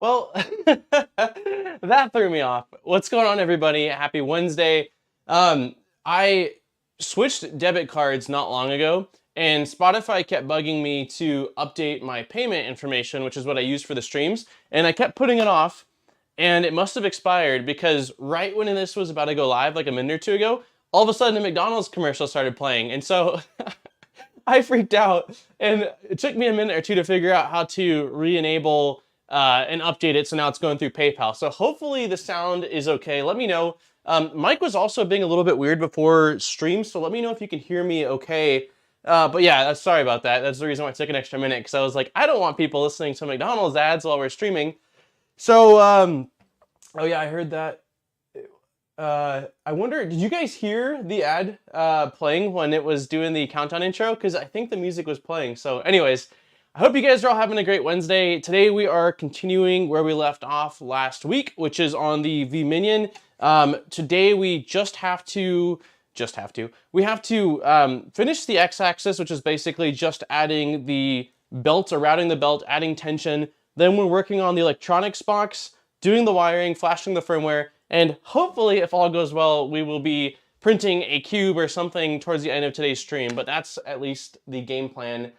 Well, that threw me off. What's going on, everybody? Happy Wednesday. I switched debit cards not long ago, and Spotify kept bugging me to update my payment information, which is what I use for the streams, and I kept putting it off, and it must have expired because right when this was about to go live, like a minute or two ago, all of a sudden a McDonald's commercial started playing, and so I freaked out, and it took me a minute or two to figure out how to re-enable and update it, so now it's going through PayPal. So hopefully the sound is okay. Let me know. Mike was also being a little bit weird before stream, so let me know if you can hear me okay. But yeah, sorry about that. That's the reason why it took an extra minute, because I was like, I don't want people listening to McDonald's ads while we're streaming. So, oh yeah, I heard that. I wonder, did you guys hear the ad playing when it was doing the countdown intro? Because I think the music was playing. So anyways, I hope you guys are all having a great Wednesday. Today we are continuing where we left off last week, which is on the V-Minion. Today we we have to finish the X-axis, which is basically just adding the belt or routing the belt, adding tension. Then we're working on the electronics box, doing the wiring, flashing the firmware, and hopefully, if all goes well, we will be printing a cube or something towards the end of today's stream, but that's at least the game plan.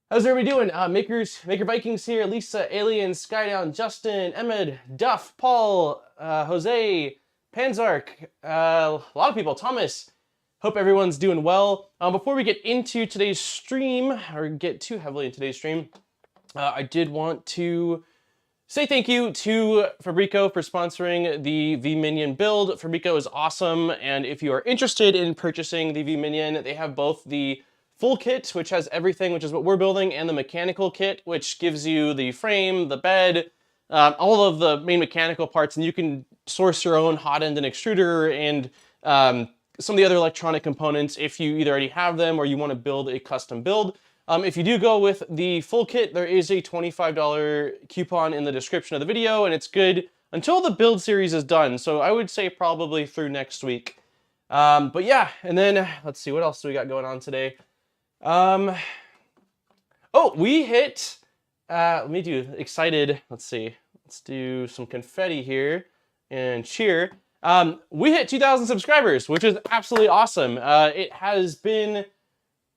How's everybody doing? Maker Vikings here, Lisa, Alien, Skydown, Justin, Emmed, Duff, Paul, Jose, Panzark, a lot of people, Thomas. Hope everyone's doing well. Before we get into today's stream, or get too heavily into today's stream, I did want to say thank you to Fabrico for sponsoring the V-Minion build. Fabrico is awesome, and if you are interested in purchasing the V-Minion, they have both the full kit, which has everything, which is what we're building, and the mechanical kit, which gives you the frame, the bed, all of the main mechanical parts, and you can source your own hot end and extruder and some of the other electronic components if you either already have them or you want to build a custom build. If you do go with the full kit, there is a $25 coupon in the description of the video, and it's good until the build series is done. So I would say probably through next week. But yeah, and then let's see, what else do we got going on today? Oh, we hit, let me do excited. Let's see, let's do some confetti here and cheer. We hit 2,000 subscribers, which is absolutely awesome. It has been,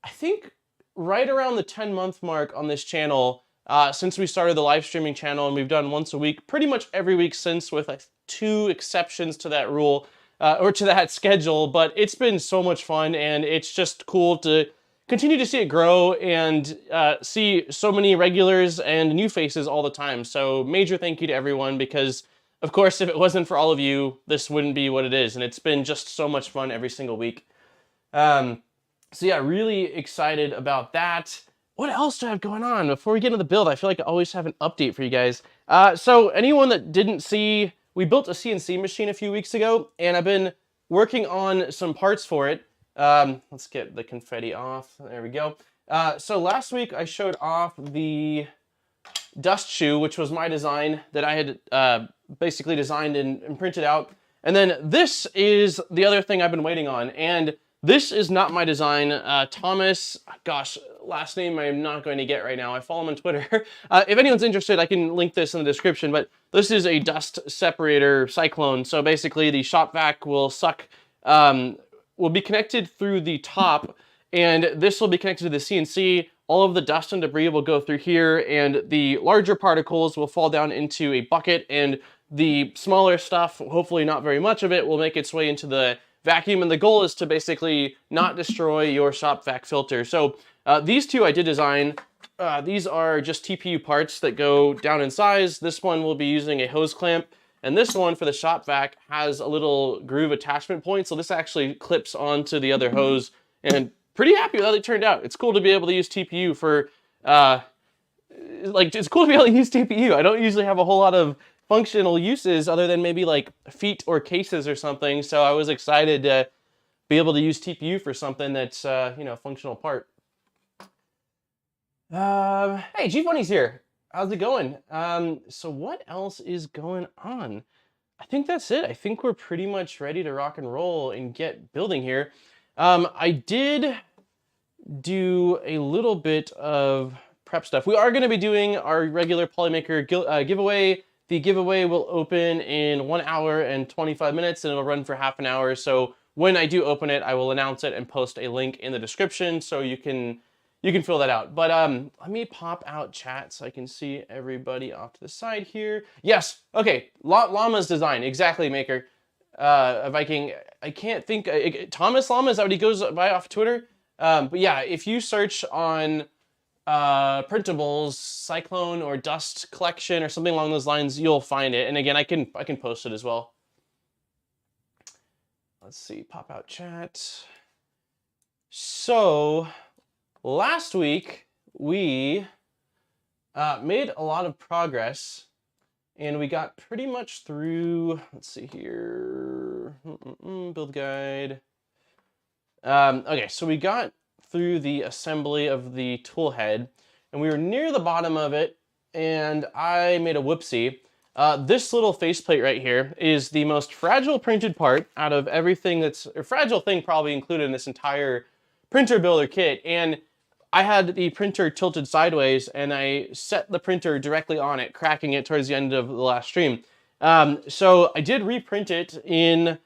I think, right around the 10-month mark on this channel since we started the live streaming channel, and we've done once a week, pretty much every week since, with like 2 exceptions to that rule, or to that schedule, but it's been so much fun, and it's just cool to continue to see it grow and see so many regulars and new faces all the time. So major thank you to everyone, because of course, if it wasn't for all of you, this wouldn't be what it is, and it's been just so much fun every single week. So yeah, really excited about that. What else do I have going on? Before we get into the build, I feel like I always have an update for you guys. So anyone that didn't see, we built a CNC machine a few weeks ago, and I've been working on some parts for it. Let's get the confetti off. There we go. So last week I showed off the dust shoe, which was my design that I had basically designed and printed out. And then this is the other thing I've been waiting on, and this is not my design. Thomas, gosh, last name I'm not going to get right now. I follow him on Twitter. If anyone's interested, I can link this in the description, but this is a dust separator cyclone. So basically the shop vac will suck, will be connected through the top, and this will be connected to the CNC. All of the dust and debris will go through here, and the larger particles will fall down into a bucket, and the smaller stuff, hopefully not very much of it, will make its way into the vacuum, and the goal is to basically not destroy your shop vac filter. So these two I did design. These are just TPU parts that go down in size. This one will be using a hose clamp, and this one for the shop vac has a little groove attachment point, so this actually clips onto the other hose, and pretty happy with how they turned out. It's cool to be able to use TPU for, it's cool to be able to use TPU. I don't usually have a whole lot of functional uses other than maybe like feet or cases or something, so I was excited to be able to use TPU for something that's, you know, a functional part. Hey, G-Funny's here. How's it going? So what else is going on? I think that's it. I think we're pretty much ready to rock and roll and get building here. I did do a little bit of prep stuff. We are going to be doing our regular Polymaker giveaway. The giveaway will open in 1 hour and 25 minutes, and it'll run for half an hour. So when I do open it, I will announce it and post a link in the description so you can fill that out. But let me pop out chat so I can see everybody off to the side here. Yes, okay, Llama's design, exactly, Maker. Viking, I can't think, Thomas Llama, is that what he goes by off Twitter? But yeah, if you search on printables, Cyclone or Dust Collection or something along those lines, you'll find it. And again, I can post it as well. Let's see, pop out chat. So last week we made a lot of progress, and we got pretty much through, let's see here, build guide. Okay, so we got through the assembly of the tool head, and we were near the bottom of it, and I made a whoopsie. This little faceplate right here is the most fragile printed part out of everything that's a fragile thing probably included in this entire printer builder kit. And I had the printer tilted sideways, and I set the printer directly on it, cracking it towards the end of the last stream. So I did reprint it in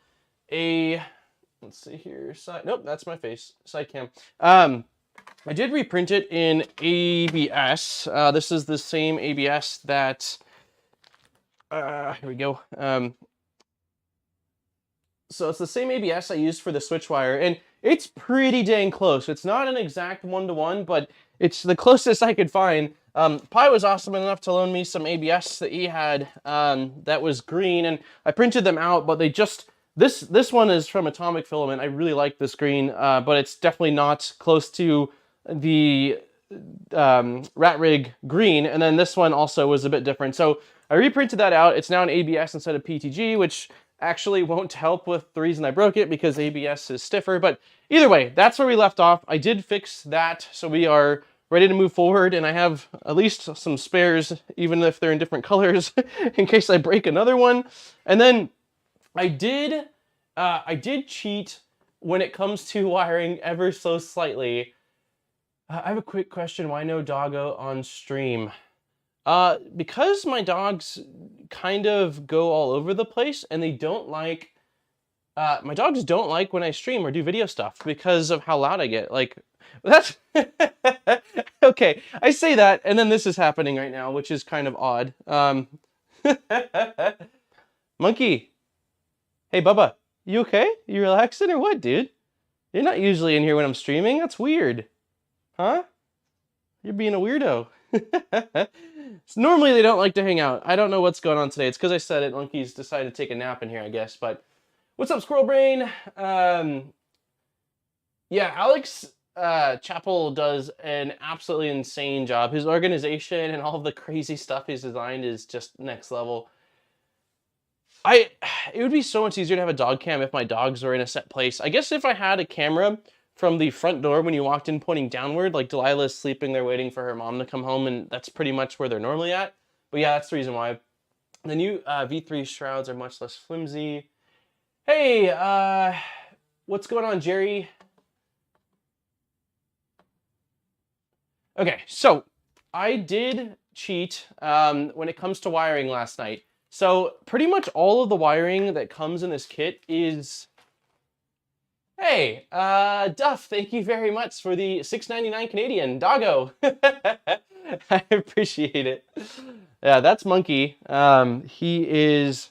a, let's see here, nope, that's my face, side cam. I did reprint it in ABS. This is the same ABS that, here we go. So it's the same ABS I used for the switch wire, and it's pretty dang close. It's not an exact one-to-one, but it's the closest I could find. Pi was awesome enough to loan me some ABS that he had that was green, and I printed them out, but they just, this one is from Atomic Filament. I really like this green, but it's definitely not close to the RatRig green, and then this one also was a bit different. So I reprinted that out. It's now an ABS instead of PTG, which actually won't help with the reason I broke it, because ABS is stiffer. But either way, that's where we left off. I did fix that, so we are ready to move forward, and I have at least some spares, even if they're in different colors, in case I break another one. And then I did cheat when it comes to wiring ever so slightly. I have a quick question. Why no doggo on stream? Because my dogs kind of go all over the place, and they don't like, my dogs don't like when I stream or do video stuff because of how loud I get. Like, that's, okay, I say that, and then this is happening right now, which is kind of odd. Monkey. Hey, Bubba, you okay? You relaxing or what, dude? You're not usually in here when I'm streaming. That's weird. Huh? You're being a weirdo. So normally they don't like to hang out. I don't know what's going on today. It's because I said it. Monkey's decided to take a nap in here, I guess. But what's up, Squirrel Brain? Yeah, Alex Chappell does an absolutely insane job. His organization and all of the crazy stuff he's designed is just next level. It would be so much easier to have a dog cam if my dogs were in a set place. I guess if I had a camera from the front door when you walked in pointing downward, like Delilah's sleeping there waiting for her mom to come home, and that's pretty much where they're normally at. But yeah, that's the reason why. The new V3 shrouds are much less flimsy. Hey, what's going on, Jerry? Okay, so I did cheat when it comes to wiring last night. So pretty much all of the wiring that comes in this kit is... Hey, Duff, thank you very much for the $6.99 Canadian. Doggo. I appreciate it. Yeah, that's Monkey. He is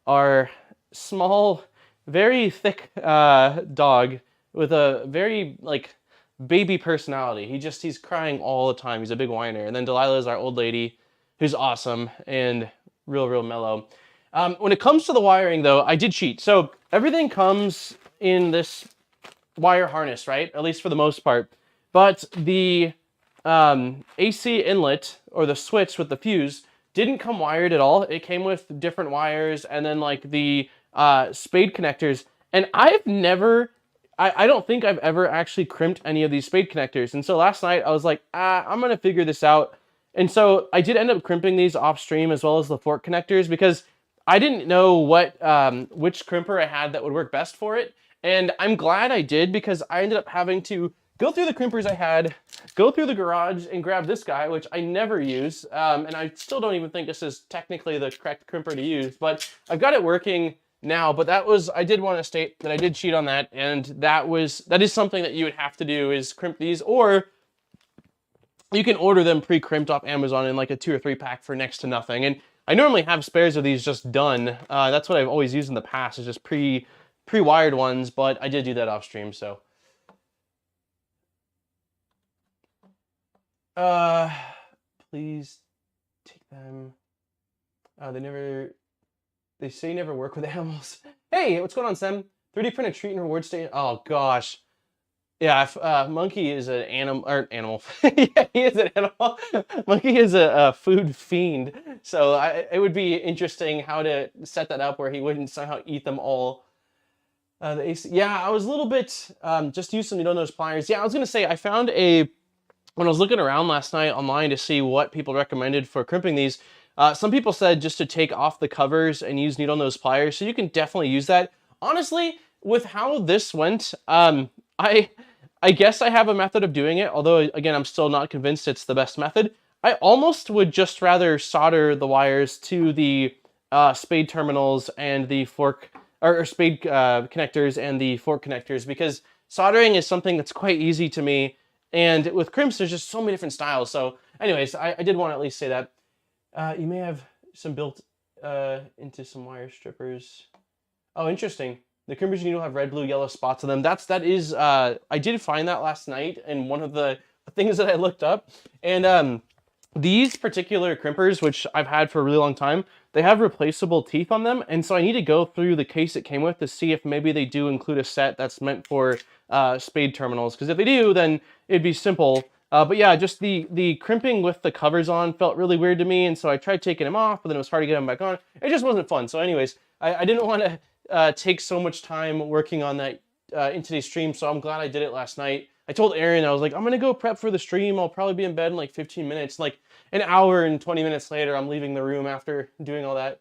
our small, very thick dog with a very, like, baby personality. He's crying all the time. He's a big whiner. And then Delilah is our old lady, who's awesome and real mellow. When it comes to the wiring, though, I did cheat. So everything comes in this wire harness, right? At least for the most part. But the AC inlet, or the switch with the fuse, didn't come wired at all. It came with different wires and then like the spade connectors. And I've never, I don't think I've ever actually crimped any of these spade connectors. And so last night I was like, I'm gonna figure this out. And so I did end up crimping these off stream as well as the fork connectors, because I didn't know what which crimper I had that would work best for it. And I'm glad I did, because I ended up having to go through the crimpers I had, go through the garage and grab this guy, which I never use, and I still don't even think this is technically the correct crimper to use, but I've got it working now. But I did want to state that I did cheat on that, and that is something that you would have to do, is crimp these, or you can order them pre-crimped off Amazon in like a 2 or 3 pack for next to nothing. And I normally have spares of these just done. That's what I've always used in the past, is just pre-wired ones, but I did do that off stream, so. Please take them. They say never work with animals. Hey, what's going on, Sam? 3D print a treat and reward station. Oh gosh. Yeah, if, Monkey is an animal. Yeah, he is an animal. Monkey is a food fiend. So it would be interesting how to set that up where he wouldn't somehow eat them all. The AC, yeah, I was a little bit, just use some needle nose pliers. Yeah, I was gonna say, I found when I was looking around last night online to see what people recommended for crimping these, some people said just to take off the covers and use needle nose pliers, so you can definitely use that. Honestly, with how this went, I guess I have a method of doing it, although, again, I'm still not convinced it's the best method. I almost would just rather solder the wires to the spade terminals and the fork, or spade connectors and the fork connectors, because soldering is something that's quite easy to me, and with crimps, there's just so many different styles. So anyways, I did want to at least say that. You may have some built into some wire strippers. Oh, interesting. The crimpers you need will have red, blue, yellow spots on them. That is, I did find that last night in one of the things that I looked up. And these particular crimpers, which I've had for a really long time, they have replaceable teeth on them. And so I need to go through the case it came with to see if maybe they do include a set that's meant for spade terminals. Because if they do, then it'd be simple. But yeah, just the crimping with the covers on felt really weird to me. And so I tried taking them off, but then it was hard to get them back on. It just wasn't fun. So anyways, I didn't want to take so much time working on that in today's stream, so I'm glad I did it last night. I told Aaron, I was like, I'm gonna go prep for the stream. I'll probably be in bed in like 15 minutes. Like an hour and 20 minutes later, I'm leaving the room after doing all that.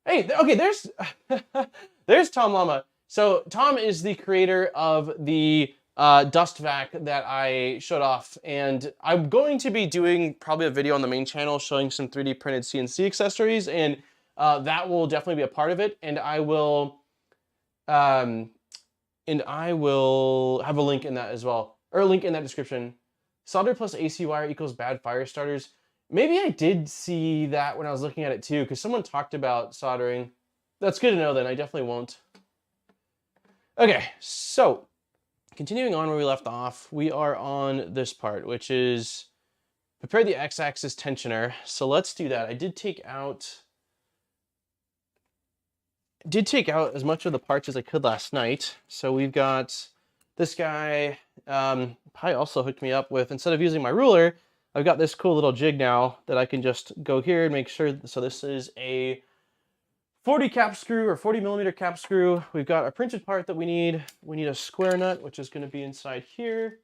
Hey, okay, there's Tom Llama. So Tom is the creator of the dust vac that I showed off, and I'm going to be doing probably a video on the main channel showing some 3D printed CNC accessories, and that will definitely be a part of it, and I will have a link in that as well, or a link in that description. Solder plus AC wire equals bad fire starters. Maybe I did see that when I was looking at it too, because someone talked about soldering. That's good to know then, I definitely won't. Okay, so continuing on where we left off, we are on this part, which is prepare the X-axis tensioner. So let's do that. I did take out as much of the parts as I could last night. So we've got this guy. Pi also hooked me up with, instead of using my ruler, I've got this cool little jig now that I can just go here and make sure. So this is a 40 cap screw, or 40 millimeter cap screw. We've got our printed part that we need. We need a square nut, which is going to be inside here.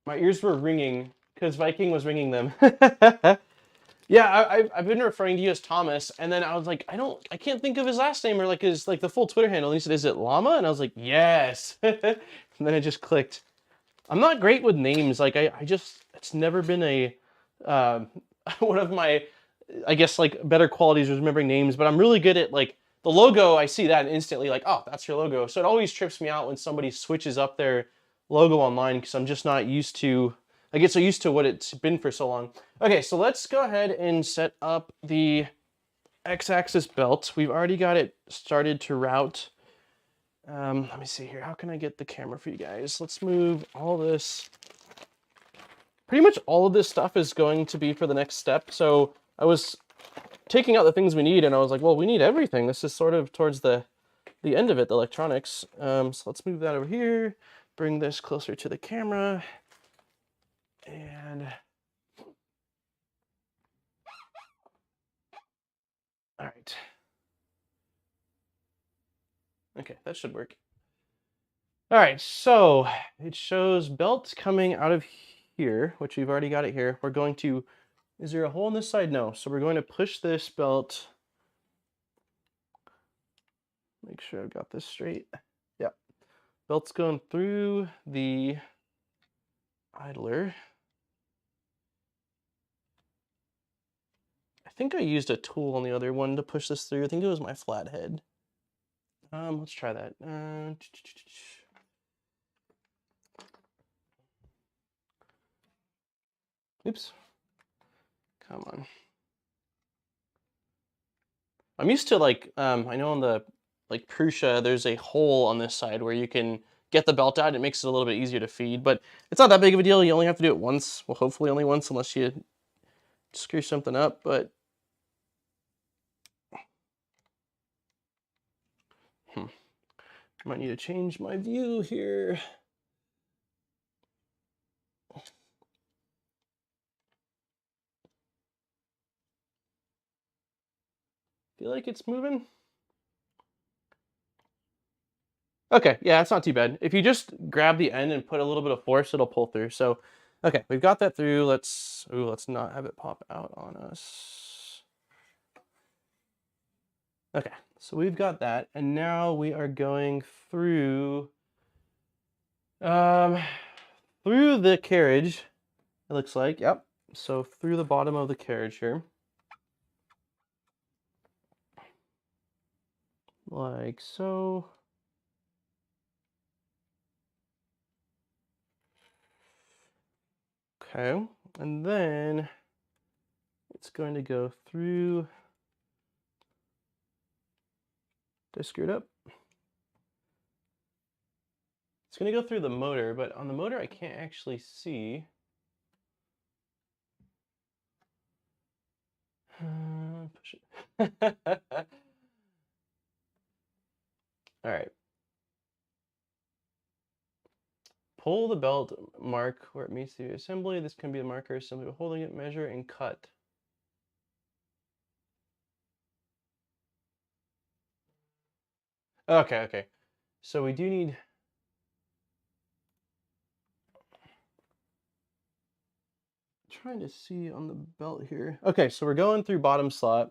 My ears were ringing because Viking was ringing them. Yeah, I've been referring to you as Thomas, and then I was like, I can't think of his last name, or like his the full Twitter handle. And he said, "Is it Llama?" And I was like, "Yes." And then it just clicked. I'm not great with names. Like it's never been a one of my, I guess, like better qualities was remembering names. But I'm really good at like the logo. I see that and instantly like, oh, that's your logo. So it always trips me out when somebody switches up their logo online, because I'm just not used to. I get so used to what it's been for so long. Okay, so let's go ahead and set up the X-axis belt. We've already got it started to route. Let me see here. How can I get the camera for you guys? Let's move all this. Pretty much all of this stuff is going to be for the next step. So I was taking out the things we need, and I was like, well, we need everything. This is sort of towards the end of it, the electronics. So let's move that over here. Bring this closer to the camera. And all right. Okay, that should work. All right, so it shows belt coming out of here, which we've already got it here. We're going to, is there a hole on this side? No. So we're going to push this belt. Make sure I've got this straight. Yeah. Belt's going through the idler. I think I used a tool on the other one to push this through. I think it was my flathead. Let's try that. Oops. Come on. I'm used to like, I know on the like Prusa, there's a hole on this side where you can get the belt out. It makes it a little bit easier to feed, but it's not that big of a deal. You only have to do it once. Well, hopefully only once, unless you screw something up, but might need to change my view here. Feel like it's moving. Okay, yeah, it's not too bad. If you just grab the end and put a little bit of force, it'll pull through. So, okay, we've got that through. Let's not have it pop out on us. Okay, so we've got that, and now we are going through through the carriage, it looks like. Yep. So through the bottom of the carriage here. Like so. Okay, and then it's going to go through. Did I screw it up? It's going to go through the motor, but on the motor I can't actually see. Push it. All right. Pull the belt, mark where it meets the assembly. This can be a marker simply by holding it, measure, and cut. Okay, okay. So we do need... trying to see on the belt here. Okay, so we're going through bottom slot.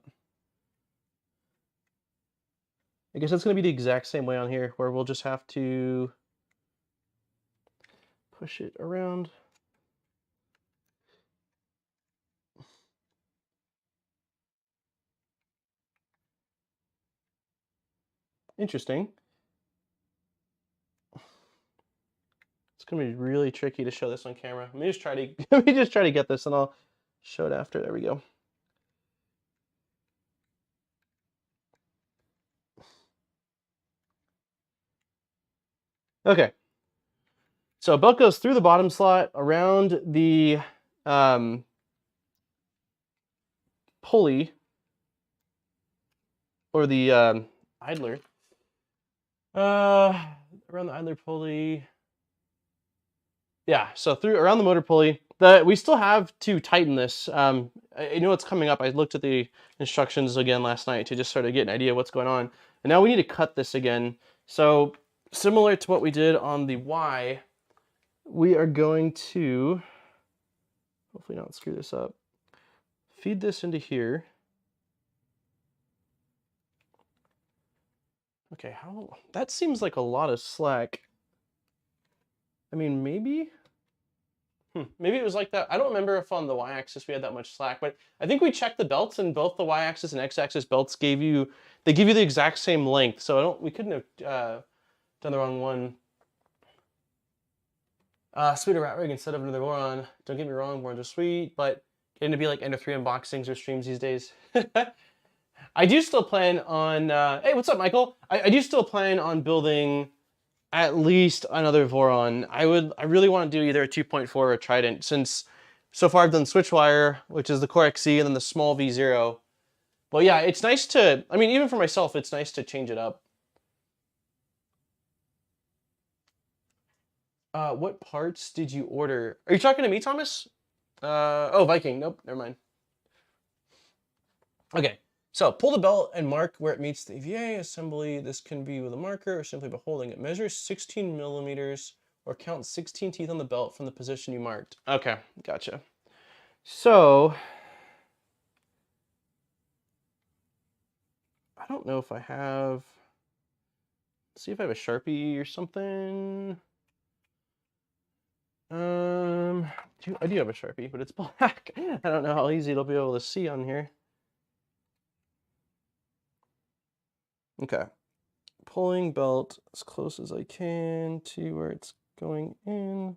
I guess that's going to be the exact same way on here, where we'll just have to push it around. Interesting. It's going to be really tricky to show this on camera. Let me just try to get this, and I'll show it after. There we go. Okay. So belt goes through the bottom slot, around the pulley, or the idler. Around the idler pulley. Yeah, so around the motor pulley. We still have to tighten this. I know it's coming up. I looked at the instructions again last night to just sort of get an idea of what's going on. And now we need to cut this again. So similar to what we did on the Y, we are going to, hopefully not screw this up, feed this into here. Okay, that seems like a lot of slack. I mean, maybe it was like that. I don't remember if on the y-axis we had that much slack, but I think we checked the belts, and both the y-axis and x-axis belts give you the exact same length. So we couldn't have done the wrong one. Sweet RatRig instead of another Voron. Don't get me wrong, Vorons are sweet, but getting to be like Ender 3 unboxings or streams these days. I do still plan on, hey, what's up, Michael? I do still plan on building at least another Voron. I really want to do either a 2.4 or a Trident, since so far I've done Switchwire, which is the Core XC, and then the small V0. But yeah, it's nice to, I mean, even for myself, it's nice to change it up. What parts did you order? Are you talking to me, Thomas? Oh, Viking. Nope, never mind. Okay, so pull the belt and mark where it meets the EVA assembly. This can be with a marker or simply by holding it. Measure 16 millimeters or count 16 teeth on the belt from the position you marked. Okay, gotcha. So, I don't know if I have Let's see if I have a Sharpie or something. I do have a Sharpie, but it's black. I don't know how easy it'll be able to see on here. Okay. Pulling belt as close as I can to where it's going in.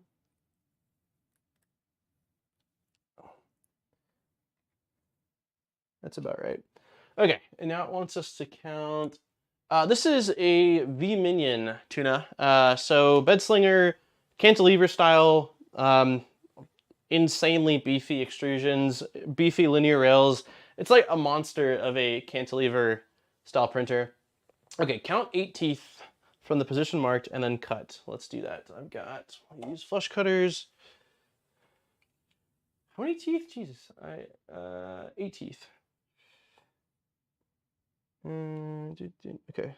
That's about right. Okay, and now it wants us to count. This is a V-Minion tuna. So bed slinger, cantilever style, insanely beefy extrusions, beefy linear rails. It's like a monster of a cantilever style printer. Okay, count 8 teeth from the position marked and then cut. Let's do that. I use flush cutters. How many teeth? Jesus, 8 teeth. Okay.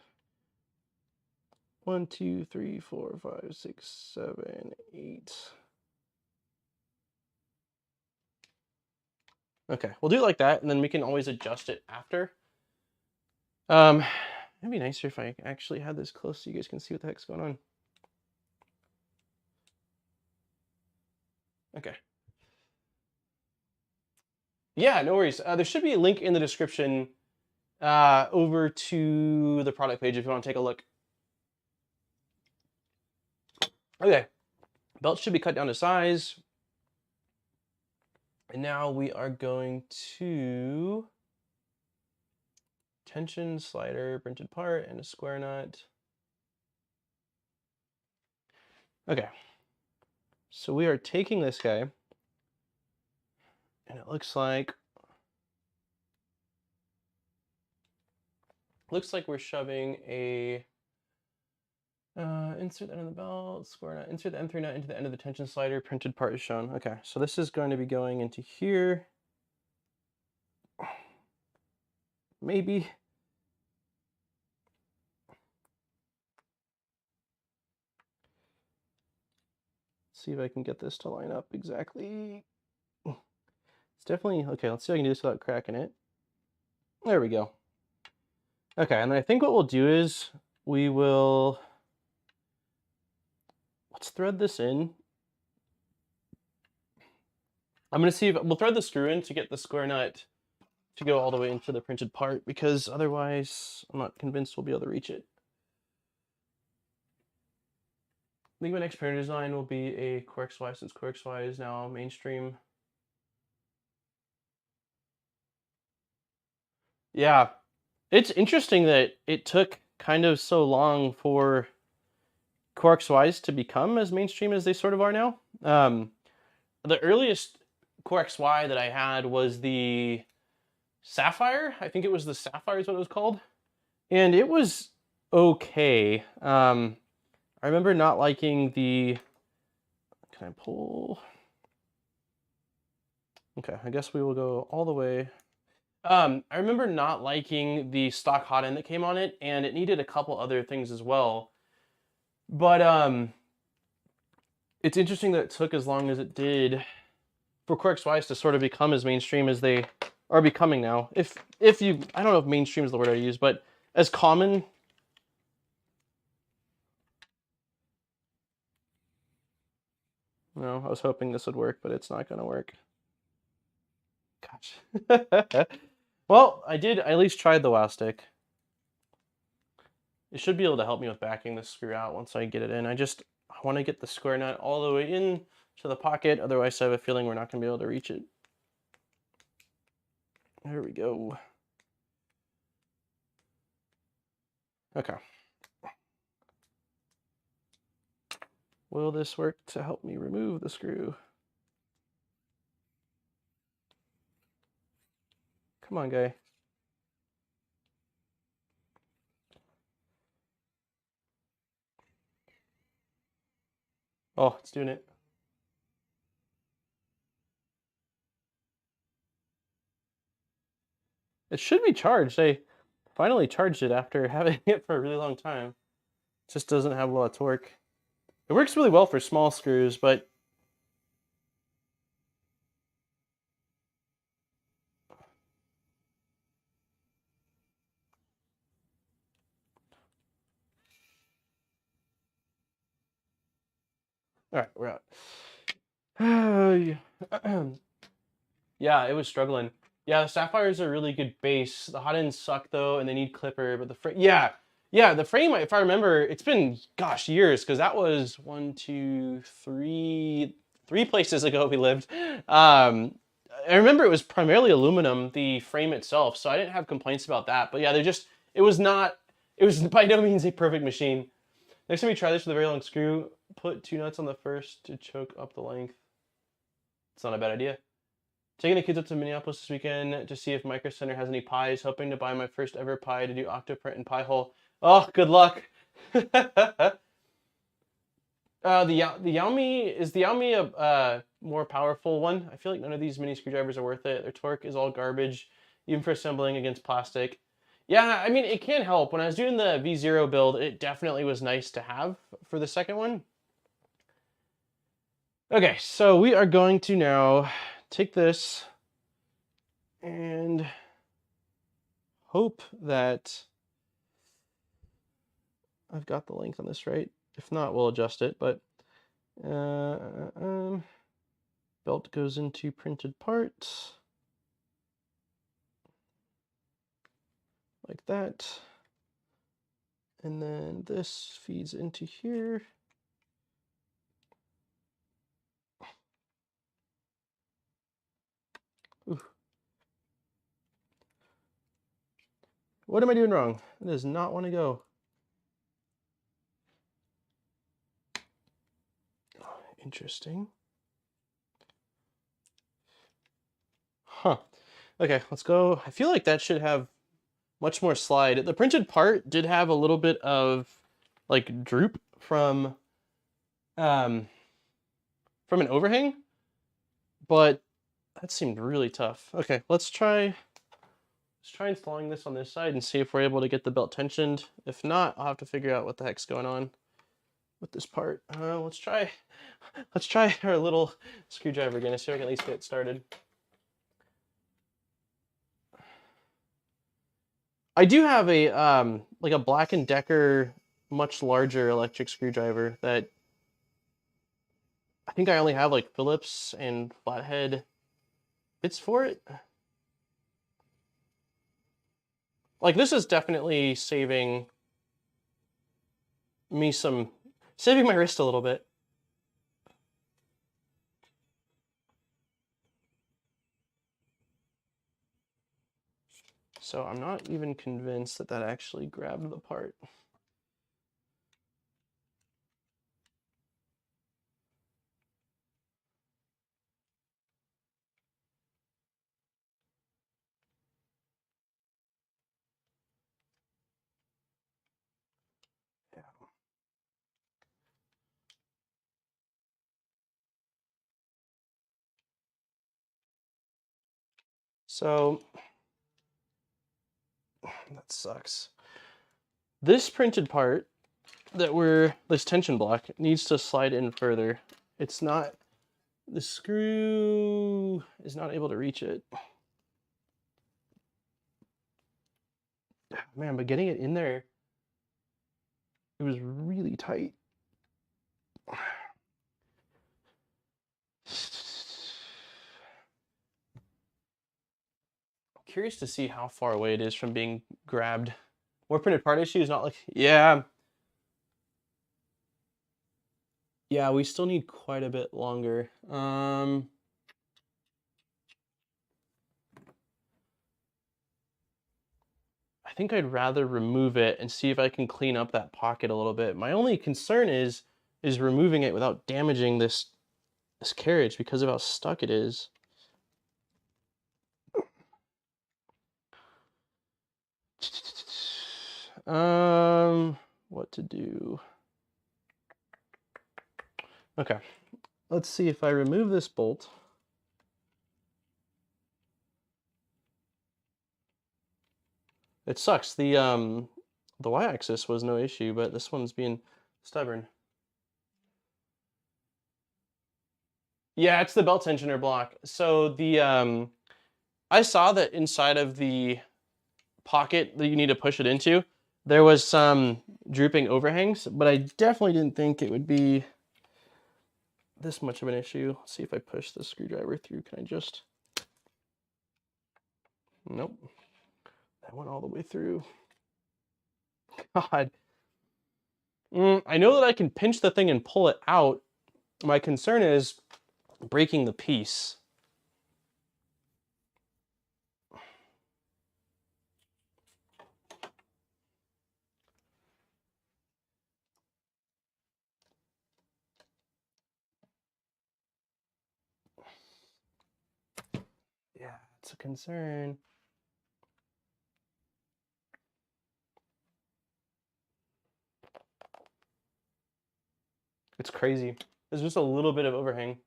1, 2, 3, 4, 5, 6, 7, 8. Okay, we'll do it like that, and then we can always adjust it after. It'd be nicer if I actually had this close so you guys can see what the heck's going on. Okay. Yeah, no worries. There should be a link in the description over to the product page if you want to take a look. Okay, belt should be cut down to size. And now we are going to tension slider, printed part, and a square nut. Okay, so we are taking this guy, and it looks like we're shoving a insert that in the belt, square nut, insert the M3 nut into the end of the tension slider, printed part is shown. Okay, so this is going to be going into here. Maybe. See if I can get this to line up exactly. It's definitely, okay, let's see if I can do this without cracking it. There we go. Okay, and then I think what we'll do is we will, let's thread this in. I'm gonna see if we'll thread the screw in to get the square nut to go all the way into the printed part, because otherwise I'm not convinced we'll be able to reach it. I think my next printer design will be a CoreXY, since CoreXY is now mainstream. Yeah, it's interesting that it took kind of so long for CoreXYs to become as mainstream as they sort of are now. The earliest CoreXY that I had was the Sapphire. I think it was the Sapphire is what it was called. And it was okay. I remember not liking the, can I pull? Okay, I guess we will go all the way. I remember not liking the stock hot end that came on it, and it needed a couple other things as well. But it's interesting that it took as long as it did for CoreXYs to sort of become as mainstream as they are becoming now. If you, I don't know if mainstream is the word I use, but as common. No, I was hoping this would work, but it's not going to work. Gosh. Well, I at least tried the WOW stick. It should be able to help me with backing this screw out once I get it in. I want to get the square nut all the way in to the pocket, otherwise I have a feeling we're not going to be able to reach it. There we go. Okay. Will this work to help me remove the screw? Come on, guy. Oh, it's doing it. It should be charged. I finally charged it after having it for a really long time. It just doesn't have a lot of torque. It works really well for small screws, but All right, we're out. Yeah, it was struggling. Yeah, the Sapphires are really good base. The hot ends suck though, and they need clipper. But the frame, yeah, the frame. If I remember, it's been gosh years because that was 1, 2, 3, 3 places ago we lived. I remember it was primarily aluminum, the frame itself, so I didn't have complaints about that. But yeah, it was not. It was by no means a perfect machine. Next time you try this with a very long screw, put 2 nuts on the first to choke up the length. It's not a bad idea. Taking the kids up to Minneapolis this weekend to see if Micro Center has any pies. Hoping to buy my first ever pie to do Octoprint and pie hole. Oh, good luck. The Yaomi, is the Yaomi a more powerful one? I feel like none of these mini screwdrivers are worth it. Their torque is all garbage, even for assembling against plastic. Yeah, I mean, it can help. When I was doing the V0 build, it definitely was nice to have for the second one. Okay, so we are going to now take this and hope that I've got the length on this right. If not, we'll adjust it, but belt goes into printed parts like that. And then this feeds into here. Ooh. What am I doing wrong? It does not want to go. Interesting. Huh. Okay, let's go. I feel like that should have much more slide. The printed part did have a little bit of like droop from an overhang, but that seemed really tough. Okay, let's try installing this on this side and see if we're able to get the belt tensioned. If not, I'll have to figure out what the heck's going on with this part. Let's try our little screwdriver again. I see if I can at least get it started. I do have a like a Black & Decker much larger electric screwdriver that I think I only have like Phillips and flathead bits for it. Like this is definitely saving me saving my wrist a little bit. So I'm not even convinced that that actually grabbed the part. Yeah. So that sucks. This printed part this tension block needs to slide in further. It's not, the screw is not able to reach it. Man, but getting it in there, it was really tight. Curious to see how far away it is from being grabbed. More printed part issues, not like, yeah. Yeah, we still need quite a bit longer. I think I'd rather remove it and see if I can clean up that pocket a little bit. My only concern is removing it without damaging this carriage because of how stuck it is. What to do? Okay, let's see if I remove this bolt. It sucks. The y-axis was no issue, but this one's being stubborn. Yeah, it's the belt tensioner block. So the I saw that inside of the pocket that you need to push it into, there was some drooping overhangs, but I definitely didn't think it would be this much of an issue. Let's see if I push the screwdriver through. Can I just... Nope. That went all the way through. God. I know that I can pinch the thing and pull it out. My concern is breaking the piece. Yeah, it's a concern. It's crazy. There's just a little bit of overhang.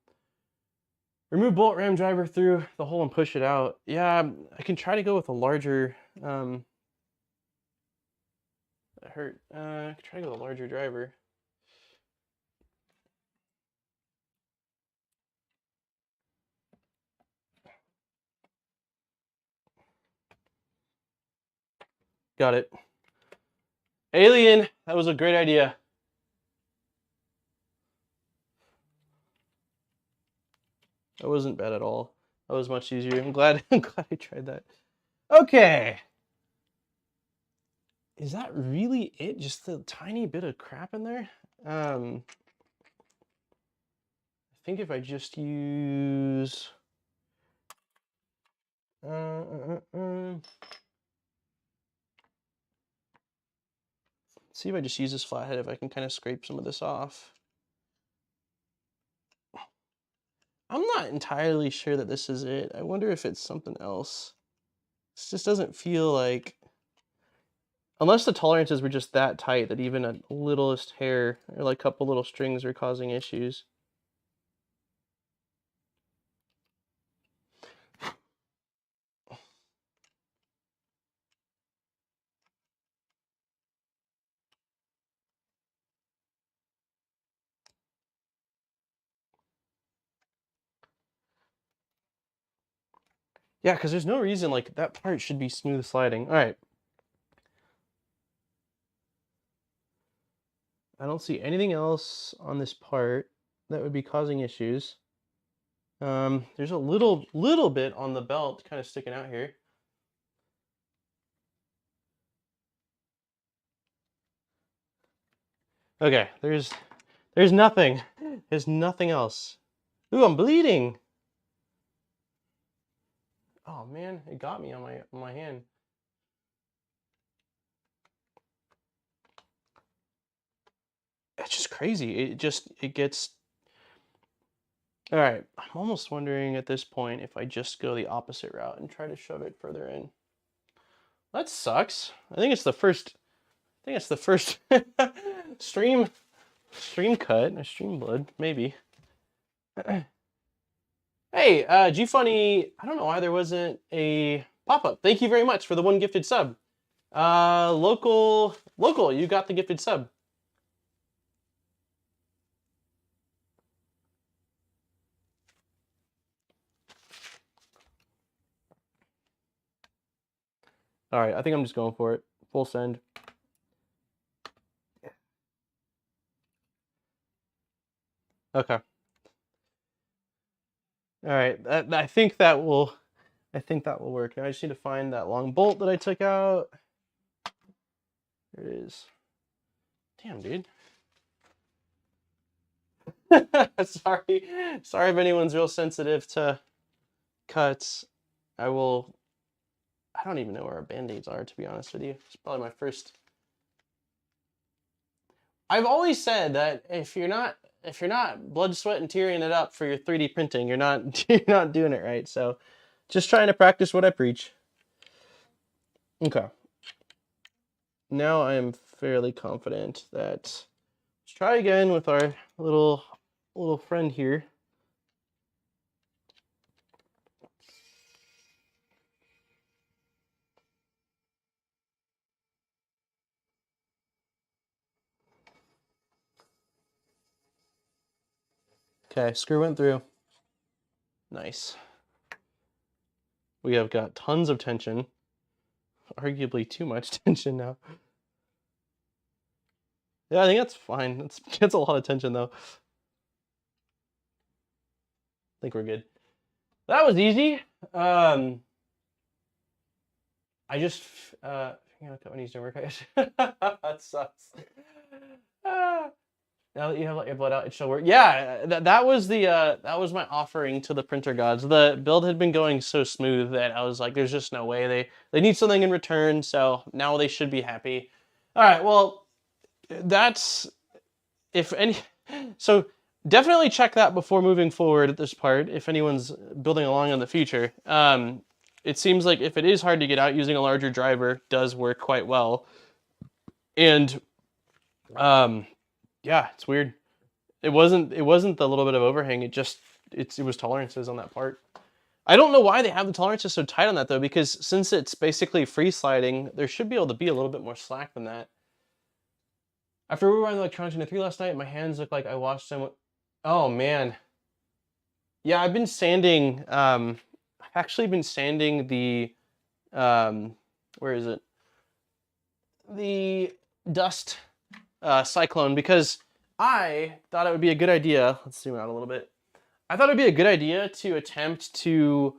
Remove bolt ram driver through the hole and push it out. Yeah, I can try to go with a larger, that hurt. I can try to go with a larger driver. Got it. Alien, that was a great idea. That wasn't bad at all. That was much easier. I'm glad I tried that. Okay. Is that really it? Just a tiny bit of crap in there? I think if I just use... See if I just use this flathead, if I can kind of scrape some of this off. I'm not entirely sure that this is it. I wonder if it's something else. This just doesn't feel like... Unless the tolerances were just that tight that even a littlest hair or like a couple little strings are causing issues. Yeah, because there's no reason like that part should be smooth sliding. All right. I don't see anything else on this part that would be causing issues. There's a little bit on the belt kind of sticking out here. Okay, there's nothing. There's nothing else. Ooh, I'm bleeding. Oh man, it got me on my hand. It's just crazy. It gets... All right, I'm almost wondering at this point if I just go the opposite route and try to shove it further in. That sucks. I think it's the first stream cut or stream blood, maybe. Hey, G-Funny, I don't know why there wasn't a pop-up. Thank you very much for the 1 gifted sub. Local, you got the gifted sub. All right, I think I'm just going for it. Full send. Okay. All right, I think that will work. Now I just need to find that long bolt that I took out. There it is. Damn, dude. Sorry if anyone's real sensitive to cuts. I don't even know where our band-aids are, to be honest with you. It's probably my first. I've always said that if you're not blood, sweat, and tearing it up for your 3D printing, you're not doing it right. So just trying to practice what I preach. Okay. Now I am fairly confident that let's try again with our little friend here. Okay, screw went through. Nice. We have got tons of tension. Arguably too much tension now. Yeah, I think that's fine. That's a lot of tension though. think we're good. That was easy. I just cut my knees don't work. I guess that sucks. Now that you have let your blood out, it shall work. Yeah, that was that was my offering to the printer gods. The build had been going so smooth that I was like, there's just no way they need something in return. So now they should be happy. All right, well, that's if any. So definitely check that before moving forward at this part. If anyone's building along in the future. It seems like if it is hard to get out, using a larger driver does work quite well. And yeah, it's weird. It wasn't the little bit of overhang. It was tolerances on that part. I don't know why they have the tolerances so tight on that though, because since it's basically free sliding, there should be able to be a little bit more slack than that. After we were on the electronics in the 3 last night, my hands look like I washed them. Oh man. Yeah, I've been sanding. I've actually been sanding the where is it? The dust cyclone, because I thought it would be a good idea. Let's zoom out a little bit. I thought it'd be a good idea to attempt to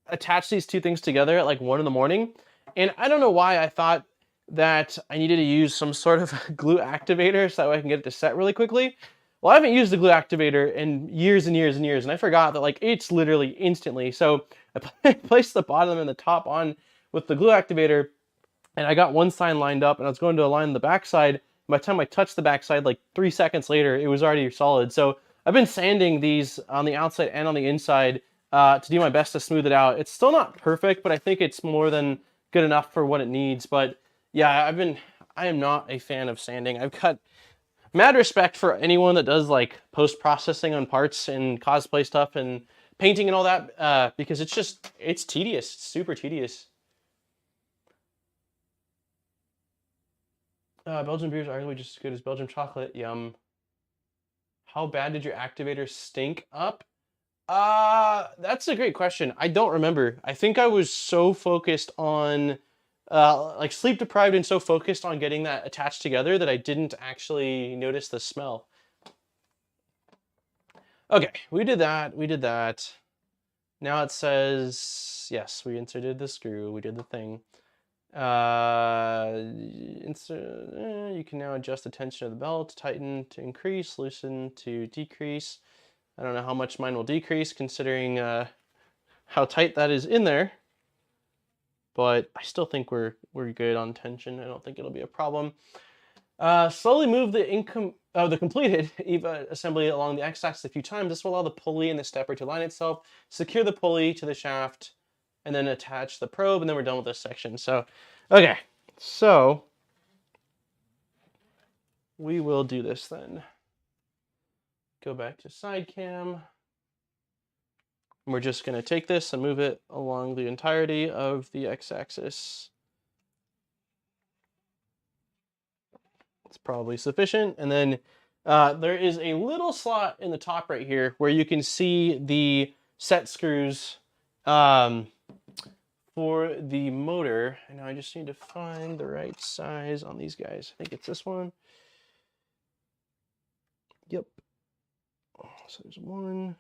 attach these two things together at like 1 in the morning. And I don't know why I thought that I needed to use some sort of glue activator so that way I can get it to set really quickly. Well, I haven't used the glue activator in years and years and years, and I forgot that like it's literally instantly. So I placed the bottom and the top on with the glue activator, and I got one side lined up, and I was going to align the backside. By the time I touched the backside, like 3 seconds later, it was already solid. So I've been sanding these on the outside and on the inside to do my best to smooth it out. It's still not perfect, but I think it's more than good enough for what it needs. But yeah, I am not a fan of sanding. I've got mad respect for anyone that does like post-processing on parts and cosplay stuff and painting and all that, because it's tedious. It's super tedious. Belgian beers are arguably just as good as Belgian chocolate. Yum. How bad did your activator stink up? That's a great question. I don't remember. I think I was so focused on like sleep deprived and so focused on getting that attached together that I didn't actually notice the smell. Okay, we did that. We did that. Now it says, yes, we inserted the screw. We did the thing. You can now adjust the tension of the belt, tighten to increase, loosen to decrease. I don't know how much mine will decrease considering how tight that is in there, but I still think we're good on tension. I don't think it'll be a problem. Slowly move the completed EVA assembly along the x-axis a few times. This will allow the pulley and the stepper to align itself. Secure the pulley to the shaft, and then attach the probe, and then we're done with this section. So, okay, so we will do this then. Go back to side cam. And we're just gonna take this and move it along the entirety of the x-axis. It's probably sufficient. And then there is a little slot in the top right here where you can see the set screws for the motor. And now I just need to find the right size on these guys. I think it's this one. Yep. So there's one.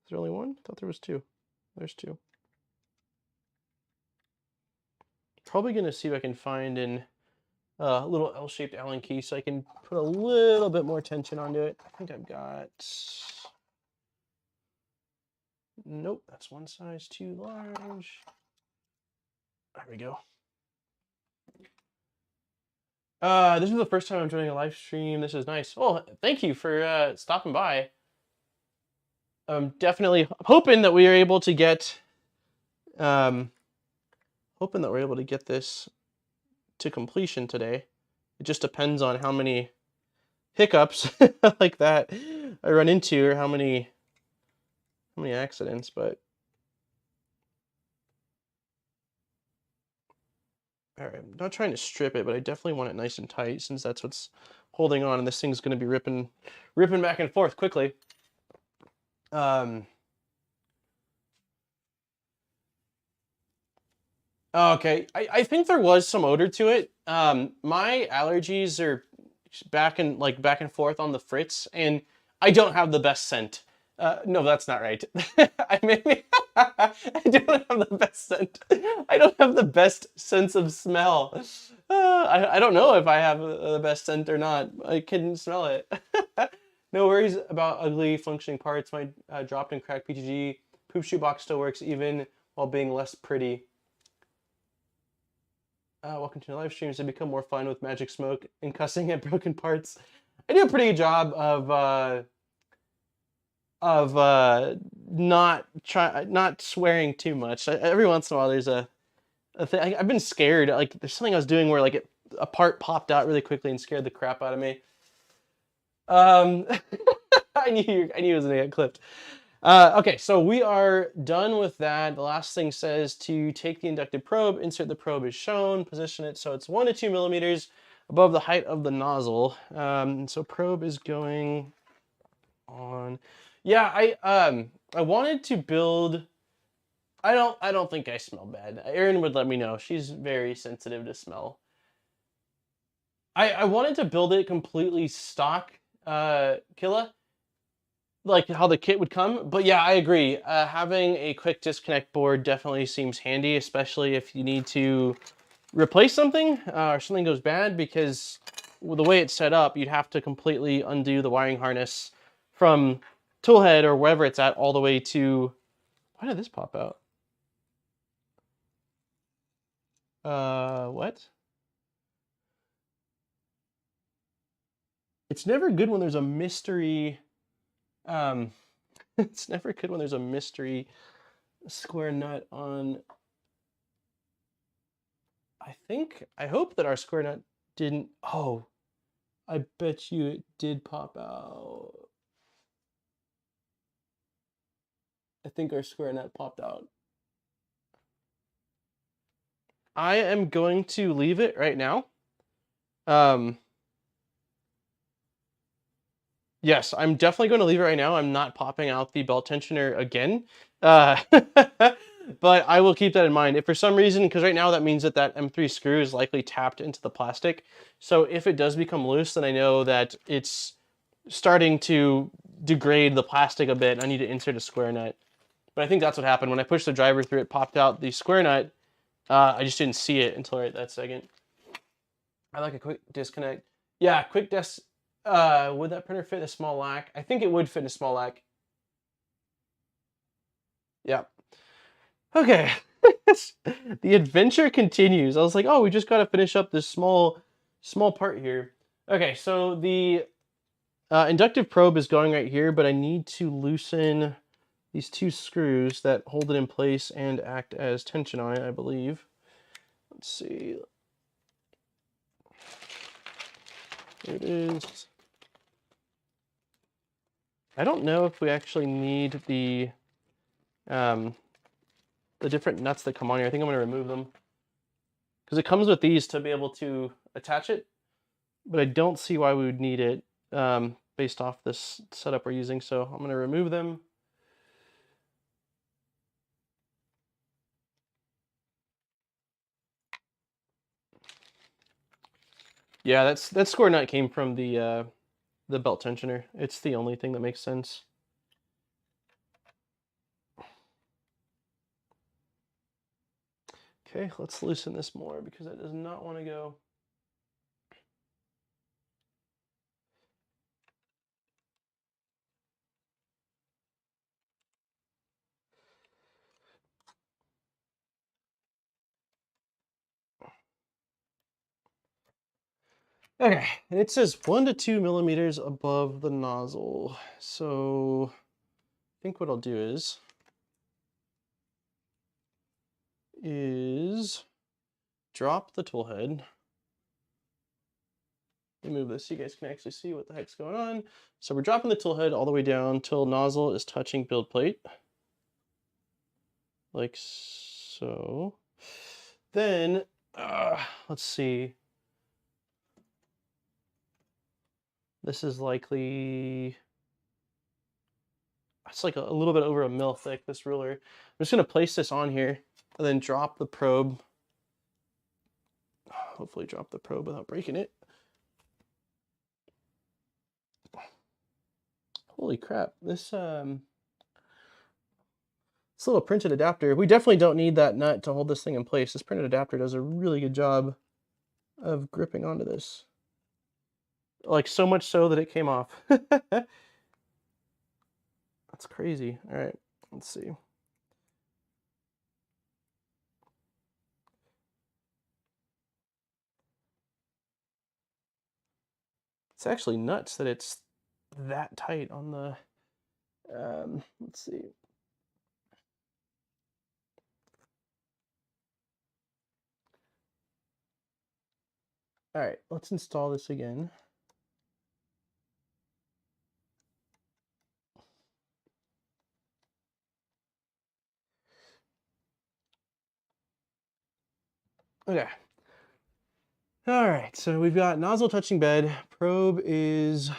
Is there only one? I thought there was two. There's two. Probably gonna see if I can find a little L-shaped Allen key so I can put a little bit more tension onto it. I think I've got. Nope, that's one size too large. There we go. This is the first time I'm joining a live stream. This is nice. Oh, thank you for stopping by. I'm definitely hoping that we are able to get this to completion today. It just depends on how many hiccups like that I run into, or how many accidents, but all right, I'm not trying to strip it, but I definitely want it nice and tight since that's what's holding on, and this thing's going to be ripping back and forth quickly. Okay, I think there was some odor to it. My allergies are back and forth on the fritz, and I don't have the best scent. No, that's not right. I don't have the best scent. I don't have the best sense of smell. I don't know if I have the best scent or not. I couldn't smell it. No worries about ugly functioning parts. My dropped and cracked PTG poop shoebox still works even while being less pretty. Welcome to the live streams. I become more fun with magic smoke and cussing at broken parts. I do a pretty good job of not swearing too much. Every once in a while, there's a thing. I've been scared. Like there's something I was doing where like a part popped out really quickly and scared the crap out of me. I knew it was gonna get clipped. Okay, so we are done with that. The last thing says to take the inductive probe, insert the probe as shown, position it so it's 1 to 2 millimeters above the height of the nozzle. So probe is going on. Yeah, I wanted to build. I don't think I smell bad. Erin would let me know. She's very sensitive to smell. I wanted to build it completely stock, Killa, like how the kit would come. But yeah, I agree. Having a quick disconnect board definitely seems handy, especially if you need to replace something or something goes bad, because with the way it's set up, you'd have to completely undo the wiring harness from toolhead or wherever it's at all the way to... Why did this pop out? What? It's never good when there's a mystery... it's never good when there's a mystery square nut on... I hope that our square nut didn't... Oh, I bet you it did pop out. I think our square nut popped out. I am going to leave it right now. Yes, I'm definitely going to leave it right now. I'm not popping out the belt tensioner again. But I will keep that in mind. If for some reason, because right now that means that M3 screw is likely tapped into the plastic. So if it does become loose, then I know that it's starting to degrade the plastic a bit. I need to insert a square nut. But I think that's what happened. When I pushed the driver through, it popped out the square nut. I just didn't see it until right that second. I like a quick disconnect. Yeah, quick would that printer fit in a small lack? I think it would fit in a small lack. Yeah. Okay. The adventure continues. I was like, oh, we just got to finish up this small part here. Okay, so the inductive probe is going right here, but I need to loosen these 2 screws that hold it in place and act as tension on it, I believe. Let's see. There it is. I don't know if we actually need the different nuts that come on here. I think I'm going to remove them, because it comes with these to be able to attach it, but I don't see why we would need it based off this setup we're using. So I'm going to remove them. Yeah, that square nut came from the belt tensioner. It's the only thing that makes sense. Okay, let's loosen this more because that does not want to go. Okay, and it says 1 to 2 millimeters above the nozzle. So I think what I'll do is drop the tool head. Let me move this so you guys can actually see what the heck's going on. So we're dropping the tool head all the way down till nozzle is touching build plate. Like so. Then, let's see. This is likely, it's like a little bit over a mil thick, this ruler. I'm just gonna place this on here and then drop the probe. Hopefully drop the probe without breaking it. Holy crap, this little printed adapter, we definitely don't need that nut to hold this thing in place. This printed adapter does a really good job of gripping onto this. Like, so much so that it came off. That's crazy. All right, let's see. It's actually nuts that it's that tight on the, let's see. All right, let's install this again. Okay. All right, so we've got nozzle touching bed. Probe is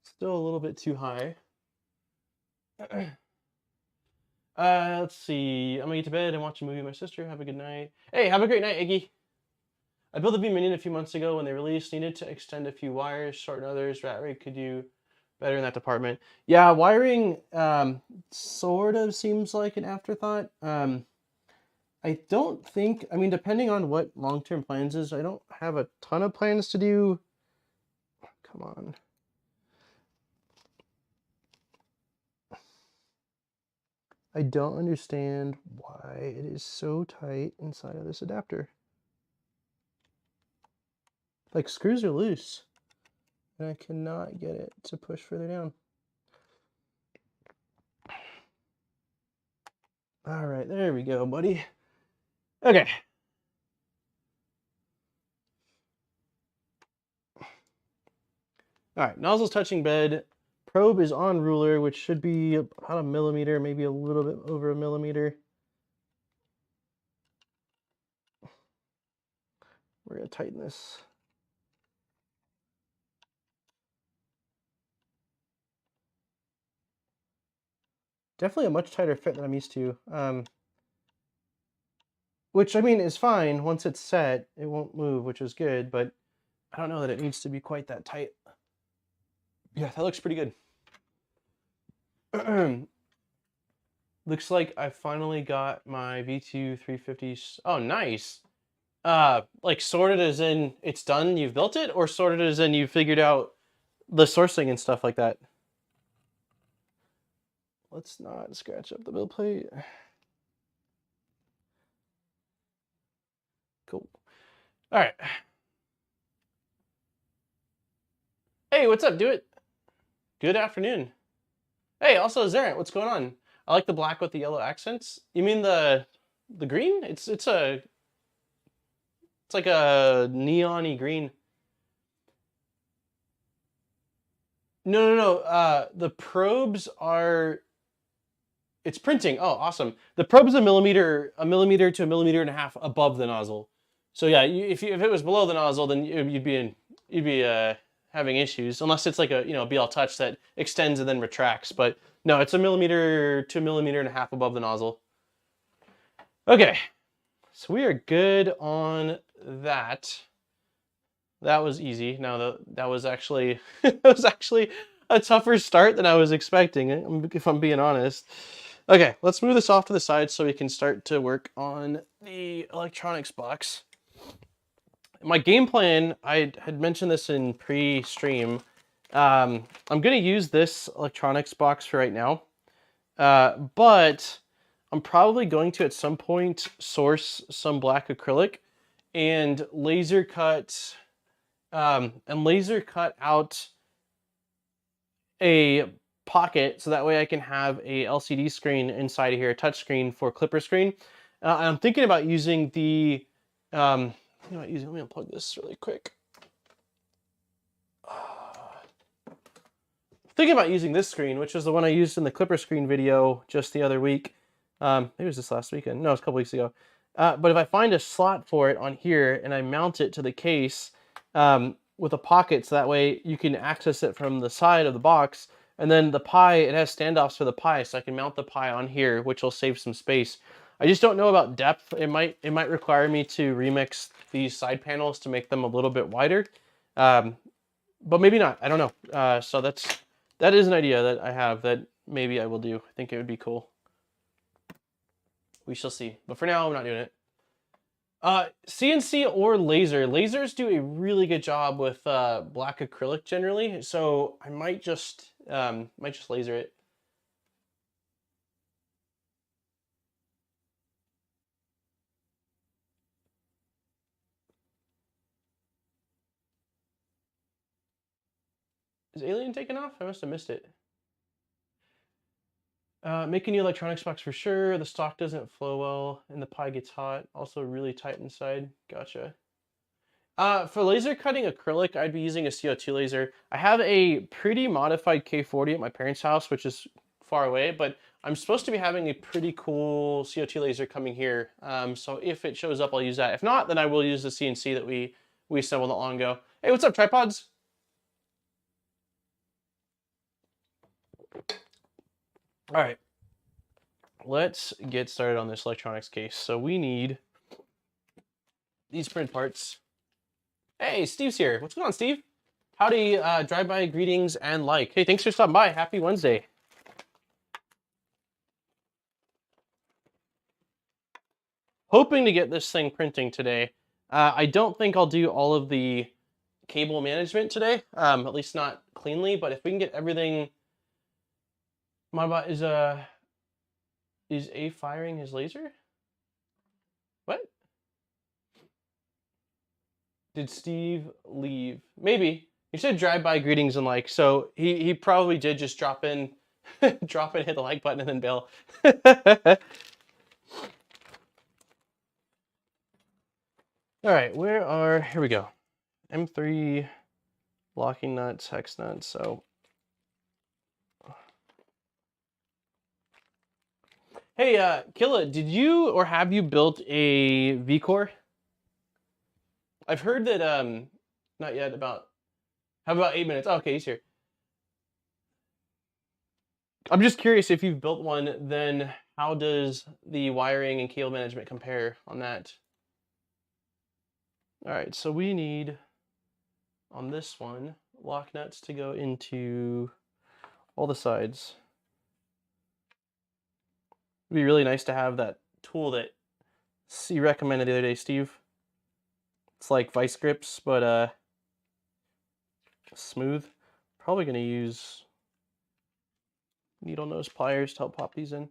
still a little bit too high. Let's see. I'm gonna get to bed and watch a movie with my sister. Have a good night. Hey, have a great night, Iggy. I built a V-Minion a few months ago when they released. Needed to extend a few wires, shorten others. RatRig could do better in that department. Yeah, wiring sort of seems like an afterthought. I don't think, I mean, depending on what long-term plans is, I don't have a ton of plans to do. Come on. I don't understand why it is so tight inside of this adapter. Like, screws are loose, and I cannot get it to push further down. All right, there we go, buddy. Okay. All right, nozzle's touching bed. Probe is on ruler, which should be about a millimeter, maybe a little bit over a millimeter. We're gonna tighten this. Definitely a much tighter fit than I'm used to. Which, I mean, is fine. Once it's set, it won't move, which is good, but I don't know that it needs to be quite that tight. Yeah, that looks pretty good. Looks like I finally got my V2 350. Oh, nice. Like sorted as in it's done, you've built it, or sorted as in you figured out the sourcing and stuff like that? Let's not scratch up the build plate. Cool. All right. Hey, what's up, do it? Good afternoon. Hey, also Zarant, what's going on? I like the black with the yellow accents. You mean the green? It's like a neon-y green. No. The probes are, it's printing. Oh, awesome. The probe's a millimeter to a millimeter and a half above the nozzle. So yeah, if it was below the nozzle, then you'd be having issues, unless it's like a BL Touch that extends and then retracts. But no, it's a millimeter to a millimeter and a half above the nozzle. Okay, so we are good on that. That was easy. Now that was actually that was actually a tougher start than I was expecting, if I'm being honest. Okay, let's move this off to the side so we can start to work on the electronics box. My game plan, I had mentioned this in pre-stream. I'm going to use this electronics box for right now, but I'm probably going to at some point source some black acrylic and laser cut out a pocket so that way I can have a LCD screen inside of here, a touch screen for clipper screen. I'm thinking about using the let me unplug this really quick. Thinking about using this screen, which is the one I used in the clipper screen video just the other week. Maybe it was this last weekend. No, it was a couple weeks ago. But if I find a slot for it on here and I mount it to the case with a pocket, so that way you can access it from the side of the box. And then the Pi, it has standoffs for the Pi, so I can mount the Pi on here, which will save some space. I just don't know about depth. It might require me to remix these side panels to make them a little bit wider, but maybe not. I don't know. So that's That is an idea that I have that maybe I will do. I think it would be cool. We shall see. But for now, I'm not doing it. CNC or laser. Lasers do a really good job with black acrylic generally, so I might just laser it. Is Alien taken off? I must have missed it. Making new electronics box for sure. The stock doesn't flow well and the pie gets hot. Also really tight inside. Gotcha. For laser cutting acrylic, I'd be using a CO2 laser. I have a pretty modified K40 at my parents' house, which is far away, but I'm supposed to be having a pretty cool CO2 laser coming here. So if it shows up, I'll use that. If not, then I will use the CNC that we assembled not long ago. Hey, what's up, tripods? All right, let's get started on this electronics case. So we need these print parts. Hey, Steve's here. What's going on, Steve? Howdy, drive-by greetings and like. Hey, thanks for stopping by. Happy Wednesday. Hoping to get this thing printing today. I don't think I'll do all of the cable management today, at least not cleanly, but if we can get everything... My bot is A firing his laser? What? Did Steve leave? Maybe. You said drive-by greetings and like, so he probably did just drop in, hit the like button and then bail. All right, here we go. M3 locking nuts, hex nuts, so. Hey, Killa, did you or have you built a V-Core? I've heard that, not yet, how about 8 minutes? Oh, okay, he's here. I'm just curious if you've built one, then how does the wiring and cable management compare on that? All right, so we need, on this one, lock nuts to go into all the sides. It'd be really nice to have that tool that you recommended the other day, Steve. It's like vice grips, but smooth. Probably gonna use needle nose pliers to help pop these in.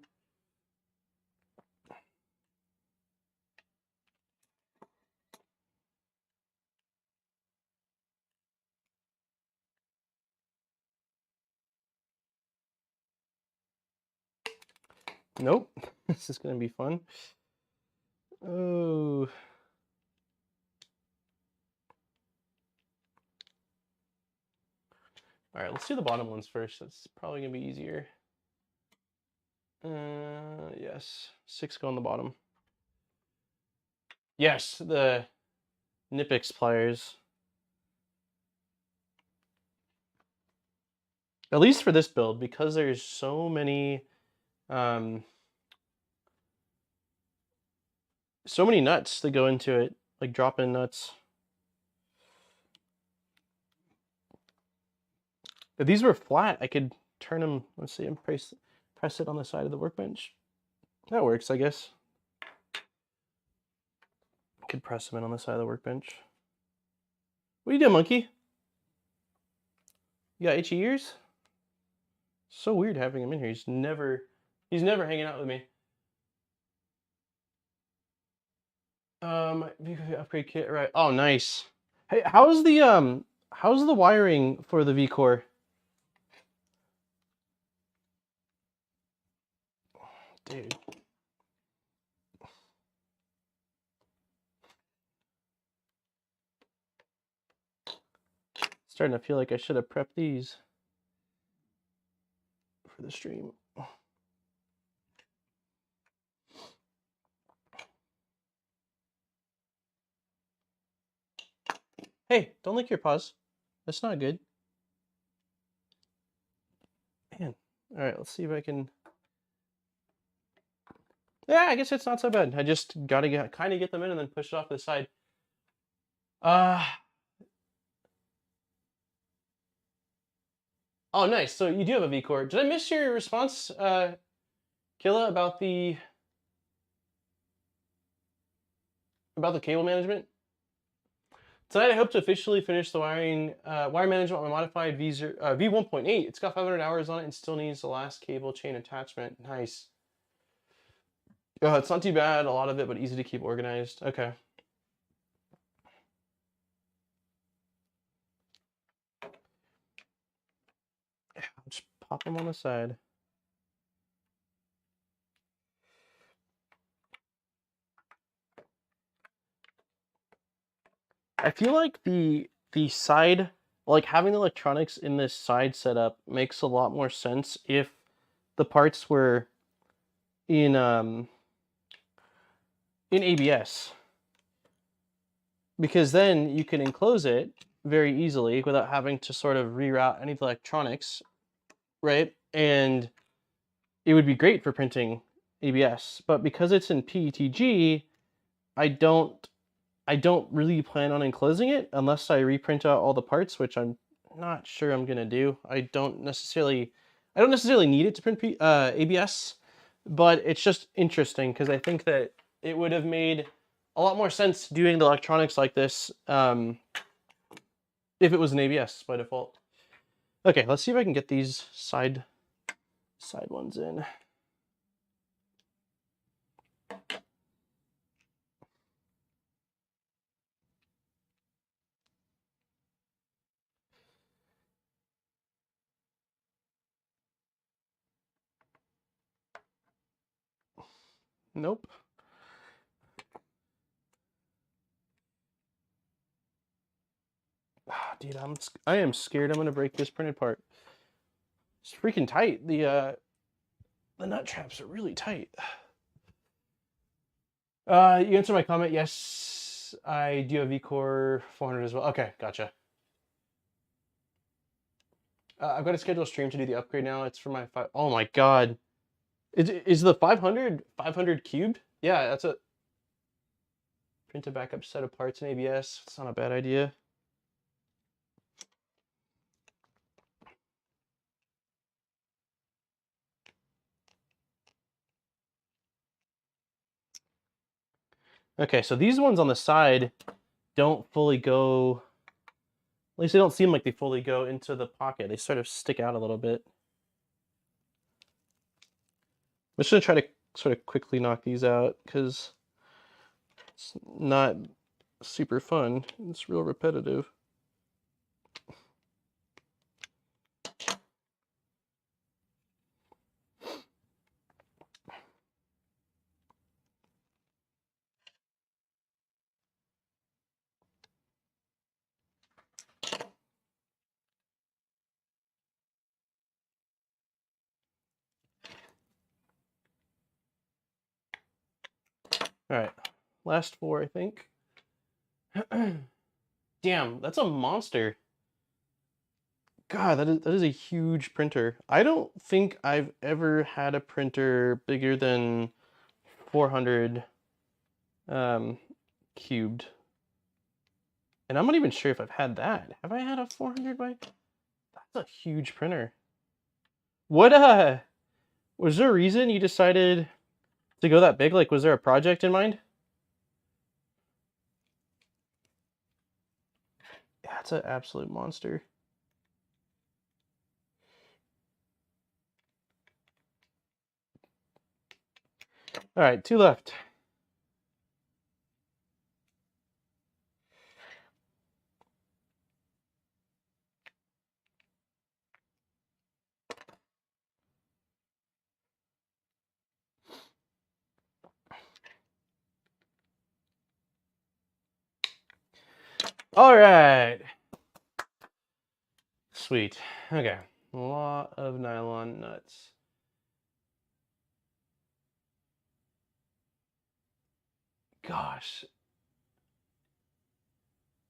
Nope, this is gonna be fun. Oh. All right, let's do the bottom ones first. That's probably gonna be easier. Yes, 6 go on the bottom. Yes, the Nipix pliers. At least for this build, because there's so many nuts that go into it, like drop-in nuts. If these were flat, I could turn them, let's see, and press it on the side of the workbench. That works, I guess. Could press them in on the side of the workbench. What you doing, monkey? You got itchy ears? So weird having him in here. He's never hanging out with me. Upgrade kit, right? Oh, nice. Hey, how's the wiring for the V-Core? Dude. Starting to feel like I should have prepped these for the stream. Hey, don't lick your paws. That's not good. Man. All right, let's see if I can... Yeah, I guess it's not so bad. I just gotta kind of get them in and then push it off to the side. Oh, nice. So you do have a V-core. Did I miss your response, Killa, about the cable management? Tonight, I hope to officially finish the wire management on my modified V1.8. It's got 500 hours on it and still needs the last cable chain attachment. Nice. It's not too bad, a lot of it, but easy to keep organized. Okay. I'll just pop them on the side. I feel like the side, like having the electronics in this side setup makes a lot more sense if the parts were in ABS, because then you can enclose it very easily without having to sort of reroute any of the electronics, right? And it would be great for printing ABS, but because it's in PETG, I don't really plan on enclosing it unless I reprint out all the parts, which I'm not sure I'm gonna do. I don't necessarily need it to print ABS, but it's just interesting because I think that it would have made a lot more sense doing the electronics like this if it was an ABS by default. Okay, let's see if I can get these side ones in. Nope. Ah, dude, I am scared I'm gonna break this printed part. It's freaking tight. The nut traps are really tight. You answered my comment. Yes, I do have V-Core 400 as well. Okay, gotcha. I've got to schedule a stream to do the upgrade now. It's for my oh my god. Is the 500 cubed? Yeah, that's a print a backup set of parts in ABS. It's not a bad idea. Okay, so these ones on the side don't fully go, at least they don't seem like they fully go into the pocket. They sort of stick out a little bit. I'm just gonna try to sort of quickly knock these out because it's not super fun. It's real repetitive. All right, last 4, I think. Damn, that's a monster. God, that is a huge printer. I don't think I've ever had a printer bigger than 400 cubed. And I'm not even sure if I've had that. Have I had a 400 by? That's a huge printer. What was there a reason you decided to go that big? Like, was there a project in mind? That's an absolute monster. All right, 2 left. All right. Sweet. Okay. A lot of nylon nuts. Gosh.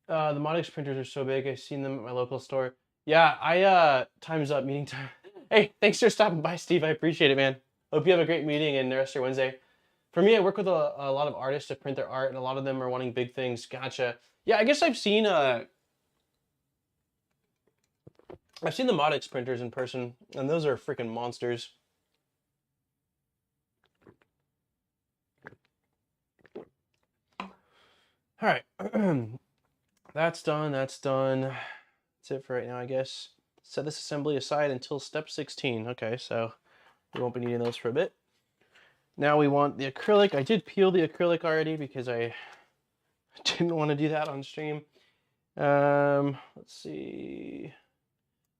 The Modix printers are so big. I've seen them at my local store. Yeah, time's up, meeting time. Hey, thanks for stopping by, Steve. I appreciate it, man. Hope you have a great meeting and the rest of your Wednesday. For me, I work with a lot of artists to print their art, and a lot of them are wanting big things. Gotcha. Yeah, I guess I've seen I've seen the Modix printers in person, and those are freaking monsters. All right, that's done. That's done. That's it for right now, I guess. Set this assembly aside until step 16. Okay, so we won't be needing those for a bit. Now we want the acrylic. I did peel the acrylic already because I didn't want to do that on stream. Let's see.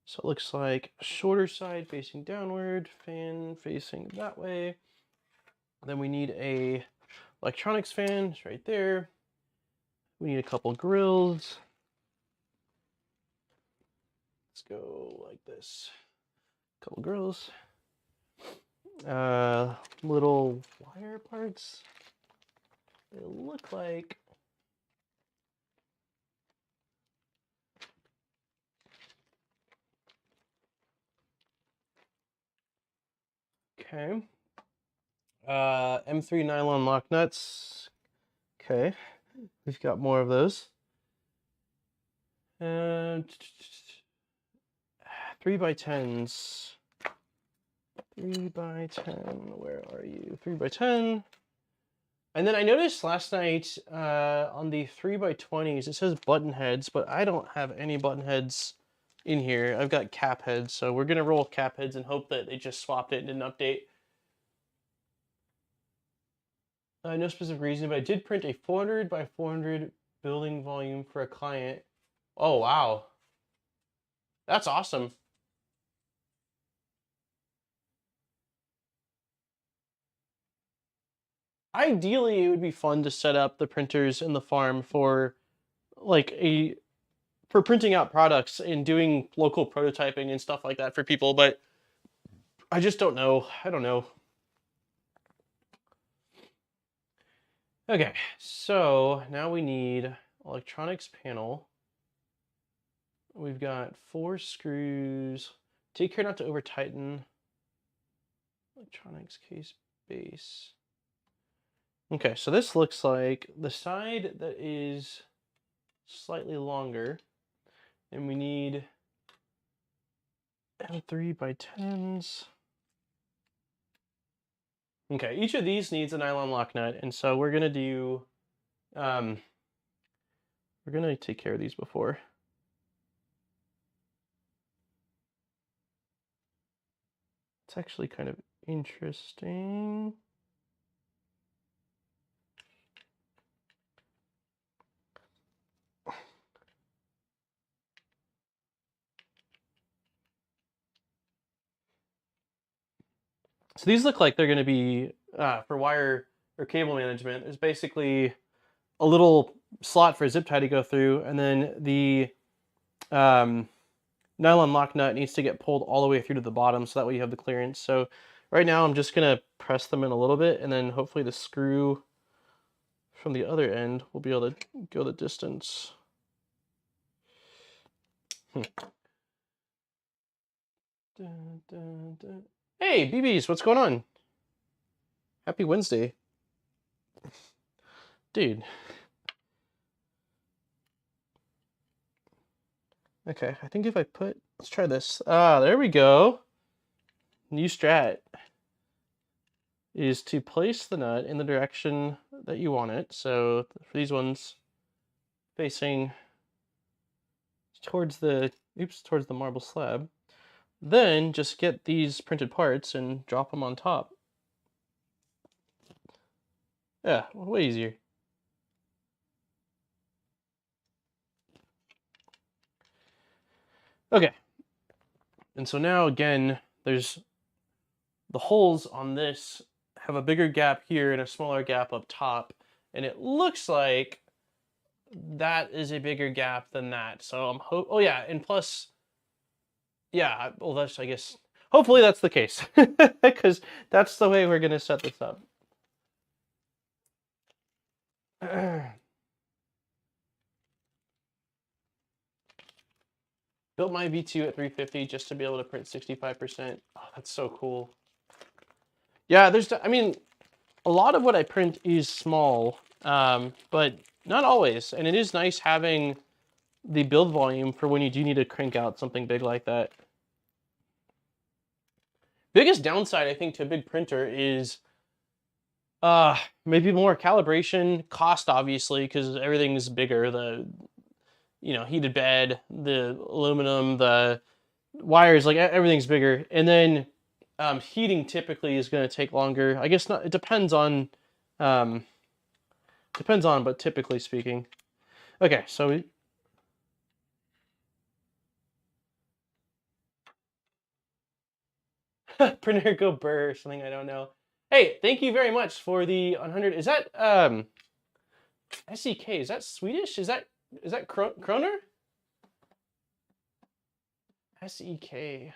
So it looks like shorter side facing downward, fan facing that way. Then we need a electronics fan, it's right there. We need a couple grills. Let's go like this. Couple grills. Little wire parts. They look like okay. M3 nylon lock nuts. Okay, we've got more of those. And 3x10s. 3x10. Where are you? 3x10. And then I noticed last night on the 3x20s, it says button heads, but I don't have any button heads in here. I've got cap heads, so we're gonna roll cap heads and hope that they just swapped it and didn't update. No specific reason, but I did print a 400 by 400 building volume for a client. Oh, wow. That's awesome. Ideally, it would be fun to set up the printers in the farm for like for printing out products and doing local prototyping and stuff like that for people, but I just don't know. I don't know. Okay, so now we need electronics panel. We've got 4 screws. Take care not to over tighten. Electronics case base. Okay, so this looks like the side that is slightly longer, and we need 3x10s. Okay, each of these needs a nylon lock nut, and so we're gonna do, we're gonna take care of these before. It's actually kind of interesting. So these look like they're going to be for wire or cable management. There's basically a little slot for a zip tie to go through, and then the nylon lock nut needs to get pulled all the way through to the bottom, so that way you have the clearance. So right now I'm just going to press them in a little bit, and then hopefully the screw from the other end will be able to go the distance. Hey, BBs, what's going on? Happy Wednesday. Dude. Okay, I think if I put, let's try this. Ah, there we go. New strat is to place the nut in the direction that you want it. So for these ones, facing towards the, towards the marble slab. Then just get these printed parts and drop them on top. Yeah, way easier. Okay. And so now again, there's the holes on this have a bigger gap here and a smaller gap up top. And it looks like that is a bigger gap than that. So I'm oh yeah, and plus, yeah, well that's, I guess, hopefully that's the case. Because that's the way we're gonna set this up. Built my V2 at 350 just to be able to print 65%. Oh, that's so cool. Yeah, there's, I mean, a lot of what I print is small, but not always. And it is nice having the build volume for when you do need to crank out something big like that. Biggest downside, I think, to a big printer is maybe more calibration, cost, obviously, because everything's bigger. The, you know, heated bed, the aluminum, the wires, like everything's bigger. And then heating typically is going to take longer. I guess not, it depends on, but typically speaking. Okay, so we, printer go burr or something, I don't know. Hey, thank you very much for the 100. Is that SEK? Is that Swedish? Is that Kroner? SEK.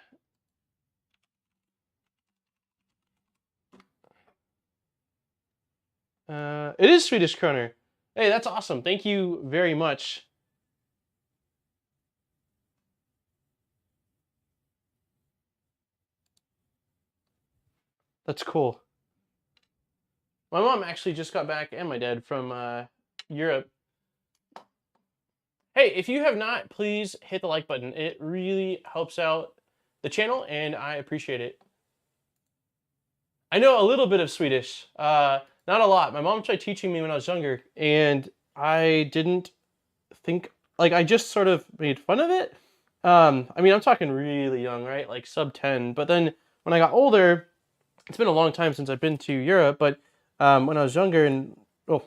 It is Swedish Kroner. Hey, that's awesome. Thank you very much. That's cool. My mom actually just got back, and my dad, from Europe. Hey, if you have not, please hit the like button. It really helps out the channel, and I appreciate it. I know a little bit of Swedish, not a lot. My mom tried teaching me when I was younger, and I didn't think, like, I just sort of made fun of it. I mean, I'm talking really young, right? Like sub 10. But then when I got older, it's been a long time since I've been to Europe, but when I was younger and, well,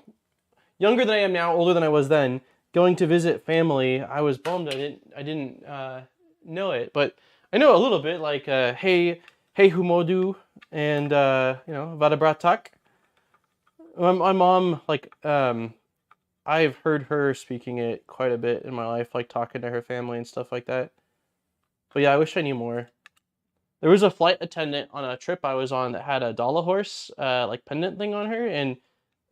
younger than I am now, older than I was then, going to visit family, I was bummed I didn't know it, but I know a little bit, like hey humodu and you know, vada bratak. My mom, like, I've heard her speaking it quite a bit in my life, like talking to her family and stuff like that. But yeah, I wish I knew more. There was a flight attendant on a trip I was on that had a dollar horse, like pendant thing on her, and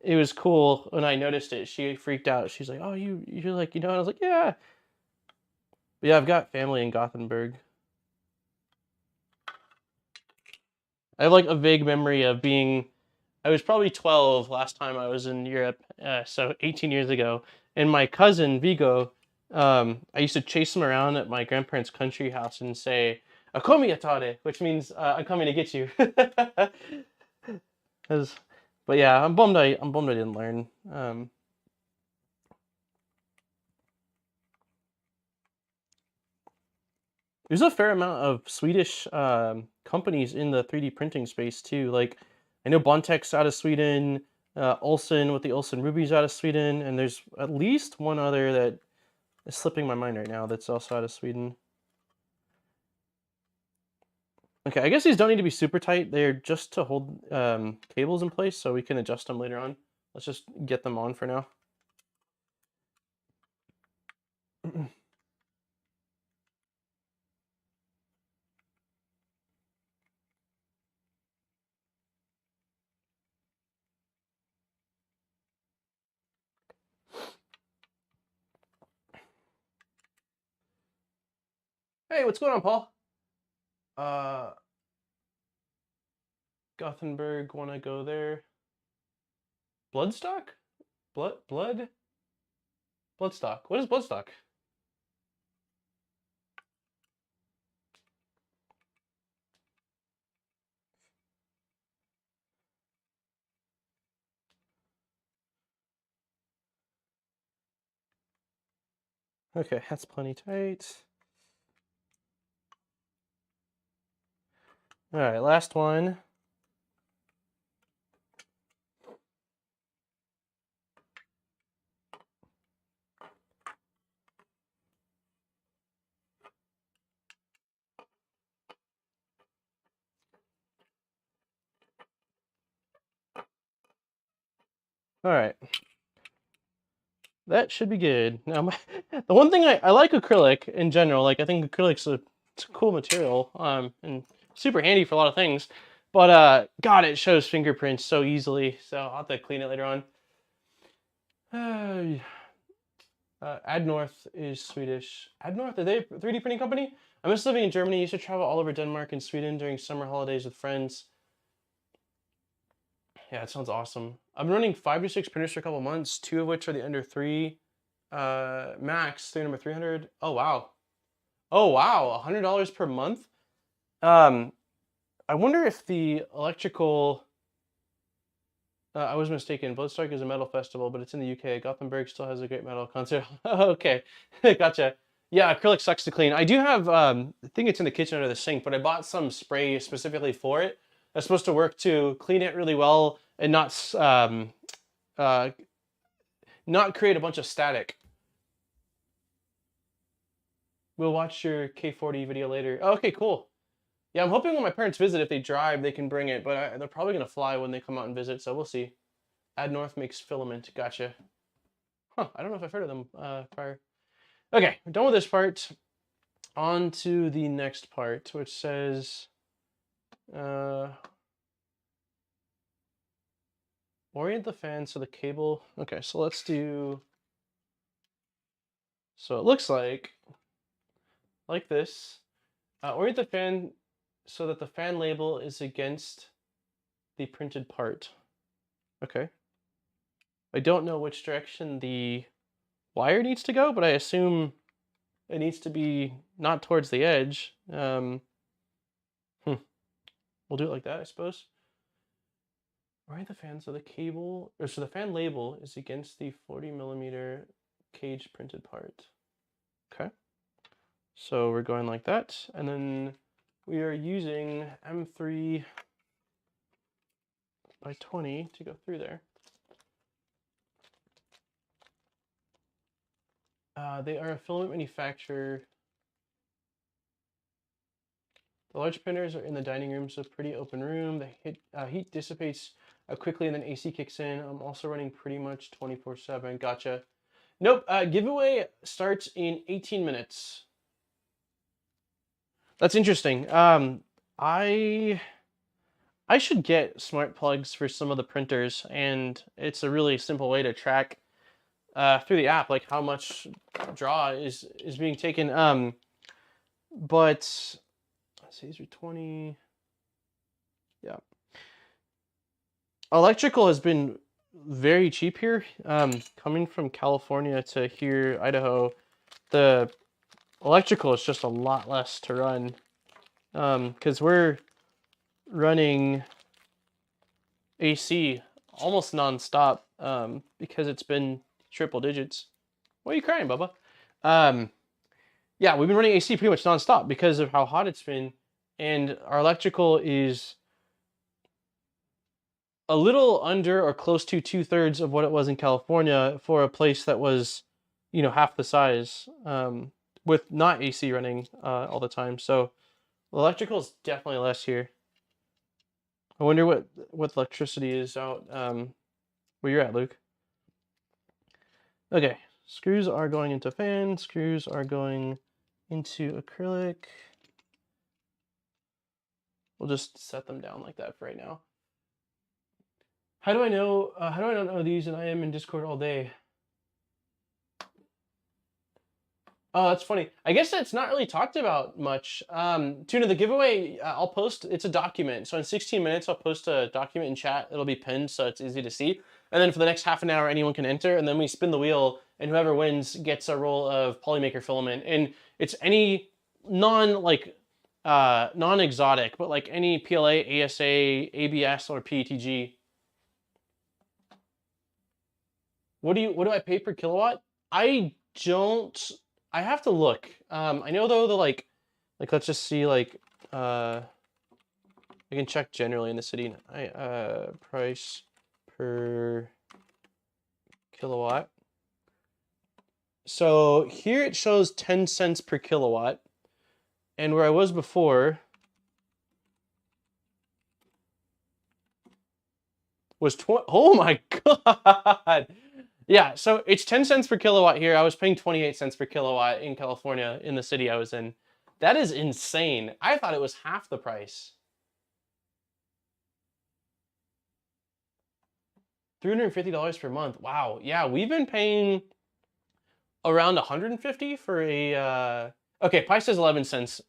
it was cool. When I noticed it, she freaked out. She's like, "Oh, you're like, you know?" And I was like, "Yeah." But yeah, I've got family in Gothenburg. I have like a vague memory of being, I was probably 12 last time I was in Europe, so 18 years ago. And my cousin Vigo, I used to chase him around at my grandparents' country house and say, "Akomi atare," which means I'm coming to get you. But yeah, I'm bummed I didn't learn. There's a fair amount of Swedish companies in the 3D printing space too. Like, I know Bontex out of Sweden, Olsen with the Olsen Rubies out of Sweden, and there's at least one other that is slipping my mind right now that's also out of Sweden. Okay, I guess these don't need to be super tight. They're just to hold cables in place, so we can adjust them later on. Let's just get them on for now. Hey, what's going on, Paul? Gothenburg, wanna go there? Bloodstock? Bloodstock. What is Bloodstock? Okay, that's plenty tight. All right, last one. All right. That should be good. Now, the one thing I like acrylic in general, like I think acrylic's it's a cool material, and super handy for a lot of things. But God, it shows fingerprints so easily. So I'll have to clean it later on. AdNorth is Swedish. AdNorth, are they a 3D printing company? I miss living in Germany. I used to travel all over Denmark and Sweden during summer holidays with friends. Yeah, it sounds awesome. I've been running 5 to 6 printers for a couple months, 2 of which are the Ender 3. Max, thing number 300. Oh, wow. Oh, wow. $100 per month. I wonder if the electrical... I was mistaken. Bloodstock is a metal festival, but it's in the UK. Gothenburg still has a great metal concert. Okay, gotcha. Yeah, acrylic sucks to clean. I do have, I think it's in the kitchen under the sink, but I bought some spray specifically for it. That's supposed to work to clean it really well and uh, not create a bunch of static. We'll watch your K40 video later. Oh, okay, cool. Yeah, I'm hoping when my parents visit, if they drive, they can bring it, but they're probably going to fly when they come out and visit, so we'll see. Add North makes filament. Gotcha. Huh, I don't know if I've heard of them prior. Okay, we're done with this part. On to the next part, which says... orient the fan so the cable... Okay, so let's do... So it looks like this. Orient the fan so that the fan label is against the printed part. Okay. I don't know which direction the wire needs to go, but I assume it needs to be not towards the edge. We'll do it like that, I suppose. Orient the fan so the cable, or so the fan label is against the 40mm cage printed part. Okay. So we're going like that, and then we are using M3 by 20 to go through there. They are a filament manufacturer. The large printers are in the dining room, so pretty open room. The heat dissipates quickly and then AC kicks in. I'm also running pretty much 24/7. Gotcha. Nope, giveaway starts in 18 minutes. That's interesting. I should get smart plugs for some of the printers, and it's a really simple way to track through the app, like how much draw is being taken. But let's see, these are 20. Yeah. Electrical has been very cheap here. Coming from California to here, Idaho, the electrical is just a lot less to run. Because we're running AC almost non-stop because it's been triple digits. Why are you crying, Bubba? Yeah, we've been running AC pretty much non-stop because of how hot it's been, and our electrical is a little under or close to 2/3 of what it was in California for a place that was, you know, half the size, with not AC running all the time. So electrical is definitely less here. I wonder what electricity is out where you're at, Luke. Okay, screws are going into fan, screws are going into acrylic. We'll just set them down like that for right now. How do I know, how do I not know these and I am in Discord all day? Oh, that's funny. I guess that's not really talked about much. Tuna, the giveaway, I'll post, it's a document. So in 16 minutes, I'll post a document in chat. It'll be pinned, so it's easy to see. And then for the next half an hour, anyone can enter. And then we spin the wheel, and whoever wins gets a roll of Polymaker filament. And it's any non-exotic, but like any PLA, ASA, ABS, or PETG. What do I pay per kilowatt? I have to look. I know though like let's just see, like I can check generally in the city. Price per kilowatt. So here it shows 10 cents per kilowatt, and where I was before was 20. Oh my god. Yeah, so it's 10 cents per kilowatt here. I was paying 28 cents per kilowatt in California, in the city I was in. That is insane. I thought it was half the price. $350 per month. Wow. Yeah, we've been paying around 150 for a okay, price is 11 cents.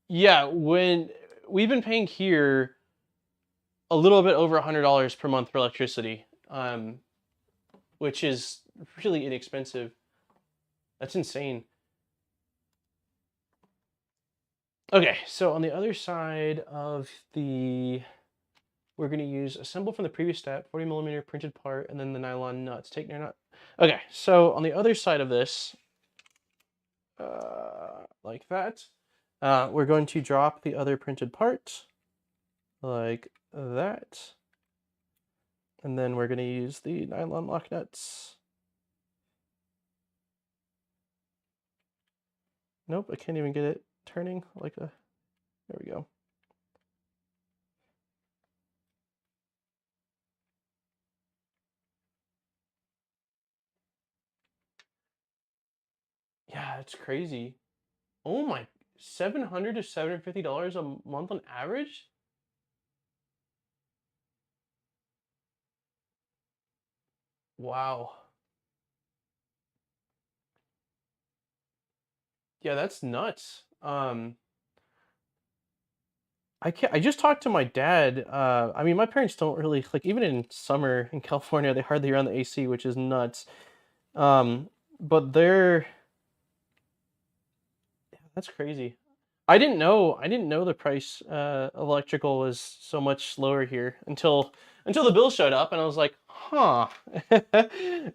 Yeah, when we've been paying here a little bit over $100 per month for electricity. which is really inexpensive. That's insane. Okay, so on the other side of the, we're going to use assemble from the previous step, 40mm printed part, and then the nylon nuts. Take your nut. Okay, so on the other side of this, like that, we're going to drop the other printed part, like that. And then we're going to use the nylon lock nuts. Nope, I can't even get it turning like a, there we go. Yeah, it's crazy. Oh my, $700 to $750 a month on average? Wow. Yeah, that's nuts. I just talked to my dad. I mean, my parents don't really like, even in summer in California, they hardly run the AC, which is nuts. But they're, that's crazy. I didn't know the price electrical was so much lower here until the bill showed up, and I was like, huh.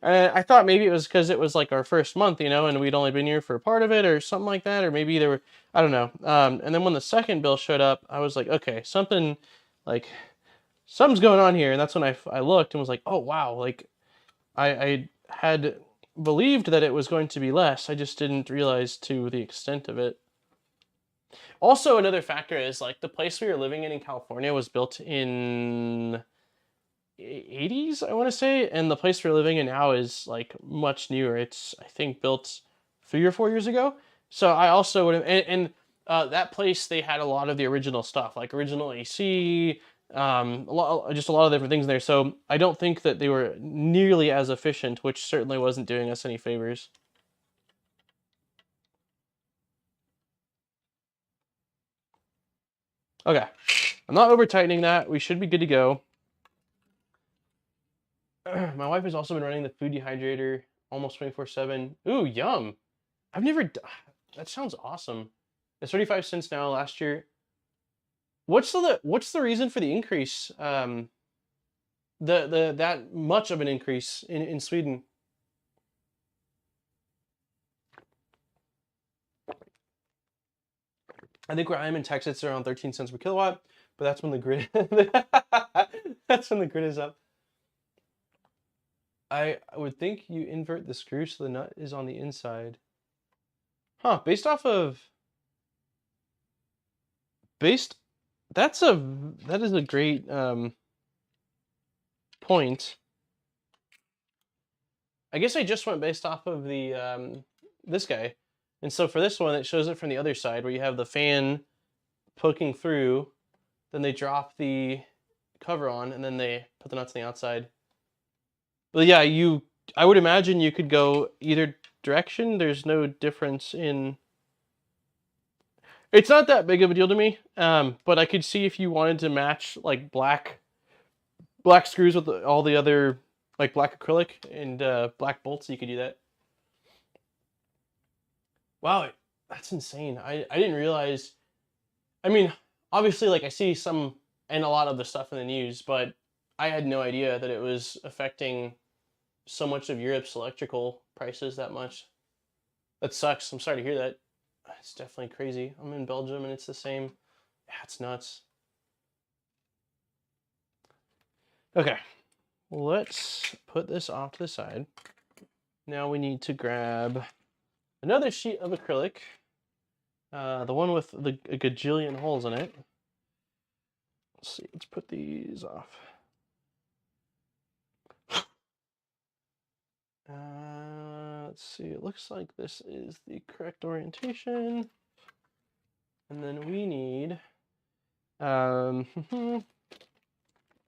I thought maybe it was because it was like our first month, and we'd only been here for part of it or something like that, or maybe there were, I don't know. And then when the second bill showed up, I was like, okay, like something's going on here, and that's when I looked and was like, oh wow, like I had believed that it was going to be less. I just didn't realize to the extent of it. Also, another factor is like the place we were living in California was built in 80s, I want to say, and the place we're living in now is like much newer. It's, I think, built 3 or 4 years ago. So I also would have, and that place, they had a lot of the original stuff, like original AC, just a lot of different things there. So I don't think that they were nearly as efficient, which certainly wasn't doing us any favors. Okay, I'm not over tightening that. We should be good to go. My wife has also been running the food dehydrator almost 24/7. Ooh, yum. I've never, that sounds awesome. It's 35 cents now. Last year. What's the reason for the increase? The that much of an increase in Sweden? I think where I am in Texas, it's around 13 cents per kilowatt, but that's when the grid that's when the grid is up. I would think you invert the screw so the nut is on the inside. Huh, based that is a great point. I guess I just went based off of the this guy. And so for this one, it shows it from the other side where you have the fan poking through, then they drop the cover on, and then they put the nuts on the outside. But yeah, I would imagine you could go either direction. There's no difference in, it's not that big of a deal to me, but I could see if you wanted to match like black screws with all the other, like black acrylic and black bolts, you could do that. Wow, that's insane. I didn't realize. I mean, obviously, like I see some and a lot of the stuff in the news, but I had no idea that it was affecting so much of Europe's electrical prices that much. That sucks. I'm sorry to hear that. It's definitely crazy. I'm in Belgium and it's the same. Yeah, it's nuts. Okay, let's put this off to the side. Now we need to grab another sheet of acrylic, the one with a gajillion holes in it. Let's see, let's put these off. Let's see, it looks like this is the correct orientation. And then we need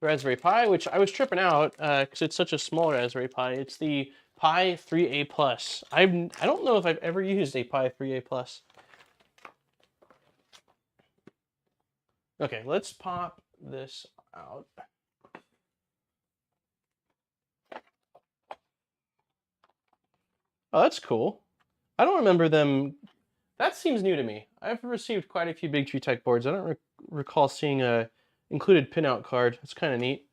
Raspberry Pi, which I was tripping out because it's such a small Raspberry Pi. It's the Pi 3A Plus. I don't know if I've ever used a Pi 3A Plus. Okay, let's pop this out. Oh, that's cool. I don't remember them. That seems new to me. I've received quite a few Big Tree Tech boards. I don't recall seeing a included pinout card. It's kind of neat.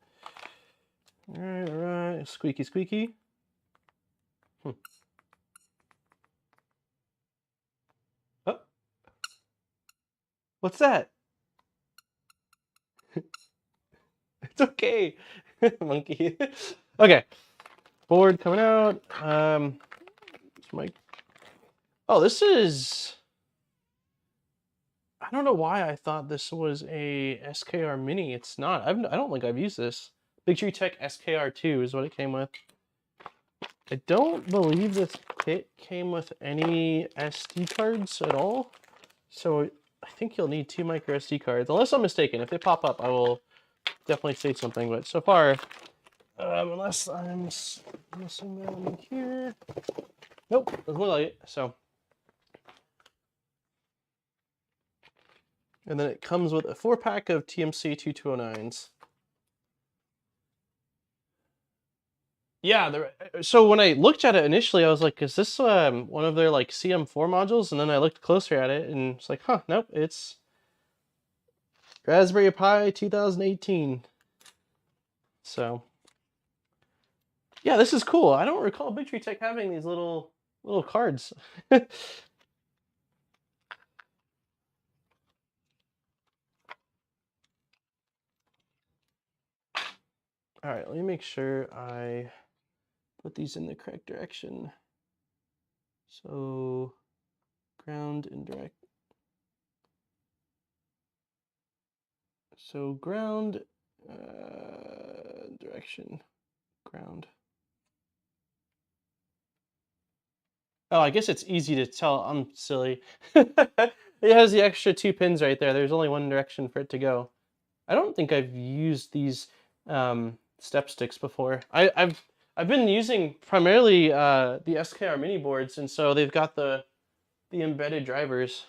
All right. Squeaky, squeaky. Oh, what's that? It's okay, monkey. Okay, board coming out. My. Oh, this is. I don't know why I thought this was a SKR Mini. It's not. I don't think I've used this. Big Tree Tech SKR2 is what it came with. I don't believe this kit came with any SD cards at all. So I think you'll need 2 micro SD cards, unless I'm mistaken. If they pop up, I will definitely say something. But so far, unless I'm missing them here. Nope, doesn't look like it. So. And then it comes with a 4-pack of TMC 2209s. Yeah, so when I looked at it initially, I was like, is this one of their like CM4 modules? And then I looked closer at it and it's like, huh, nope, it's Raspberry Pi 2018. So, yeah, this is cool. I don't recall Big Tree Tech having these little cards. All right, let me make sure I put these in the correct direction. So, ground and direct. So ground, direction, ground. Oh, I guess it's easy to tell. I'm silly. It has the extra 2 pins right there. There's only one direction for it to go. I don't think I've used these step sticks before. I've been using primarily the SKR mini boards, and so they've got the embedded drivers.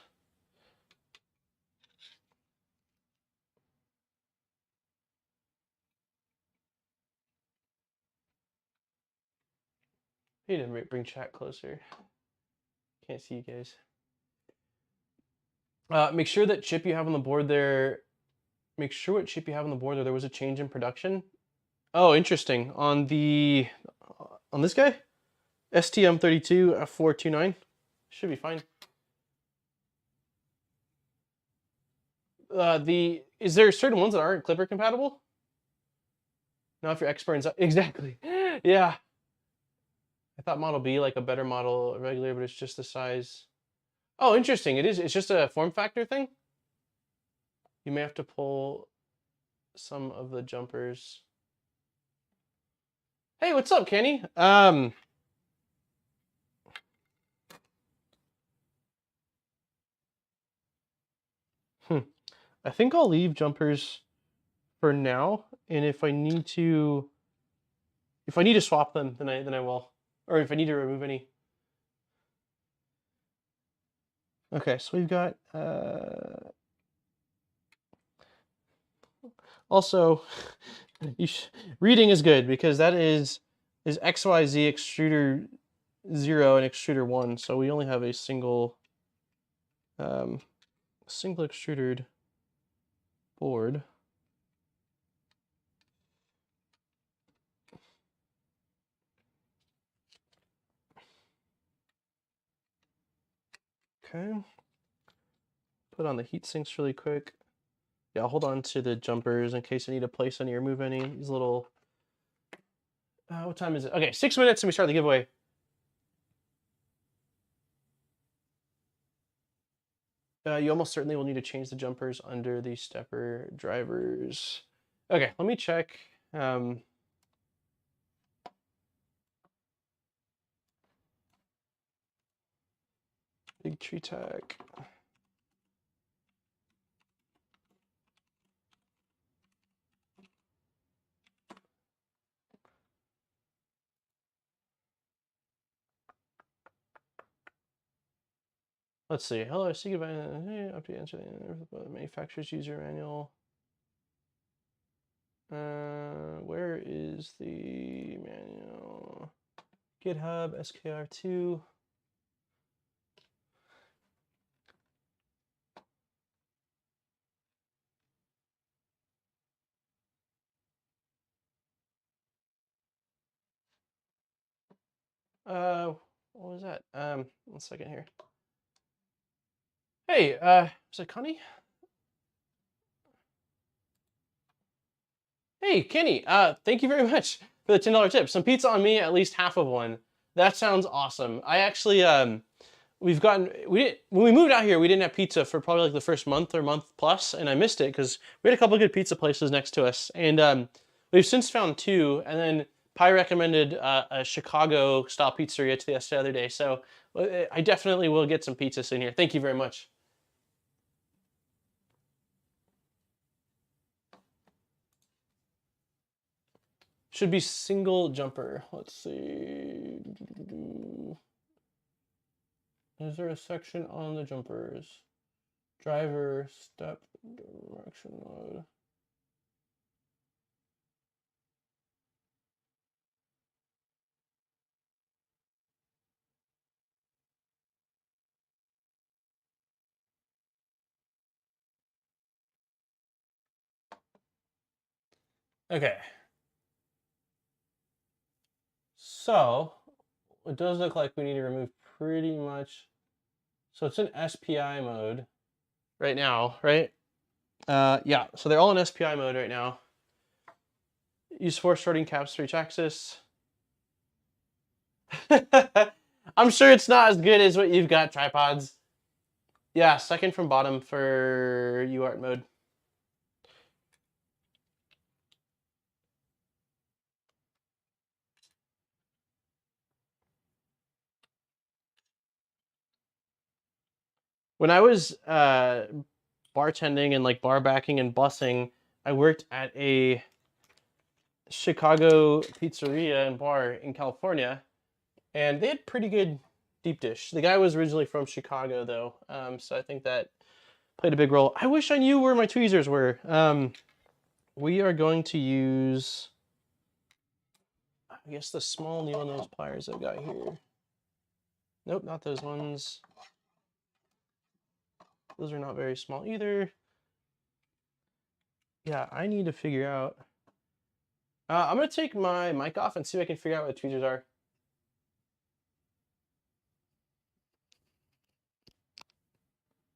I need to bring chat closer. Can't see you guys. Make sure that chip you have on the board there. Make sure what chip you have on the board there. There was a change in production. Oh, interesting. On this guy, STM32F429, should be fine. Is there certain ones that aren't Clipper compatible? Not if your X-Burns exactly. Yeah. I thought Model B like a better model regular, but it's just the size. Oh, interesting. It is. It's just a form factor thing. You may have to pull some of the jumpers. Hey, what's up, Kenny? I think I'll leave jumpers for now, and if I need to swap them, then I will, or if I need to remove any. Okay, so we've got also reading is good because that is XYZ extruder 0 and extruder 1, so we only have a single extruded board. Okay. Put on the heat sinks really quick. Yeah, I'll hold on to the jumpers in case I need to place any or move any. These little... what time is it? Okay, 6 minutes and we start the giveaway. You almost certainly will need to change the jumpers under the stepper drivers. Okay, let me check. Big Tree Tech. Let's see. Hello, seek advice. Up to answer the manufacturer's user manual. Where is the manual? GitHub, SKR2. What was that? 1 second here. Hey, is it Connie? Hey, Kenny, thank you very much for the $10 tip. Some pizza on me, at least half of one. That sounds awesome. I actually, when we moved out here, we didn't have pizza for probably like the first month or month plus, and I missed it because we had a couple of good pizza places next to us. And we've since found two, and then Pi recommended a Chicago-style pizzeria to us the other day. So I definitely will get some pizza soon here. Thank you very much. Should be single jumper. Let's see. Is there a section on the jumpers? Driver, step, direction mode. Okay. So it does look like we need to remove pretty much. So it's in SPI mode right now, right? Yeah, so they're all in SPI mode right now. Use force sorting caps for each axis. I'm sure it's not as good as what you've got, tripods. Yeah, second from bottom for UART mode. When I was bartending and like bar backing and bussing, I worked at a Chicago pizzeria and bar in California, and they had pretty good deep dish. The guy was originally from Chicago though, so I think that played a big role. I wish I knew where my tweezers were. We are going to use, I guess, the small needle nose pliers I've got here. Nope, not those ones. Those are not very small either. Yeah, I need to figure out. I'm going to take my mic off and see if I can figure out what the tweezers are.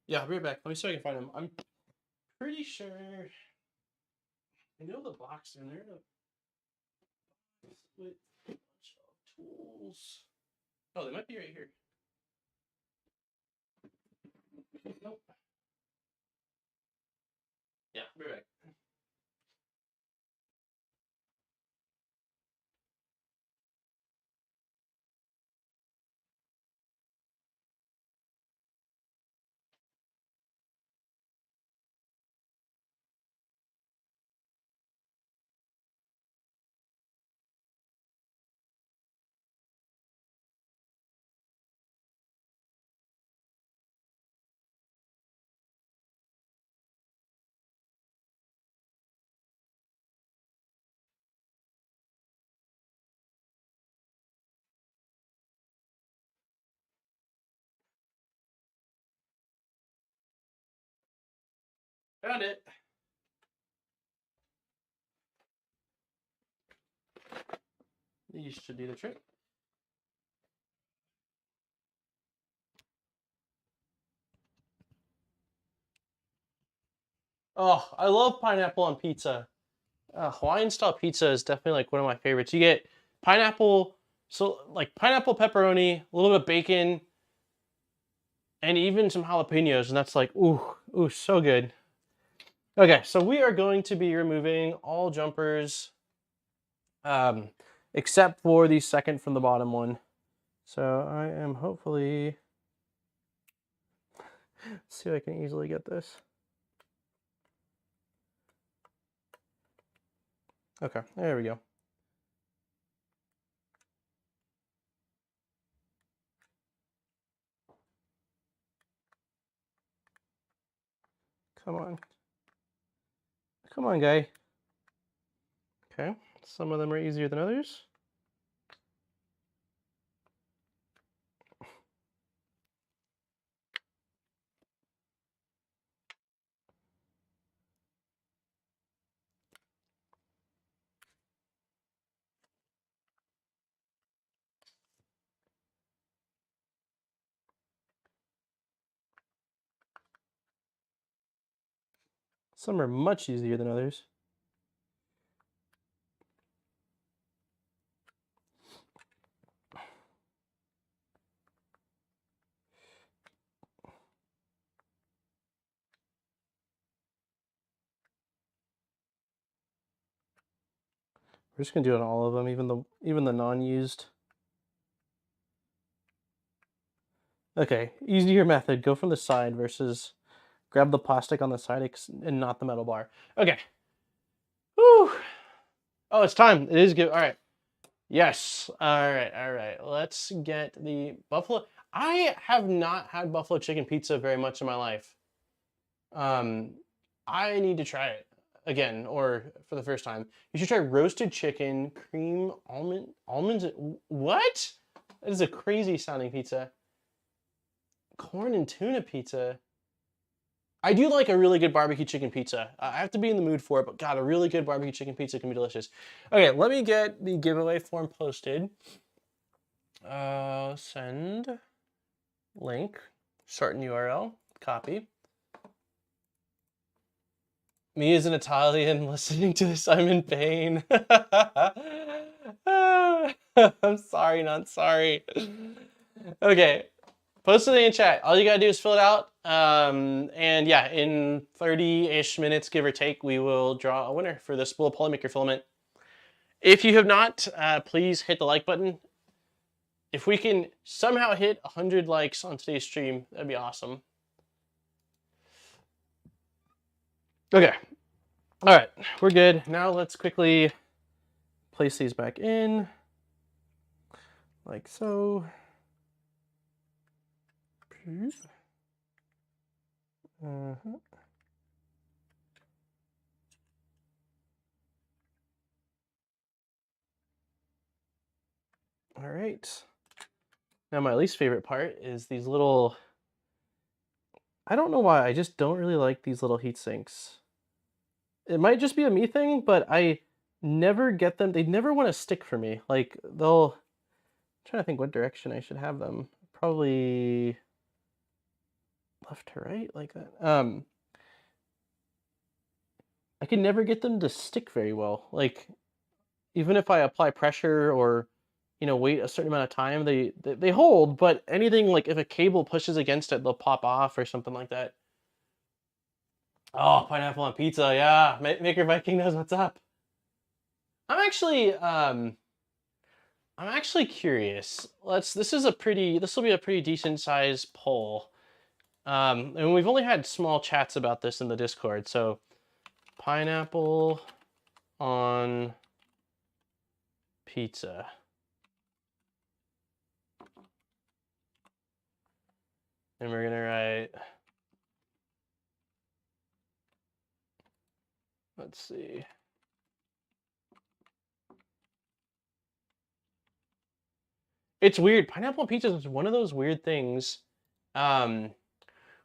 Yeah, I'll be right back. Let me see if I can find them. I'm pretty sure I know the box in there. With a bunch of tools. Oh, they might be right here. Nope. Yeah, I'll be right back. Found it. These should do the trick. Oh, I love pineapple on pizza. Hawaiian style pizza is definitely like one of my favorites. You get pineapple, so like pineapple pepperoni, a little bit of bacon, and even some jalapenos, and that's like, ooh, so good. Okay, so we are going to be removing all jumpers, except for the second from the bottom one. So I am hopefully, see if I can easily get this. Okay, there we go. Come on. Come on, guy. Okay, some of them are easier than others. Some are much easier than others. We're just gonna do it on all of them, even the non-used. Okay, easier method. Go from the side versus grab the plastic on the side and not the metal bar. Okay. Whew. Oh, it's time. It is good. All right. Yes. All right. All right. Let's get the buffalo. I have not had buffalo chicken pizza very much in my life. I need to try it again, or for the first time. You should try roasted chicken, cream, almonds. What? That is a crazy sounding pizza. Corn and tuna pizza. I do like a really good barbecue chicken pizza. I have to be in the mood for it, but God, a really good barbecue chicken pizza can be delicious. Okay, let me get the giveaway form posted. Send link, start new URL, copy. Me as an Italian listening to this, I'm in pain. I'm sorry, not sorry. Okay, post it in chat. All you gotta do is fill it out. And yeah, in 30-ish minutes, give or take, we will draw a winner for this spool polymaker filament. If you have not, please hit the like button. If we can somehow hit 100 likes on today's stream, that'd be awesome. Okay. All right, we're good. Now let's quickly place these back in, like so. All right. Now my least favorite part is these little, I don't know why, I just don't really like these little heat sinks. It might just be a me thing, but I never get them. They never want to stick for me. Like I'm trying to think what direction I should have them. Probably left to right, like that. I can never get them to stick very well. Like even if I apply pressure or wait a certain amount of time, they hold. But anything like if a cable pushes against it, they'll pop off or something like that. Oh, pineapple on pizza, yeah. Maker Viking knows what's up. I'm actually curious. This will be a pretty decent sized poll. And we've only had small chats about this in the Discord. So pineapple on pizza. And we're gonna write, let's see. It's weird. Pineapple on pizza is one of those weird things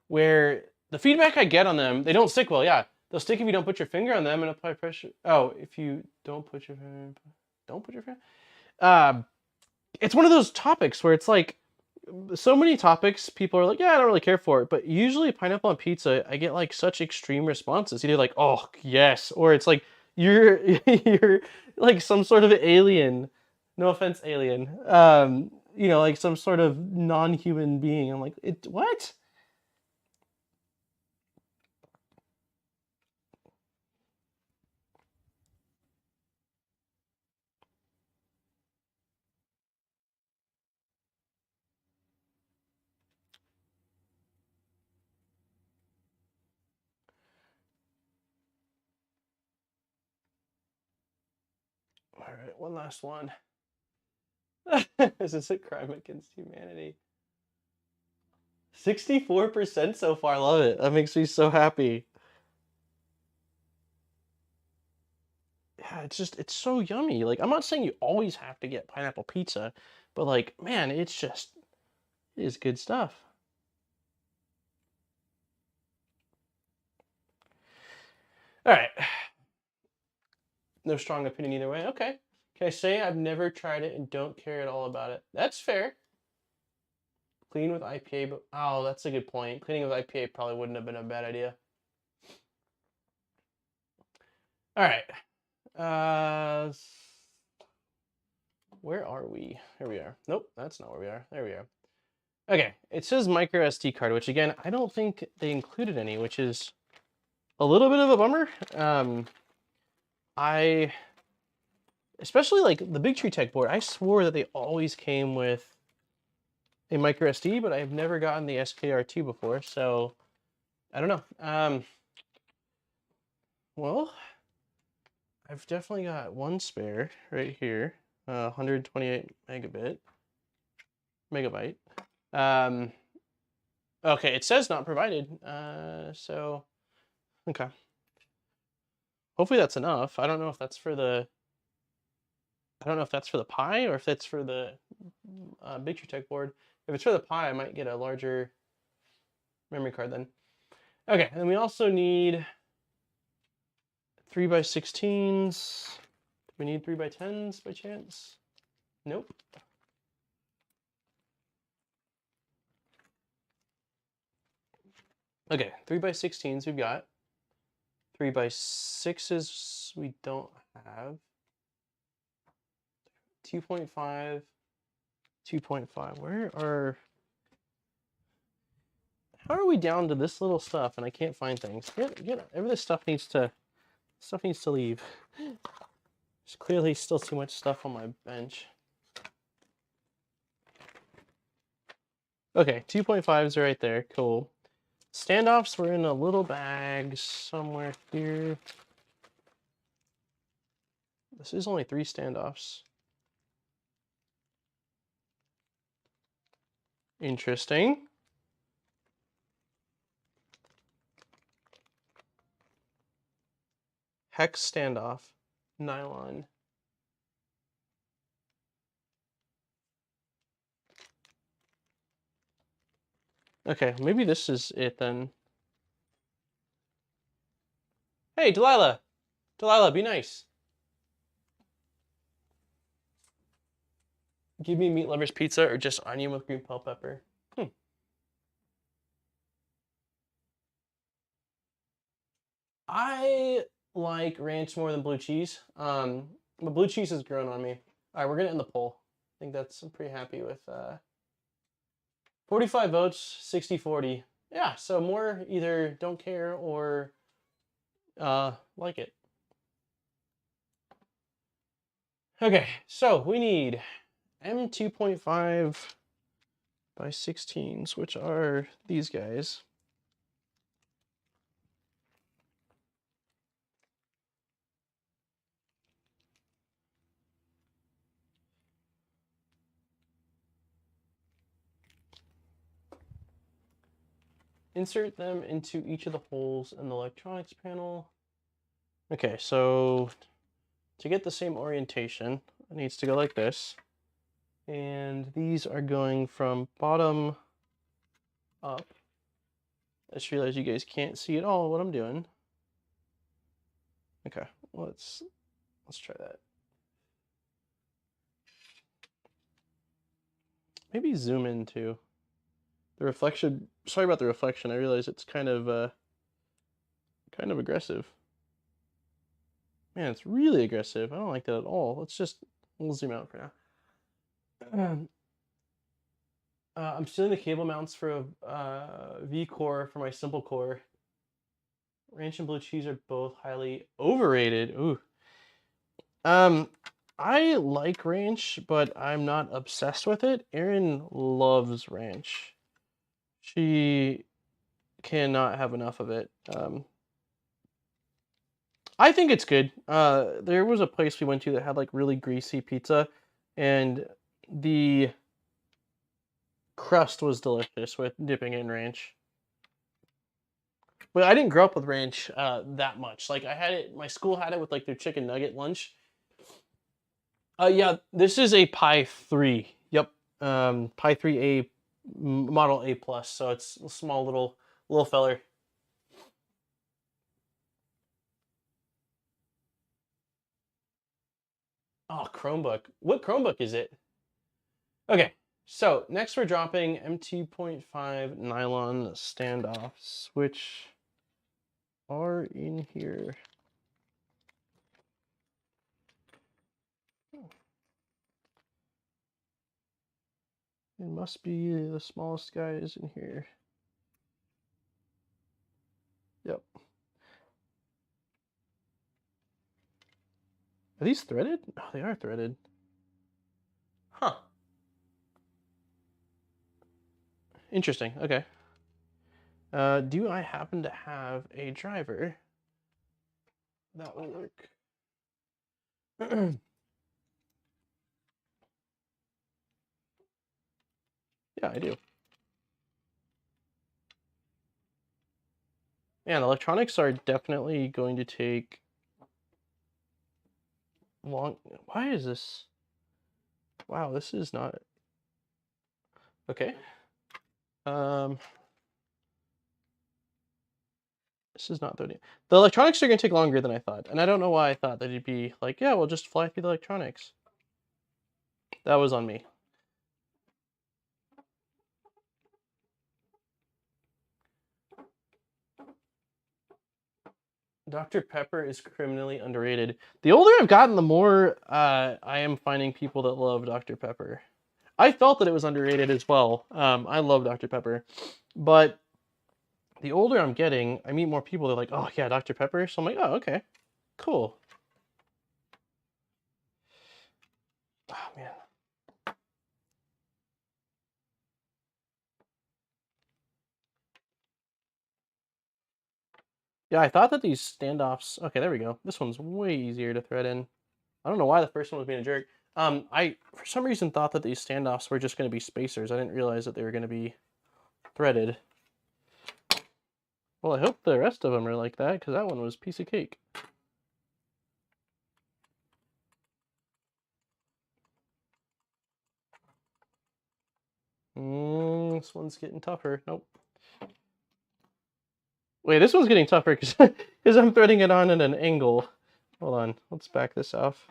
where the feedback I get on them, they don't stick well. Yeah, they'll stick if you don't put your finger on them and apply pressure. Oh, if you don't put your finger, it's one of those topics where it's like, so many topics, people are like, yeah, I don't really care for it. But usually pineapple on pizza, I get like such extreme responses. Either like, oh, yes. Or it's like, you're like some sort of alien. No offense, alien. Like some sort of non-human being. I'm like, what? All right, one last one. Is this a crime against humanity? 64% so far. Love it. That makes me so happy. Yeah, it's so yummy. Like, I'm not saying you always have to get pineapple pizza, but like, man, it is good stuff. All right. No strong opinion either way. Okay. Can I say I've never tried it and don't care at all about it? That's fair. Clean with IPA, but oh, that's a good point. Cleaning with IPA probably wouldn't have been a bad idea. All right. Where are we? Here we are. Nope, that's not where we are. There we are. Okay, it says micro SD card, which again, I don't think they included any, which is a little bit of a bummer. Especially like the Big Tree Tech board, I swore that they always came with a micro SD, but I've never gotten the SKRT before, so I don't know. Well, I've definitely got one spare right here, 128 megabyte. Okay, it says not provided, so okay. Hopefully that's enough. I don't know if that's for the Pi or if that's for the Big Tree Tech board. If it's for the Pi, I might get a larger memory card then. Okay, and we also need 3x16s. Do we need 3x10s by chance? Nope. Okay, 3x16s we've got. 3x6s we don't have. 2.5. 2.5. Where are... How are we down to this little stuff and I can't find things? Every this stuff needs to leave. There's clearly still too much stuff on my bench. Okay, 2.5s are right there. Cool. Standoffs were in a little bag somewhere here. This is only 3 standoffs. Interesting. Hex standoff, nylon. Okay, maybe this is it then. Hey, Delilah! Delilah, be nice. Give me meat lover's pizza or just onion with green bell pepper. I like ranch more than blue cheese. But blue cheese has grown on me. All right, we're gonna end the poll. I think I'm pretty happy with 45 votes, 60-40. Yeah, so more either don't care or like it. Okay, so we need M2.5 by 16s, which are these guys. Insert them into each of the holes in the electronics panel. Okay, so to get the same orientation, it needs to go like this. And these are going from bottom up. I just realized you guys can't see at all what I'm doing. Okay, let's try that. Maybe zoom in too. The reflection, sorry about the reflection. I realize it's kind of aggressive. Man, it's really aggressive. I don't like that at all. We'll zoom out for now. I'm stealing the cable mounts for a V-core for my simple core. Ranch and blue cheese are both highly overrated. Ooh. I like ranch, but I'm not obsessed with it. Erin loves ranch. She cannot have enough of it. I think it's good. There was a place we went to that had like really greasy pizza, and the crust was delicious with dipping in ranch. But I didn't grow up with ranch that much. Like I had it, my school had it with like their chicken nugget lunch. Yeah, this is a Pi 3. Yep, Pi 3A model A+, so it's a small little feller. Oh, Chromebook. What Chromebook is it? Okay, so next we're dropping M2.5 nylon standoffs, which are in here. It must be the smallest guys in here. Yep. Are these threaded? Oh, they are threaded. Huh. Interesting. Okay. Do I happen to have a driver that will work? Yeah, I do. Man, electronics are definitely going to take long. Why is this? Wow, this is not okay. This is not 30. The electronics are going to take longer than I thought, and I don't know why I thought that it'd be like, yeah, we'll just fly through the electronics. That was on me. Dr. Pepper is criminally underrated. The older I've gotten, the more I am finding people that love Dr. Pepper. I felt that it was underrated as well. I love Dr. Pepper, but the older I'm getting, I meet more people that are like, oh yeah, Dr. Pepper. So I'm like, oh, okay, cool. Oh man. Yeah, I thought that these standoffs, okay, there we go. This one's way easier to thread in. I don't know why the first one was being a jerk. I, for some reason, thought that these standoffs were just going to be spacers. I didn't realize that they were going to be threaded. Well, I hope the rest of them are like that, because that one was piece of cake. This one's getting tougher. Nope. Wait, this one's getting tougher because I'm threading it on at an angle. Hold on, let's back this off.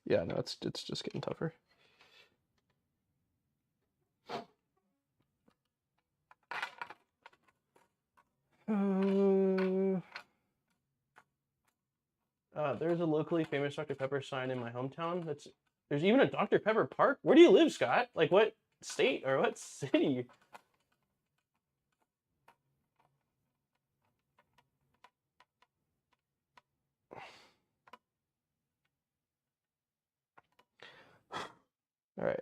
Yeah, no, it's just getting tougher. There's a locally famous Dr. Pepper sign in my hometown. There's even a Dr. Pepper park. Where do you live, Scott? Like what state or what city? All right.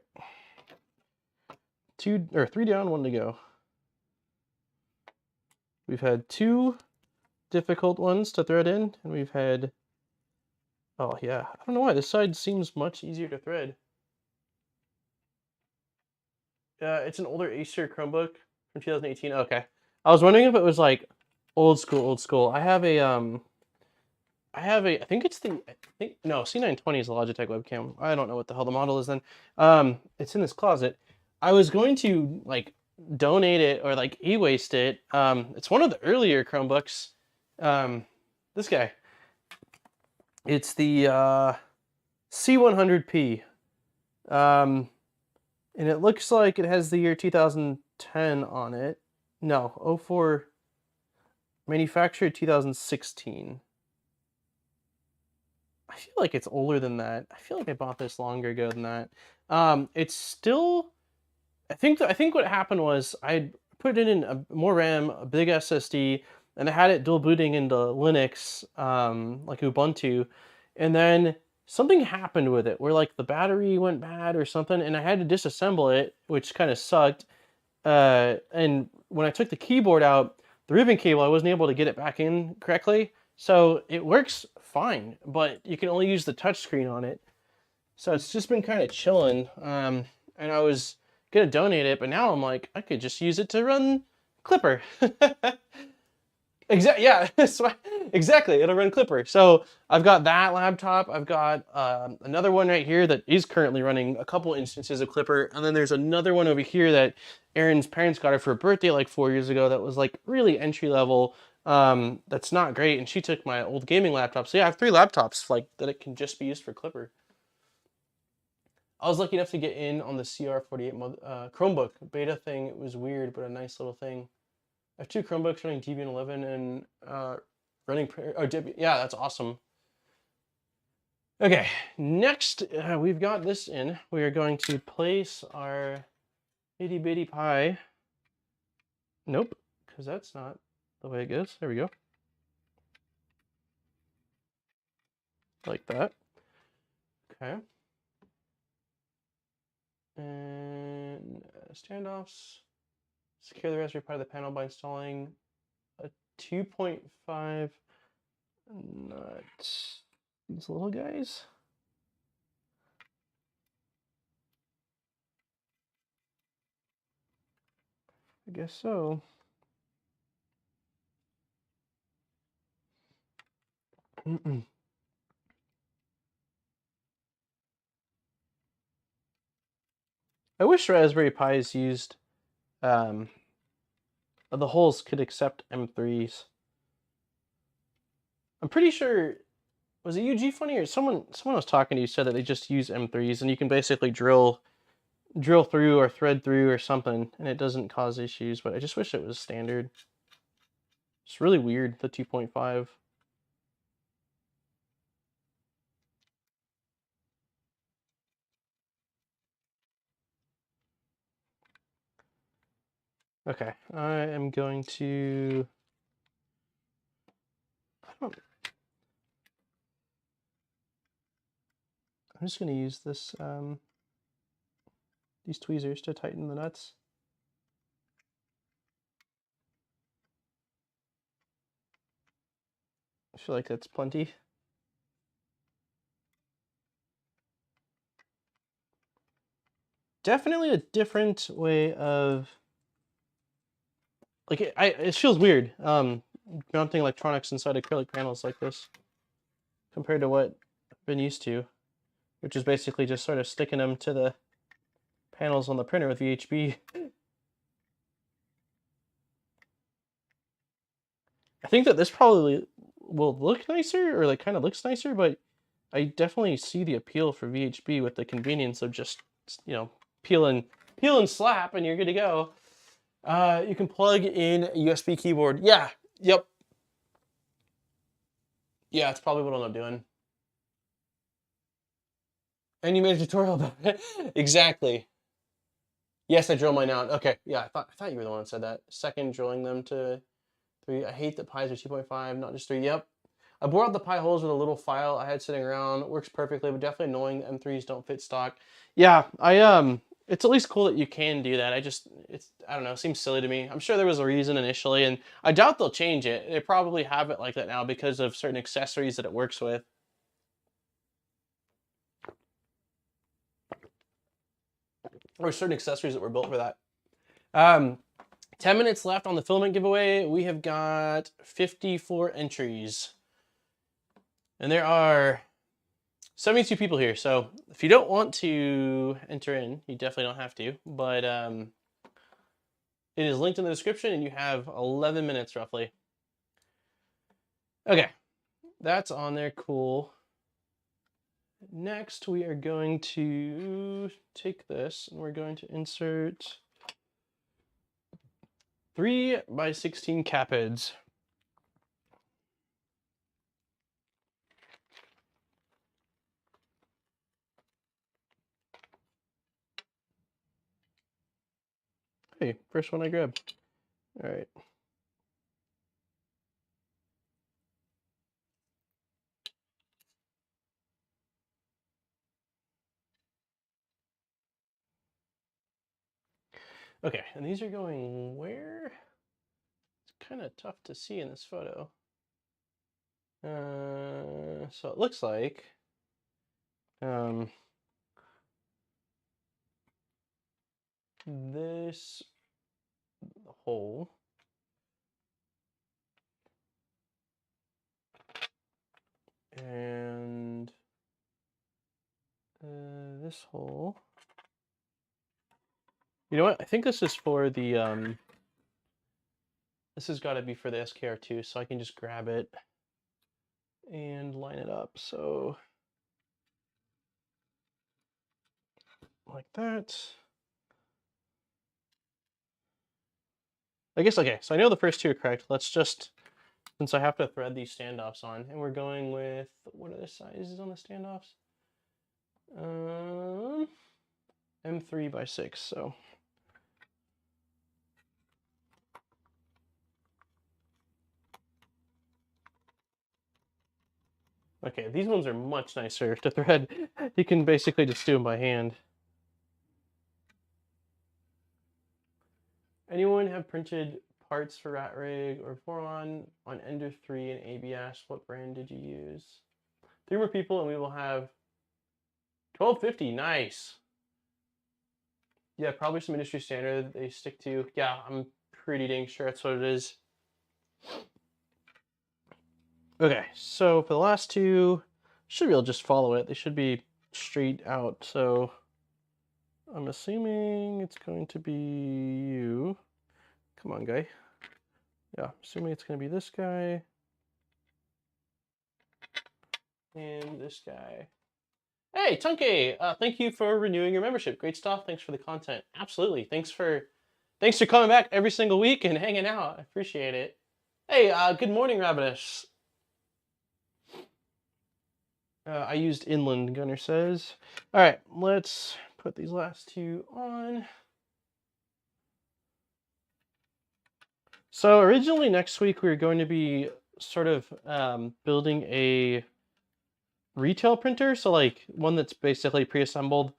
3 down, 1 to go. We've had 2 difficult ones to thread in, and we've had, oh yeah, I don't know why, this side seems much easier to thread. It's an older Acer Chromebook from 2018. Okay. I was wondering if it was like old school. I have a, I think it's no, C920 is a Logitech webcam. I don't know what the hell the model is then. It's in this closet. I was going to like donate it or like e-waste it. It's one of the earlier Chromebooks. This guy. It's the C100P. And it looks like it has the year 2010 on it. No, 04, manufactured 2016. I feel like it's older than that. I feel like I bought this longer ago than that. It's still, I think what happened was I put it in more RAM, a big SSD, and I had it dual booting into Linux, like Ubuntu, and then something happened with it where like the battery went bad or something, and I had to disassemble it, which kind of sucked. And when I took the keyboard out, the ribbon cable, I wasn't able to get it back in correctly. So it works fine, but you can only use the touchscreen on it. So it's just been kind of chilling. And I was gonna donate it, but now I'm like, I could just use it to run Clipper. Yeah, exactly. It'll run Clipper. So I've got that laptop. I've got another one right here that is currently running a couple instances of Clipper, and then there's another one over here that Erin's parents got her for her birthday like 4 years ago. That was like really entry level. That's not great, and she took my old gaming laptop. So yeah, I have 3 laptops like that it can just be used for Clipper. I was lucky enough to get in on the CR48 Chromebook beta thing. It was weird, but a nice little thing. I have 2 Chromebooks running Debian 11 and running, yeah, that's awesome. Okay, next we've got this in. We are going to place our itty bitty pie. Nope, because that's not the way it goes. There we go. Like that. Okay. And standoffs. Secure the Raspberry Pi to the panel by installing a 2.5 nut. These little guys. I guess so. I wish Raspberry Pis used the holes could accept M3s. I'm pretty sure, was it UG Funny or someone was talking to you said that they just use M3s and you can basically drill through or thread through or something and it doesn't cause issues, but I just wish it was standard. It's really weird, the 2.5. Okay, I am going to, I'm just going to use this, these tweezers to tighten the nuts. I feel like that's plenty. Definitely a different way of, like, it feels weird mounting electronics inside acrylic panels like this compared to what I've been used to, which is basically just sort of sticking them to the panels on the printer with VHB. I think that this probably will look nicer, or like kind of looks nicer, but I definitely see the appeal for VHB with the convenience of just, you know, peel and slap and you're good to go. You can plug in a USB keyboard. Yeah, yep. Yeah, it's probably what I'll end up doing. And you made a tutorial about it. Exactly. Yes, I drill mine out. Okay, yeah, I thought you were the one that said that. Second, drilling them to 3. I hate that Pis are 2.5, not just 3. Yep. I bore out the Pi holes with a little file I had sitting around. It works perfectly, but definitely annoying that M3s don't fit stock. Yeah, it's at least cool that you can do that. I don't know, it seems silly to me. I'm sure there was a reason initially, and I doubt they'll change it. They probably have it like that now because of certain accessories that it works with. Or certain accessories that were built for that. 10 minutes left on the filament giveaway. We have got 54 entries. And there are 72 people here. So if you don't want to enter in, you definitely don't have to. But it is linked in the description and you have 11 minutes roughly. Okay, that's on there. Cool. Next, we are going to take this and we're going to insert 3x16 cap heads. Hey, first one I grabbed. All right. Okay, and these are going where? It's kind of tough to see in this photo. So it looks like this hole and this hole. You know what? I think this is for the this has got to be for the SKR2, so I can just grab it and line it up. So like that. I guess, okay, so I know the first two are correct. Let's just since I have to thread these standoffs on, and we're going with, what are the sizes on the standoffs? M3 by 6, so. Okay, these ones are much nicer to thread. You can basically just do them by hand. Anyone have printed parts for RatRig or Voron on Ender 3 and ABS? What brand did you use? 3 more people and we will have 1250. Nice. Yeah, probably some industry standard they stick to. Yeah, I'm pretty dang sure that's what it is. Okay, so for the last two, should be able to just follow it. They should be straight out. So I'm assuming it's going to be you. Come on, guy. Yeah, assuming it's going to be this guy. And this guy. Hey, Tunke! Thank you for renewing your membership. Great stuff. Thanks for the content. Absolutely. Thanks for coming back every single week and hanging out. I appreciate it. Hey, good morning, Rabbitish. I used Inland, Gunner says. All right, let's put these last two on. So originally next week we were going to be sort of building a retail printer, so like one that's basically pre-assembled,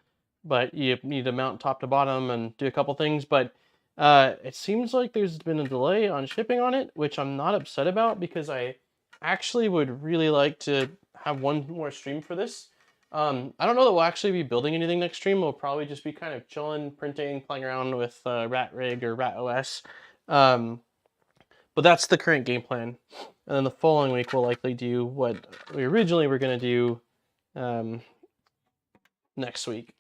but you need to mount top to bottom and do a couple things. But it seems like there's been a delay on shipping on it, which I'm not upset about because I actually would really like to have one more stream for this. I don't know that we'll actually be building anything next stream. We'll probably just be kind of chilling, printing, playing around with RatRig or RatOS. But that's the current game plan. And then the following week we'll likely do what we originally were going to do next week.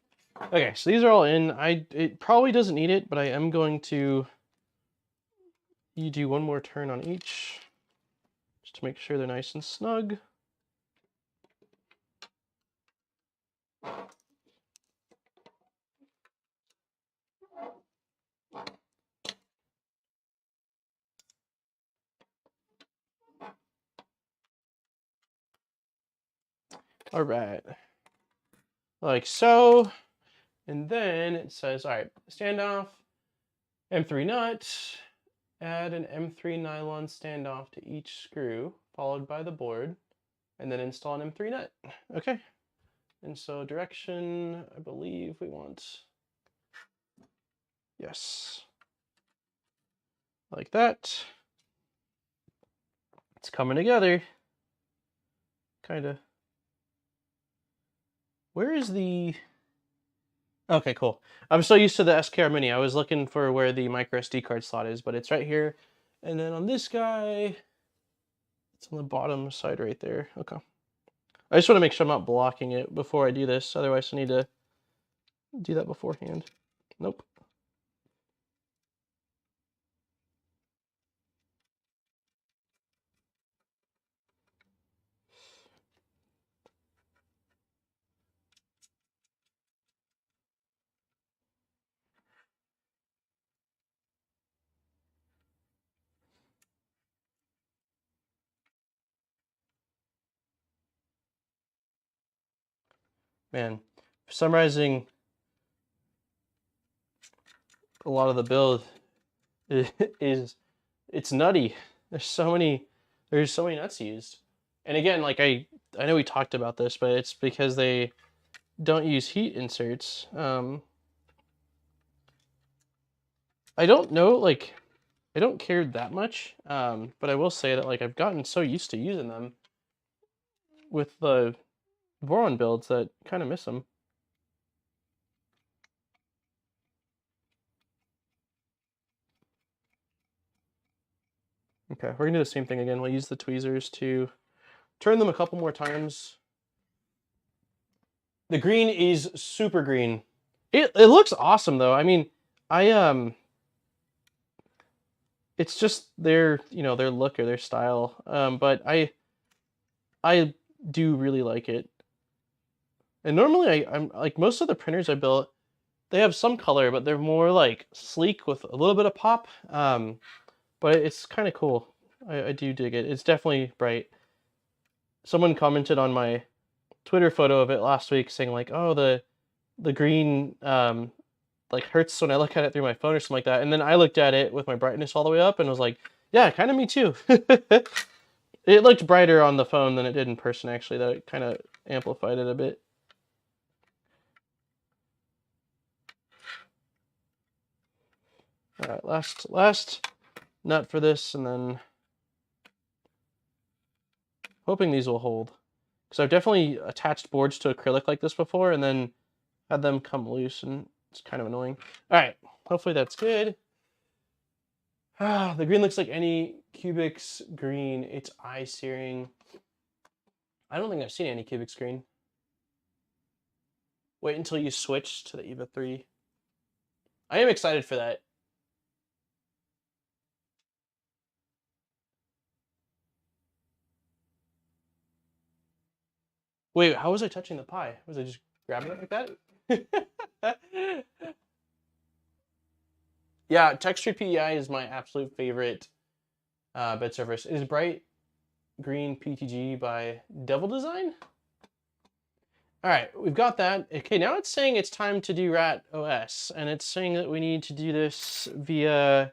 Okay, so these are all in. It probably doesn't need it, but I am going to do one more turn on each just to make sure they're nice and snug. All right, like so. And then it says, all right, standoff, M3 nut, add an M3 nylon standoff to each screw, followed by the board, and then install an M3 nut. Okay. And so direction, I believe we want, yes, like that. It's coming together, kind of. Where is the... Okay, cool. I'm so used to the SKR Mini. I was looking for where the micro SD card slot is, but it's right here. And then on this guy, it's on the bottom side right there. Okay. I just want to make sure I'm not blocking it before I do this. Otherwise, I need to do that beforehand. Nope. Man, summarizing a lot of the build is it's nutty. There's so many nuts used. And again, like I know we talked about this, but it's because they don't use heat inserts. I don't know, like I don't care that much, but I will say that like I've gotten so used to using them with the Voron builds that kind of miss them. Okay, we're gonna do the same thing again. We'll use the tweezers to turn them a couple more times. The green is super green. It looks awesome though. I mean, it's just their, their look or their style. But I do really like it. And normally I'm like most of the printers I built, they have some color, but they're more like sleek with a little bit of pop. But it's kind of cool. I do dig it. It's definitely bright. Someone commented on my Twitter photo of it last week saying like, oh, the green like hurts when I look at it through my phone or something like that. And then I looked at it with my brightness all the way up and was like, yeah, kind of me too. It looked brighter on the phone than it did in person, actually. That kind of amplified it a bit. All right, last nut for this, and then hoping these will hold. Because I've definitely attached boards to acrylic like this before, and then had them come loose, and it's kind of annoying. All right, hopefully that's good. The green looks like any Cubics green. It's eye-searing. I don't think I've seen any Cubics green. Wait until you switch to the EVA 3. I am excited for that. Wait, how was I touching the pie? Was I just grabbing it like that? Yeah, textured PEI is my absolute favorite bed surface. It is bright green PTG by Devil Design. All right, we've got that. Okay, now it's saying it's time to do Rat OS, and it's saying that we need to do this via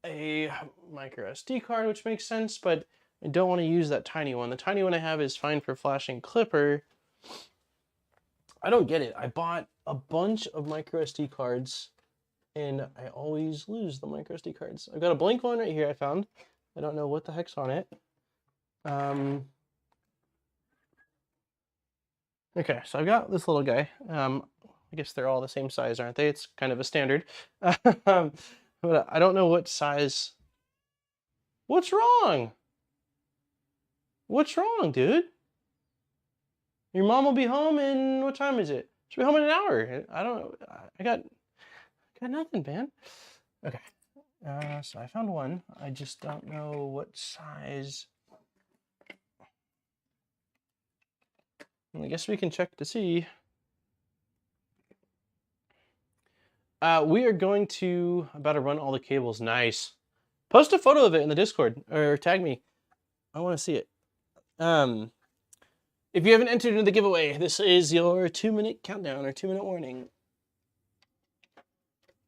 a micro SD card, which makes sense, but I don't want to use that tiny one. The tiny one I have is fine for flashing Clipper. I don't get it. I bought a bunch of micro SD cards, and I always lose the micro SD cards. I've got a blank one right here I found. I don't know what the heck's on it. Okay, so I've got this little guy. I guess they're all the same size, aren't they? It's kind of a standard. But I don't know what size. What's wrong? What's wrong, dude? Your mom will be home in, what time is it? She'll be home in an hour. I don't know. I got nothing, man. Okay. So I found one. I just don't know what size. I guess we can check to see. We are going to about to run all the cables. Nice. Post a photo of it in the Discord or tag me. I want to see it. If you haven't entered into the giveaway, this is your 2-minute countdown or 2-minute warning.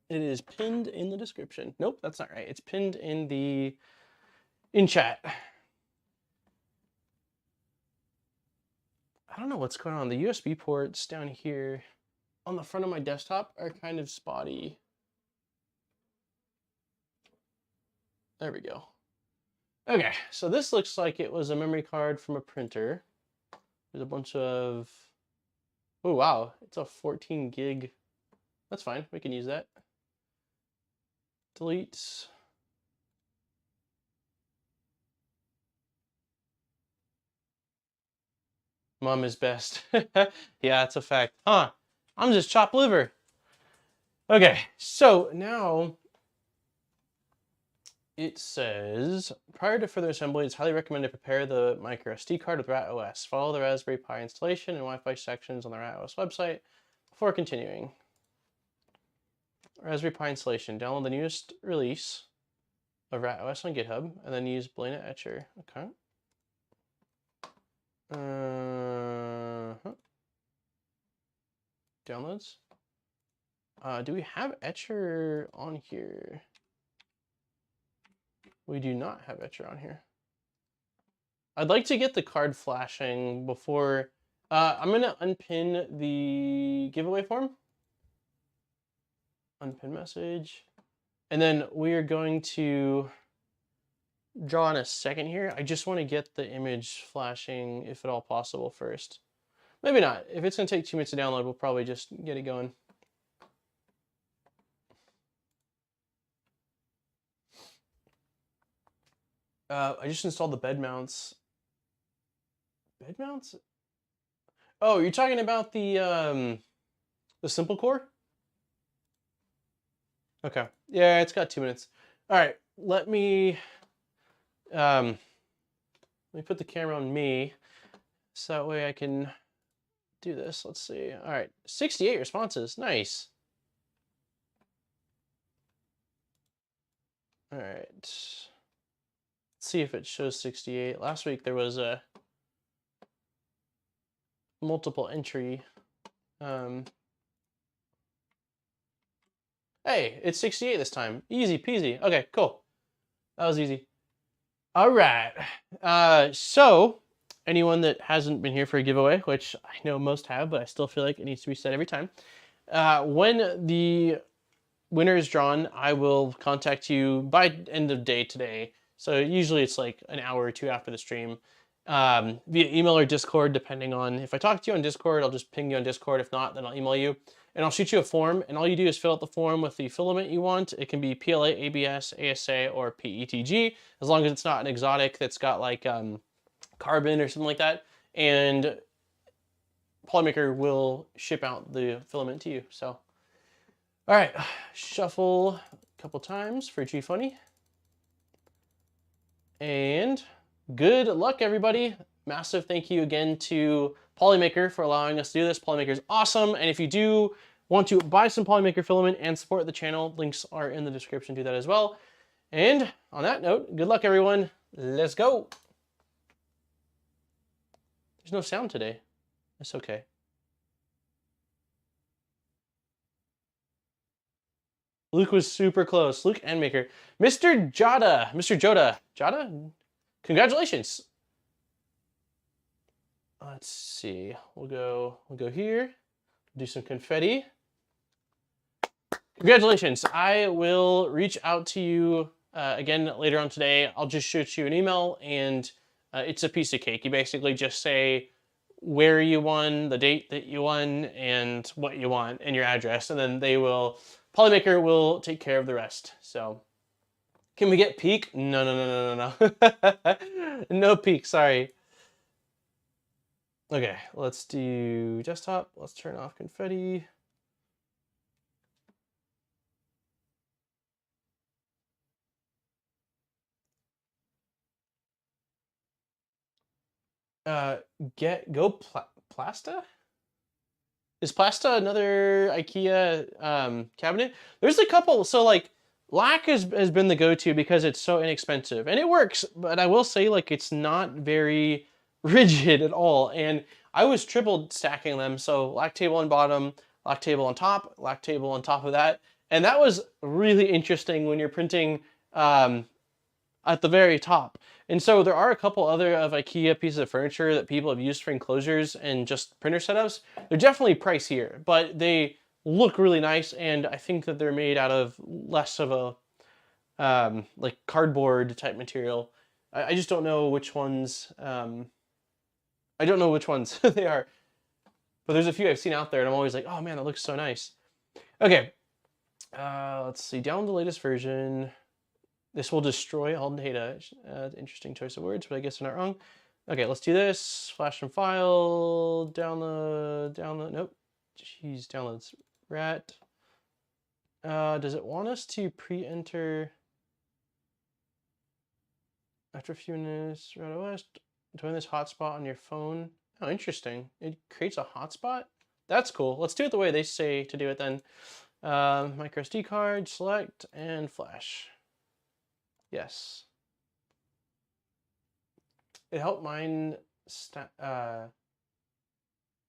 It is pinned in the description. Nope, that's not right. It's pinned in chat. I don't know what's going on. The USB ports down here on the front of my desktop are kind of spotty. There we go. Okay, so this looks like it was a memory card from a printer. There's a bunch of, oh wow, it's a 14 gig. That's fine, we can use that. Delete. Mom is best. Yeah, it's a fact. Huh, I'm just chopped liver. Okay, so now it says, prior to further assembly, it's highly recommended to prepare the micro SD card with Rat OS. Follow the Raspberry Pi installation and Wi-Fi sections on the Rat OS website before continuing. Raspberry Pi installation. Download the newest release of Rat OS on GitHub and then use Blade Etcher. Okay. Downloads. Do we have Etcher on here? We do not have Etcher on here. I'd like to get the card flashing before. I'm gonna unpin the giveaway form. Unpin message. And then we are going to draw in a second here. I just want to get the image flashing, if at all possible, first. Maybe not. If it's gonna take 2 minutes to download, we'll probably just get it going. I just installed the bed mounts. Bed mounts? Oh, you're talking about the simple core? Okay. Yeah, it's got 2 minutes. All right, let me put the camera on me so that way I can do this. Let's see. All right, 68 responses. Nice. All right. Let's see if it shows 68. Last week there was a multiple entry. Hey, it's 68 this time. Easy peasy. Okay, cool. That was easy. All right. So anyone that hasn't been here for a giveaway, which I know most have, but I still feel like it needs to be said every time. When the winner is drawn, I will contact you by end of day today. So usually it's like an hour or two after the stream, via email or Discord, depending on if I talk to you on Discord, I'll just ping you on Discord. If not, then I'll email you and I'll shoot you a form, and all you do is fill out the form with the filament you want. It can be PLA, ABS, ASA, or PETG, as long as it's not an exotic that's got like carbon or something like that. And Polymaker will ship out the filament to you. So, all right, shuffle a couple times for G Funny. And good luck, everybody. Massive thank you again to Polymaker for allowing us to do this. Polymaker is awesome. And if you do want to buy some Polymaker filament and support the channel, links are in the description to that as well. And on that note, good luck, everyone. Let's go. There's no sound today. That's okay. Luke was super close. Luke and Maker. Mr. Jada. Mr. Joda. Jada? Congratulations. Let's see. We'll go here. Do some confetti. Congratulations. I will reach out to you again later on today. I'll just shoot you an email, and it's a piece of cake. You basically just say where you won, the date that you won, and what you want, and your address, and then they will, Polymaker will take care of the rest. So, can we get peak? No. No peak, sorry. Okay, let's do desktop. Let's turn off confetti. Plasta? Is Plasta another IKEA cabinet? There's a couple. So like Lac has been the go-to because it's so inexpensive and it works, but I will say like it's not very rigid at all. And I was triple stacking them. So Lac table on bottom, Lac table on top, Lac table on top of that. And that was really interesting when you're printing at the very top. And so there are a couple other of IKEA pieces of furniture that people have used for enclosures and just printer setups. They're definitely pricier, but they look really nice, and I think that they're made out of less of a like cardboard type material. I just don't know which ones. I don't know which ones they are, but there's a few I've seen out there, and I'm always like, oh man, that looks so nice. Okay, let's see. Down the latest version. This will destroy all data. Interesting choice of words, but I guess I'm not wrong. Okay, let's do this. Flash and file, download, nope. Jeez, downloads, rat. Does it want us to pre-enter after a few minutes, RatOS, join this hotspot on your phone? Oh, interesting. It creates a hotspot? That's cool. Let's do it the way they say to do it then. Micro SD card, select, and flash. Yes. It helped mine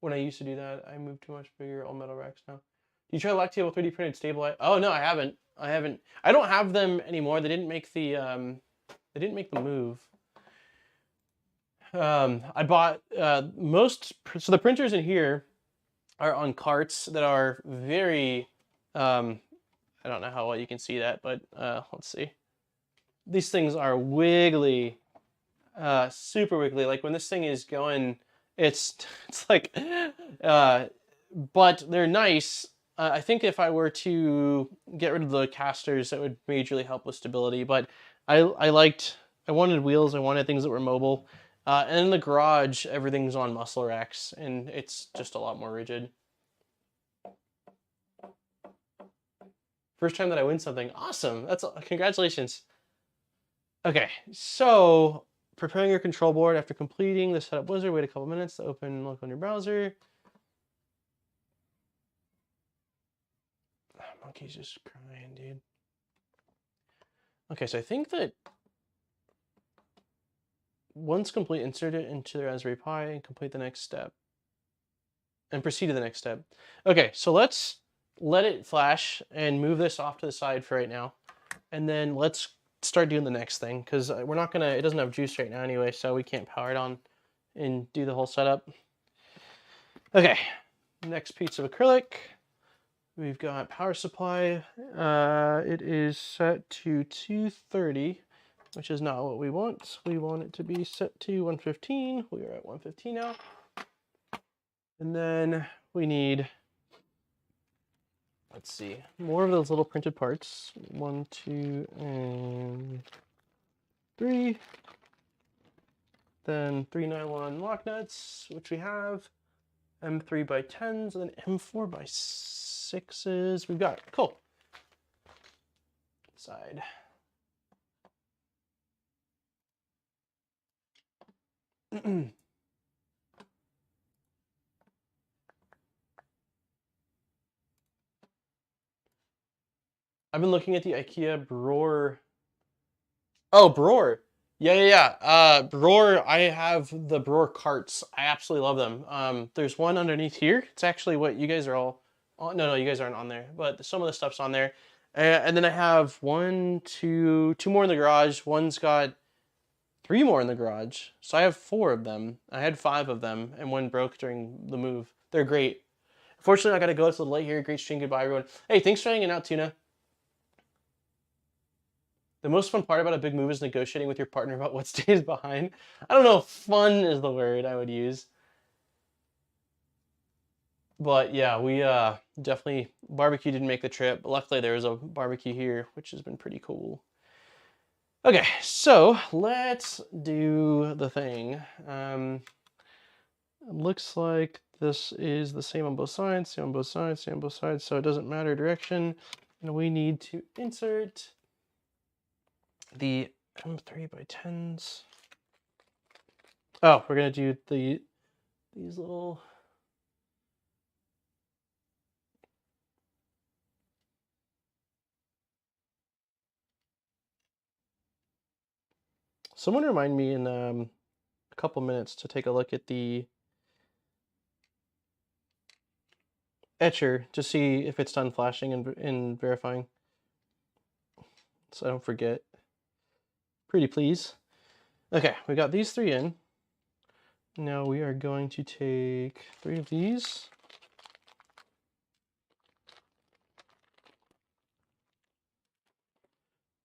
when I used to do that. I moved too much bigger, all metal racks now. Do you try Lactable 3D printed stabilize? Oh no, I haven't. I don't have them anymore. They didn't make the move. I bought so the printers in here are on carts that are very I don't know how well you can see that, but let's see. These things are wiggly, super wiggly. Like when this thing is going, it's like, but they're nice. I think if I were to get rid of the casters, that would majorly help with stability. But I wanted wheels. I wanted things that were mobile. And in the garage, everything's on muscle racks, and it's just a lot more rigid. First time that I win something. Awesome. Congratulations. Okay, so preparing your control board after completing the setup wizard. Wait a couple minutes to open and look on your browser. Monkey's just crying, dude. Okay, so I think that once complete, insert it into the Raspberry Pi and complete the next step. And proceed to the next step. Okay, so let's let it flash and move this off to the side for right now. And then let's start doing the next thing, because we're not gonna, it doesn't have juice right now anyway, so we can't power it on and do the whole setup. Okay, next piece of acrylic. We've got power supply. It is set to 230, which is not what we want. We want it to be set to 115. We are at 115 now. And then we need, let's see, more of those little printed parts. 1, 2, and 3. Then 3 nylon lock nuts, which we have. M3 by 10s, and then M4 by 6s. We've got, cool. Side. I've been looking at the IKEA Bror. Oh, Bror. Yeah. Bror, I have the Bror carts. I absolutely love them. There's one underneath here. It's actually what you guys are all on. No, you guys aren't on there, but some of the stuff's on there. And then I have 1, 2 more in the garage. One's got 3 more in the garage. So I have 4 of them. I had 5 of them, and one broke during the move. They're great. Unfortunately, I gotta go. It's a little late here. Great stream. Goodbye, everyone. Hey, thanks for hanging out, Tuna. The most fun part about a big move is negotiating with your partner about what stays behind. I don't know if fun is the word I would use. But yeah, we definitely, barbecue didn't make the trip. But luckily there was a barbecue here, which has been pretty cool. Okay, so let's do the thing. It looks like this is the same on both sides, same on both sides, same on both sides, so it doesn't matter direction. And we need to insert the M3 by 10s. Oh, we're gonna do these little. Someone remind me in a couple minutes to take a look at the etcher to see if it's done flashing and verifying, so I don't forget. Pretty please. Okay, we got these 3 in. Now we are going to take 3 of these.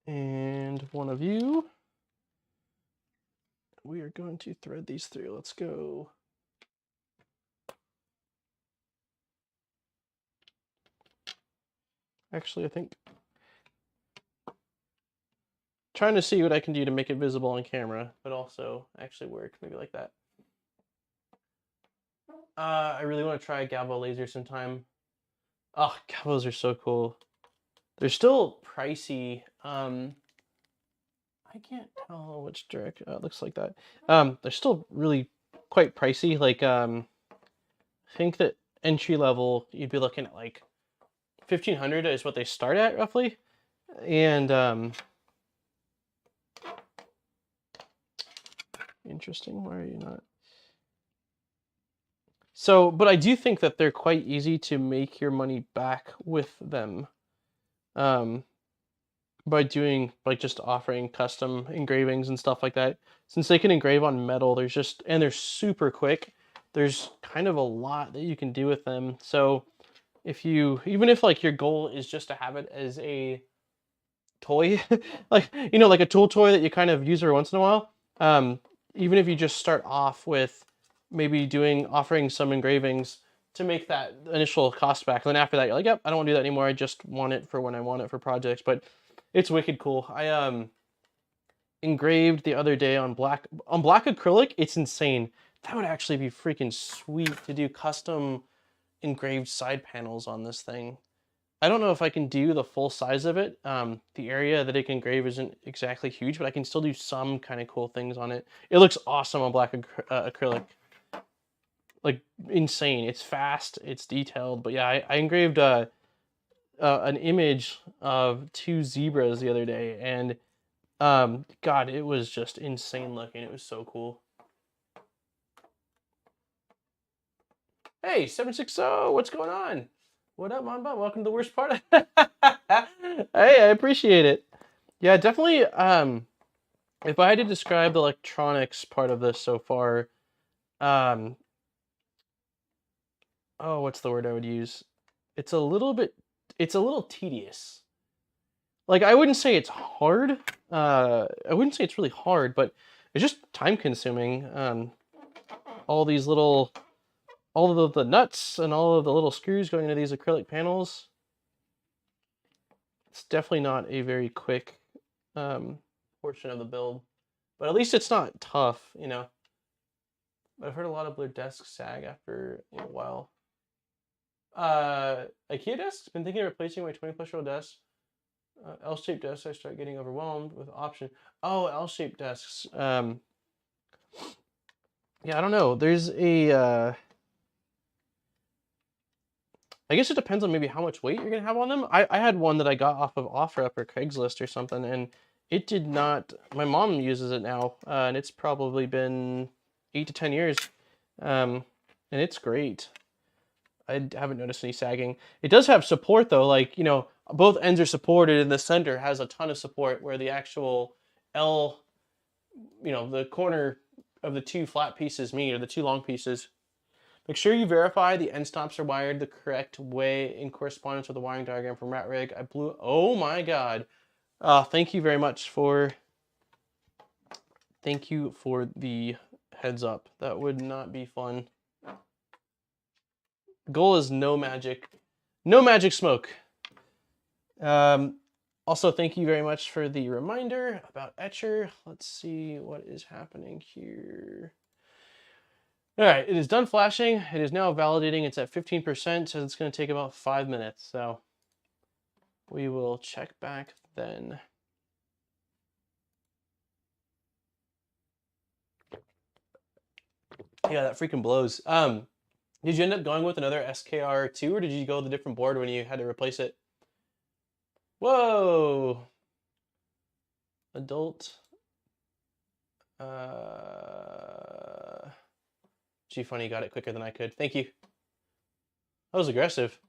And 1 of you. We are going to thread these through. Let's go. Actually, I think trying to see what I can do to make it visible on camera, but also actually work, maybe like that. I really want to try a Galvo laser sometime. Oh, Galvos are so cool. They're still pricey. I can't tell which direction. Oh, it looks like that. They're still really quite pricey. Like, I think that entry level, you'd be looking at like 1,500 is what they start at roughly. And interesting. Why are you not? So, but I do think that they're quite easy to make your money back with them. By doing, like, just offering custom engravings and stuff like that. Since they can engrave on metal, there's just, and they're super quick, there's kind of a lot that you can do with them. So if you, even if like your goal is just to have it as a toy, like, you know, like a tool toy that you kind of use every once in a while, even if you just start off with maybe offering some engravings to make that initial cost back, and then after that you're like, yep, I don't want to do that anymore, I just want it for when I want it for projects. But it's wicked cool. I engraved the other day on black acrylic. It's insane. That would actually be freaking sweet to do custom engraved side panels on this thing. I don't know if I can do the full size of it. The area that it can engrave isn't exactly huge, but I can still do some kind of cool things on it. It looks awesome on black acrylic. Like, insane. It's fast, it's detailed. But yeah, I engraved an image of 2 zebras the other day, and God, it was just insane looking. It was so cool. Hey, 760, what's going on? What up, Mamba? Welcome to the worst part. Hey, I appreciate it. Yeah, definitely. If I had to describe the electronics part of this so far, oh, what's the word I would use? It's a little tedious. Like, I wouldn't say it's hard. I wouldn't say it's really hard, but it's just time consuming. All these little, all of the nuts and all of the little screws going into these acrylic panels. It's definitely not a very quick portion of the build, but at least it's not tough, you know. But I've heard a lot of their desks sag after a while. IKEA desks, been thinking of replacing my 20+ year old desk. L-shaped desks, I start getting overwhelmed with option. Oh, L-shaped desks. Yeah, I don't know. There's a I guess it depends on maybe how much weight you're gonna have on them. I had one that I got off of OfferUp or Craigslist or something, and it did not. My mom uses it now, and it's probably been 8 to 10 years, and it's great. I haven't noticed any sagging. It does have support though, like, you know, both ends are supported, and the center has a ton of support where the actual L, you know, the corner of the two flat pieces meet, or the two long pieces. Make sure you verify the end stops are wired the correct way in correspondence with the wiring diagram from RatRig. I blew, oh my God. Thank you very much for, thank you for the heads up. That would not be fun. Goal is no magic smoke. Also, thank you very much for the reminder about Etcher. Let's see what is happening here. All right, it is done flashing. It is now validating. It's at 15%, so it's going to take about 5 minutes. So we will check back then. Yeah, that freaking blows. Did you end up going with another SKR2, or did you go with a different board when you had to replace it? Whoa. Adult. Gee, funny, got it quicker than I could. Thank you. That was aggressive.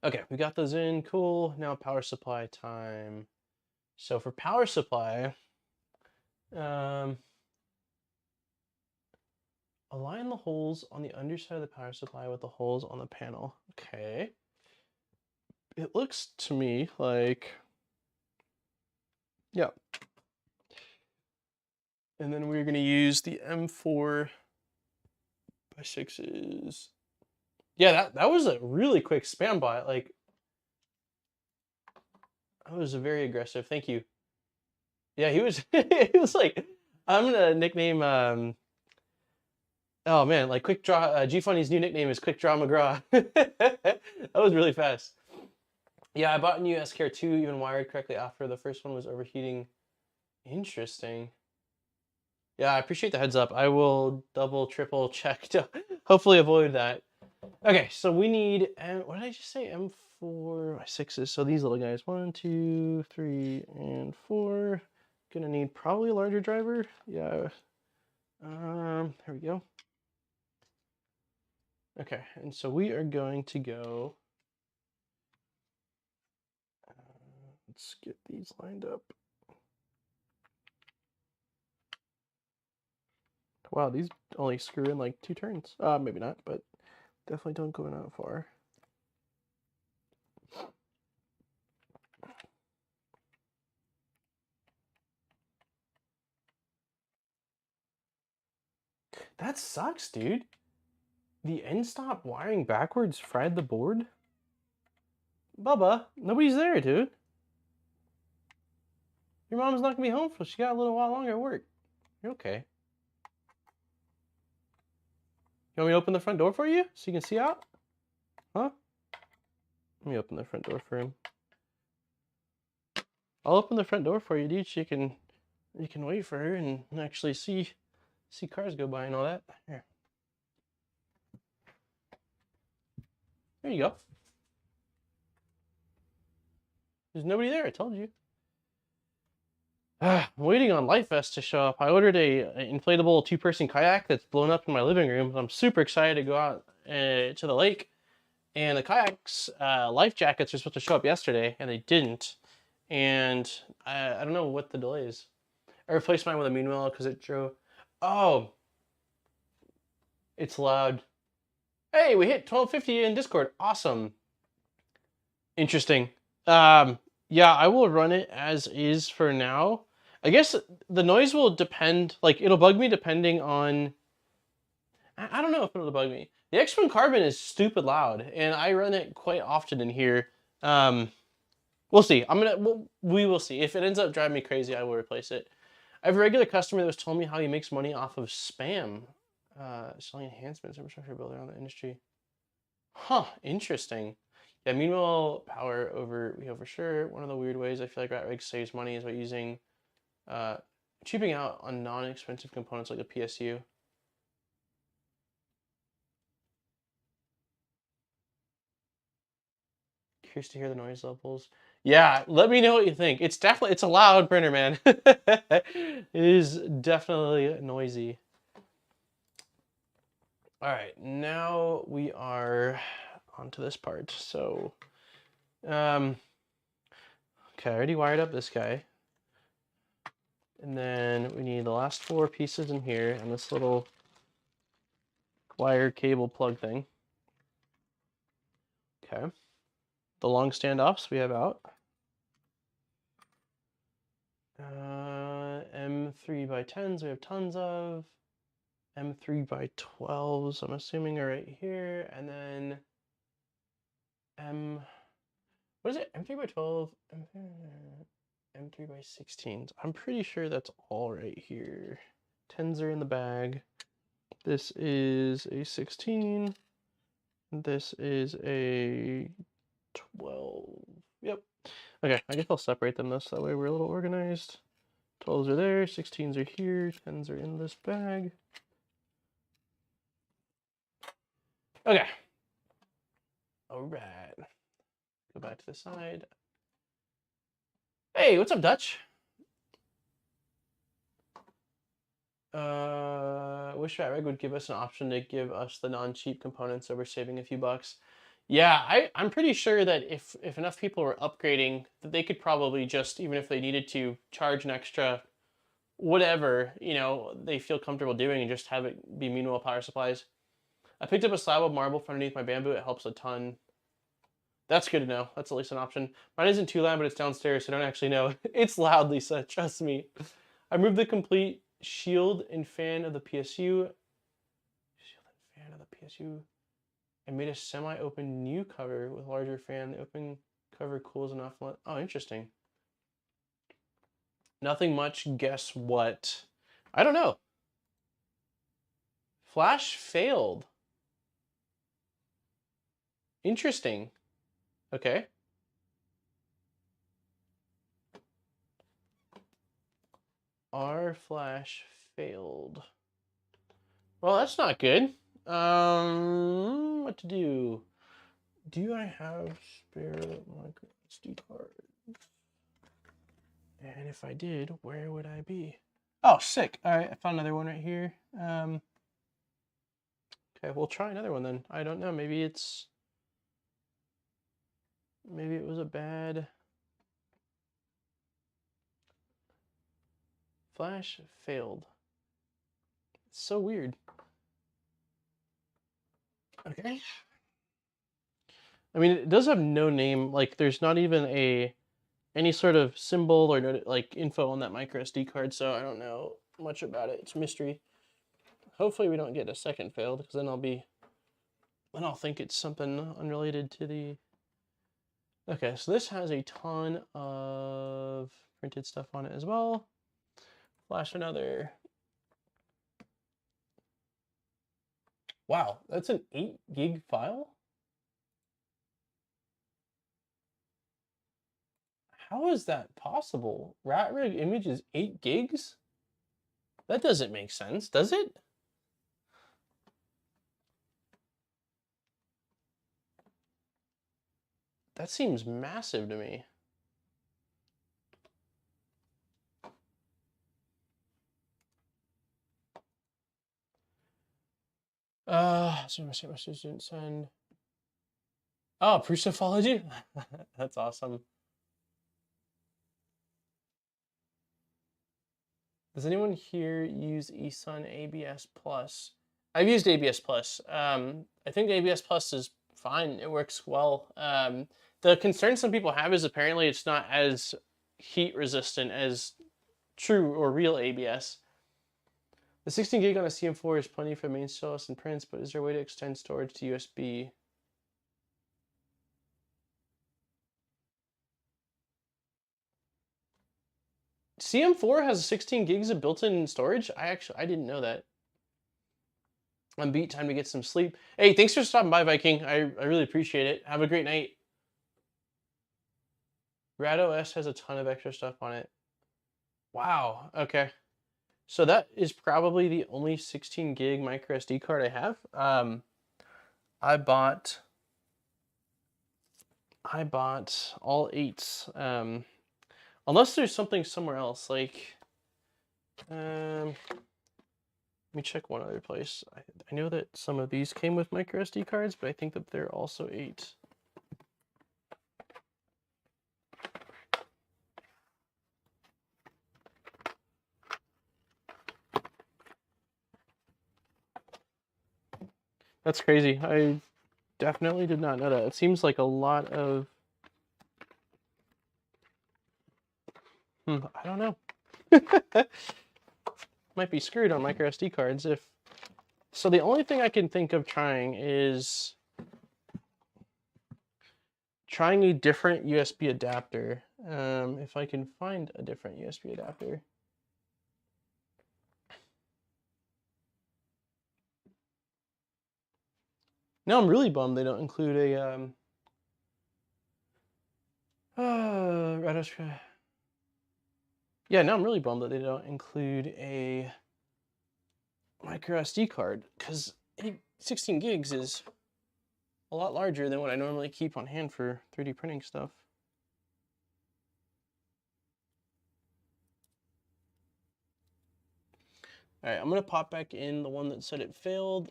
Okay, we got those in. Cool. Now power supply time. So for power supply, align the holes on the underside of the power supply with the holes on the panel. Okay. It looks to me like, yeah. And then we're going to use the M4x6s. Yeah, that was a really quick spam bot. Like, that was very aggressive. Thank you. Yeah, he was, he was like, I'm going to nickname, oh man, like Quick Draw, G-Funny's new nickname is Quick Draw McGraw. That was really fast. Yeah, I bought a new SKR2 even wired correctly after the first one was overheating. Interesting. Yeah, I appreciate the heads up. I will double, triple check to hopefully avoid that. Okay, so we need, what did I just say? M4x6s. So these little guys, 1, 2, 3, and 4. Gonna need probably a larger driver. Yeah. Here we go. Okay, and so we are going to go. Let's get these lined up. Wow, these only screw in like 2 turns. Maybe not, but definitely don't go in that far. That sucks, dude. The end stop wiring backwards fried the board? Bubba, nobody's there, dude. Your mom's not gonna be home for, she got a little while longer at work. You're okay. You want me to open the front door for you so you can see out? Huh? Let me open the front door for him. I'll open the front door for you, dude, so you can wait for her and actually see cars go by and all that. Here. There you go. There's nobody there, I told you. I'm waiting on Life Vest to show up. I ordered an inflatable two-person kayak that's blown up in my living room. I'm super excited to go out to the lake. And the kayak's life jackets are supposed to show up yesterday, and they didn't. And I don't know what the delay is. I replaced mine with a Meanwhile because it drove. Oh, it's loud. Hey, we hit 1250 in Discord. Awesome. Interesting. Yeah, I will run it as is for now. I guess the noise will depend, like, it'll bug me depending on, I don't know if it'll bug me. The X1 Carbon is stupid loud, and I run it quite often in here. We'll see. We will see. If it ends up driving me crazy, I will replace it. I have a regular customer that was telling me how he makes money off of spam, selling enhancements, infrastructure builder on the industry. Huh, interesting. Yeah, meanwhile, power over VO for sure. One of the weird ways I feel like RatRig saves money is by using, cheaping out on non-expensive components like a PSU. Curious to hear the noise levels. Yeah, let me know what you think. It's a loud printer, man. It is definitely noisy. All right, now we are onto this part. So, okay, I already wired up this guy. And then we need the last 4 pieces in here and this little wire cable plug thing. Okay. The long standoffs we have out. M3x10s we have tons of. M3x12s I'm assuming are right here. And then what is it? M3x12, M3x16s. I'm pretty sure that's all right here. 10s are in the bag. This is a 16. This is a 12. Yep. Okay, I guess I'll separate them though, so that way we're a little organized. 12s are there, 16s are here, 10s are in this bag. Okay. All right. Go back to the side. Hey, what's up, Dutch? Wish RatRig would give us an option to give us the non-cheap components so we're saving a few bucks. Yeah, I'm pretty sure that if enough people were upgrading, that they could probably just, even if they needed to, charge an extra whatever, you know, they feel comfortable doing and just have it be Meanwhile power supplies. I picked up a slab of marble from underneath my bamboo. It helps a ton. That's good to know. That's at least an option. Mine isn't too loud, but it's downstairs, so I don't actually know. It's loud, Lisa. Trust me. I moved the complete shield and fan of the PSU. Shield and fan of the PSU. And made a semi-open new cover with larger fan. The open cover cools enough. Oh, interesting. Nothing much. Guess what? I don't know. Flash failed. Interesting. Okay. Our flash failed. Well, that's not good. What to do? Do I have spare micro SD cards? And if I did, where would I be? Oh, sick. All right, I found another one right here. Okay, we'll try another one then. I don't know. Maybe it was a bad flash failed. It's so weird. Okay. I mean, it does have no name. Like, there's not even any sort of symbol or like info on that micro SD card, so I don't know much about it. It's a mystery. Hopefully we don't get a second failed, because then I'll think it's something unrelated to the. Okay, so this has a ton of printed stuff on it as well. Flash another. Wow, that's an 8 gig file? How is that possible? RatRig image is 8 gigs? That doesn't make sense, does it? That seems massive to me. So my student send. Oh, Prusophology? That's awesome. Does anyone here use eSun ABS Plus? I've used ABS Plus. I think ABS Plus is fine. It works well. The concern some people have is apparently it's not as heat resistant as true or real ABS. The 16 gig on a CM4 is plenty for main stylus and prints, but is there a way to extend storage to USB? CM4 has 16 gigs of built-in storage? I didn't know that. I'm beat, time to get some sleep. Hey, thanks for stopping by, Viking. I really appreciate it. Have a great night. RadOS has a ton of extra stuff on it. Wow, okay. So that is probably the only 16 gig micro SD card I have. I bought all 8s. Unless there's something somewhere else, like, let me check one other place. I know that some of these came with micro SD cards, but I think that they're also 8. That's crazy. I definitely did not know that. It seems like a lot of... I don't know. Might be screwed on micro SD cards if... So the only thing I can think of trying is trying a different USB adapter. If I can find a different USB adapter. Now I'm really bummed they don't include a yeah, now I'm really bummed that they don't include a micro SD card, because 16 gigs is a lot larger than what I normally keep on hand for 3D printing stuff. All right, I'm gonna pop back in the one that said it failed.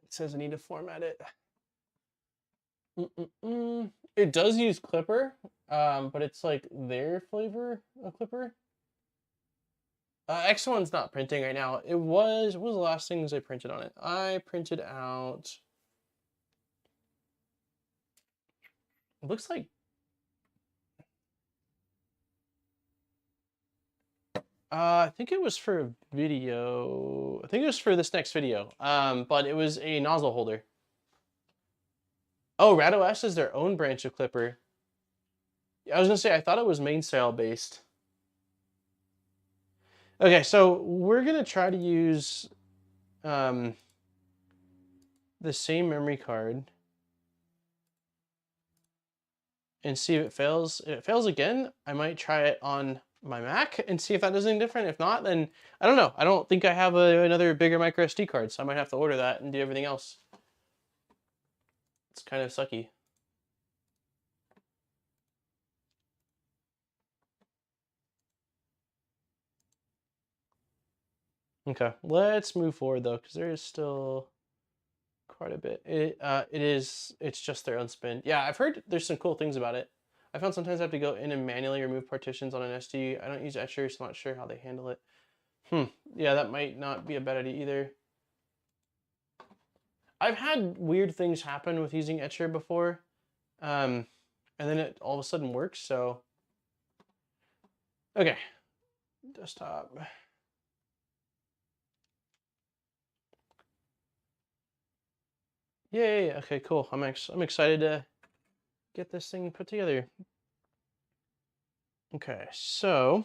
It says I need to format it. It does use Clipper, but it's like their flavor of Clipper. X1's not printing right now. What was the last things I printed on it? I printed out... It looks like... I think it was for a video. I think it was for this next video. But it was a nozzle holder. Oh, RadOS is their own branch of Clipper. I was gonna say, I thought it was mainsail based. Okay, so we're gonna try to use the same memory card and see if it fails. If it fails again, I might try it on my Mac and see if that does anything different. If not, then I don't know. I don't think I have another bigger micro SD card, so I might have to order that and do everything else. It's kind of sucky. Okay, let's move forward though, because there is still quite a bit. It's just their own spin. Yeah, I've heard there's some cool things about it. I found sometimes I have to go in and manually remove partitions on an SD. I don't use Etcher, so I'm not sure how they handle it. Yeah, that might not be a bad idea either. I've had weird things happen with using Etcher before, and then it all of a sudden works, so... Okay, desktop. Yay, okay, cool. I'm excited to get this thing put together. Okay, so...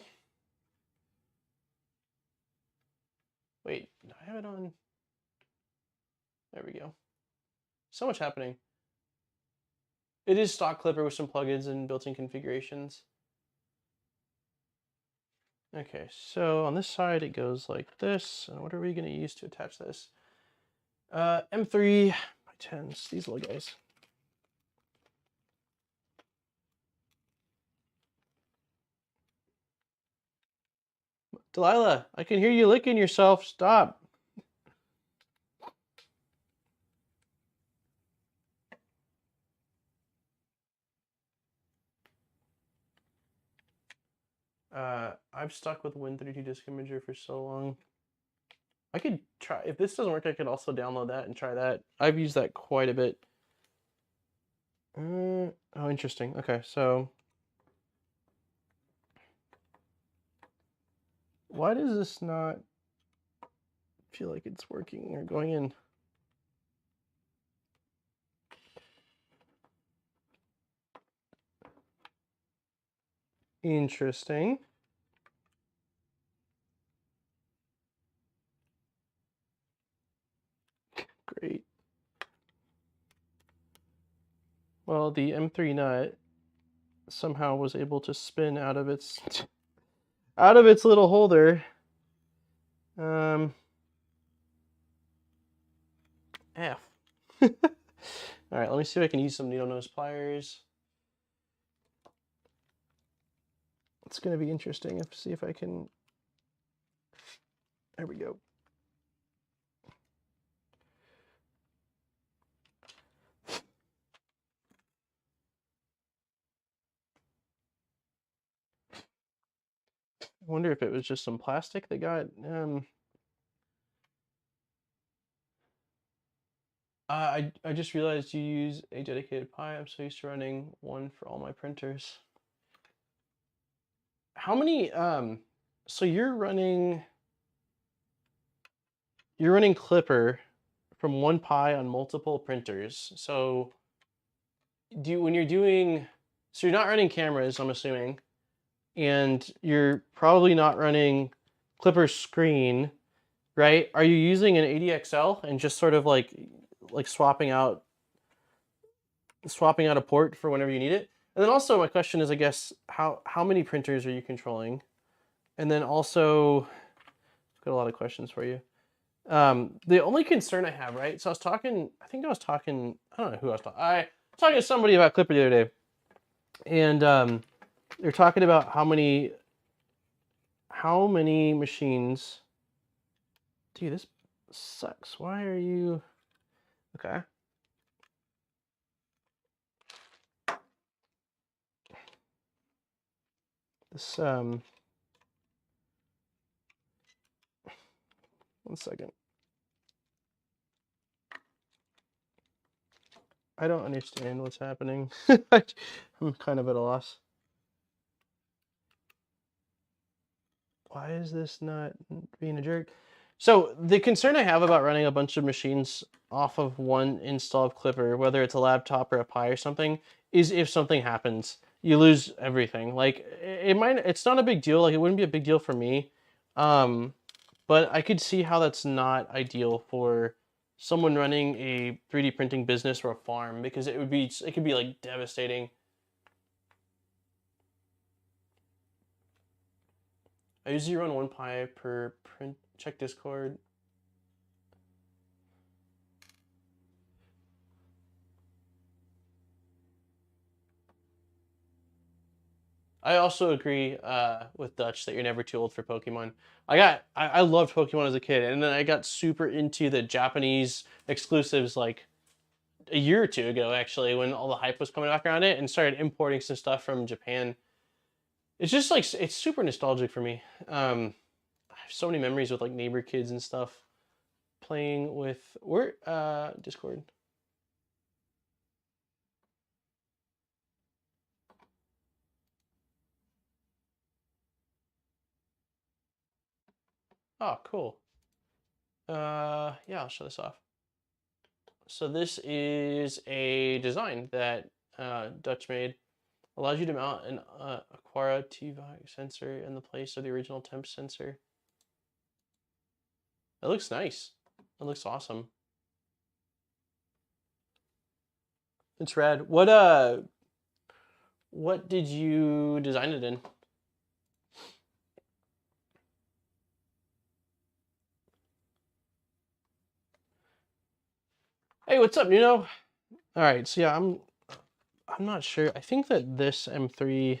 Wait, do I have it on? There we go. So much happening. It is stock Clipper with some plugins and built-in configurations. Okay, so on this side it goes like this. And what are we going to use to attach this? M3 by 10s, these little guys. Delilah, I can hear you licking yourself. Stop. I've stuck with Win32 Disk Imager for so long. I could try, if this doesn't work, I could also download that and try that. I've used that quite a bit. Oh, interesting. Okay, so why does this not feel like it's working or going in? Interesting. Great. Well, the M3 nut somehow was able to spin out of its little holder. F. All right, let me see if I can use some needle nose pliers. It's going to be interesting. See if I can. There we go. I wonder if it was just some plastic that got. I just realized you use a dedicated Pi. I'm so used to running one for all my printers. How many? So you're running Clipper from one Pi on multiple printers. So when you're doing, so you're not running cameras, I'm assuming, and you're probably not running Clipper screen, right? Are you using an ADXL and just sort of like swapping out a port for whenever you need it? And then also my question is, I guess, how many printers are you controlling? And then also, I've got a lot of questions for you. The only concern I have, right? So I don't know who I was talking. I was talking to somebody about Clipper the other day, and they're talking about how many machines. Dude, this sucks. Why are you? Okay. This 1 second. I don't understand what's happening. I'm kind of at a loss. Why is this not being a jerk? So the concern I have about running a bunch of machines off of one install of Clipper, whether it's a laptop or a Pi or something, is if something happens, you lose everything. Like it's not a big deal. Like it wouldn't be a big deal for me. But I could see how that's not ideal for someone running a 3D printing business or a farm, because it could be like devastating. I usually run one Pi per print. Check Discord. I also agree with Dutch that you're never too old for Pokemon. I loved Pokemon as a kid, and then I got super into the Japanese exclusives like a year or two ago, actually, when all the hype was coming back around it, and started importing some stuff from Japan. It's just like, it's super nostalgic for me. I have so many memories with like neighbor kids and stuff playing with Discord. Oh, cool. Yeah, I'll show this off. So this is a design that Dutch made. Allows you to mount an Aquara TVOC sensor in the place of the original temp sensor. It looks nice. It looks awesome. It's rad. What did you design it in? Hey, what's up, Nuno? All right, so yeah, I'm not sure. I think that this M3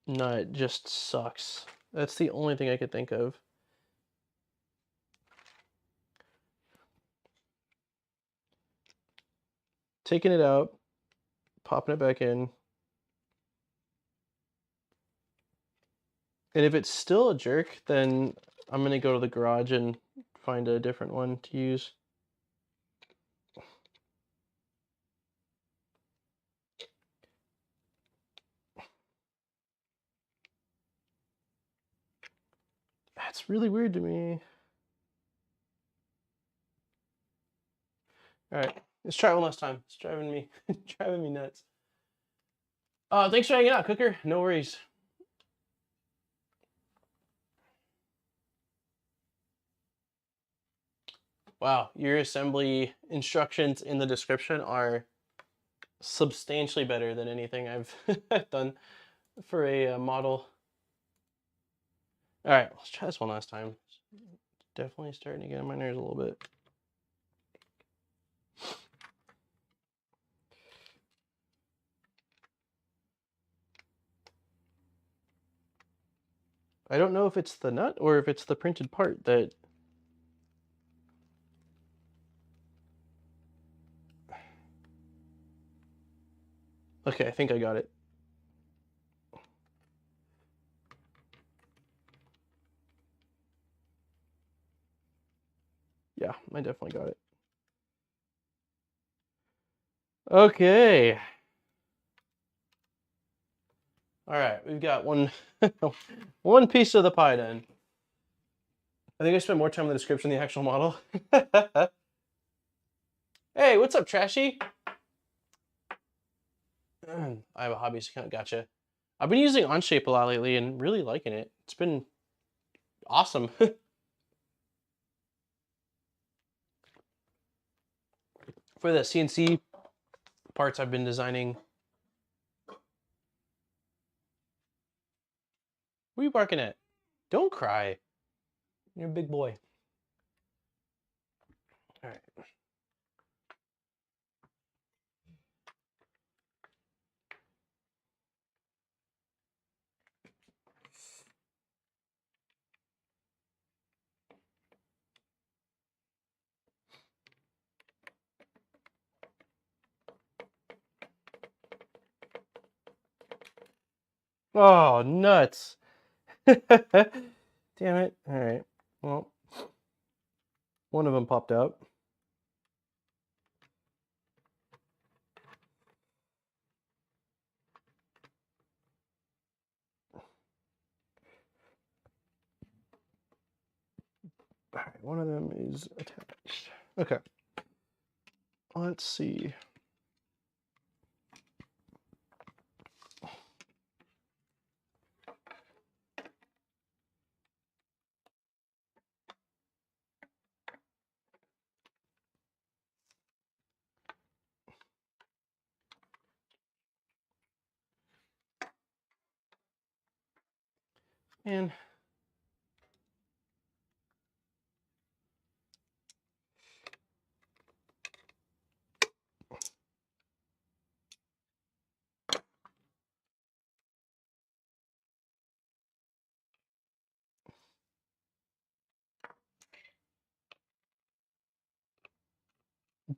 nut just sucks. That's the only thing I could think of. Taking it out, popping it back in. And if it's still a jerk, then I'm gonna go to the garage and find a different one to use. That's really weird to me. All right, let's try it one last time. It's driving me, driving me nuts. Thanks for hanging out, Cooker. No worries. Wow, your assembly instructions in the description are substantially better than anything I've done for a model. All right, let's try this one last time. Definitely starting to get on my nerves a little bit. I don't know if it's the nut or if it's the printed part that... Okay, I think I got it. Yeah, I definitely got it. Okay. All right, we've got one one piece of the pie done. I think I spent more time in the description than the actual model. Hey, what's up, Trashy? I have a hobbyist account, gotcha. I've been using Onshape a lot lately and really liking it. It's been awesome. For the CNC parts I've been designing. What are you barking at? Don't cry. You're a big boy. All right. Oh, nuts. Damn it. All right. Well, one of them popped out. All right, one of them is attached. Okay. Let's see. And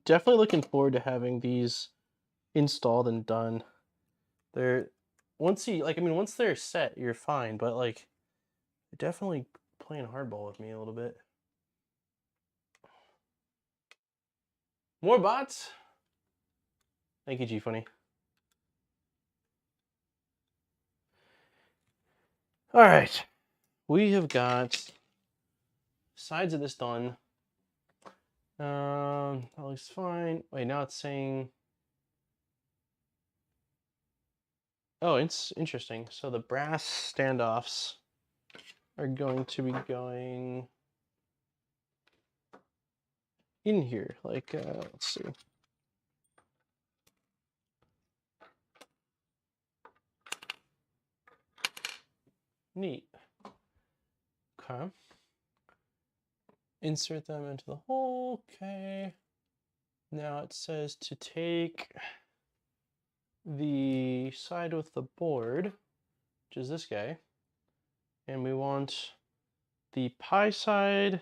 definitely looking forward to having these installed and done. They're once they're set, you're fine, but like they're definitely playing hardball with me a little bit. More bots? Thank you, G Funny. All right, we have got sides of this done. That looks fine. Wait, now it's saying... Oh, it's interesting. So the brass standoffs are going to be going in here. Like, let's see. Neat. Okay. Insert them into the hole. Okay. Now it says to take the side with the board, which is this guy, And we want the Pi side.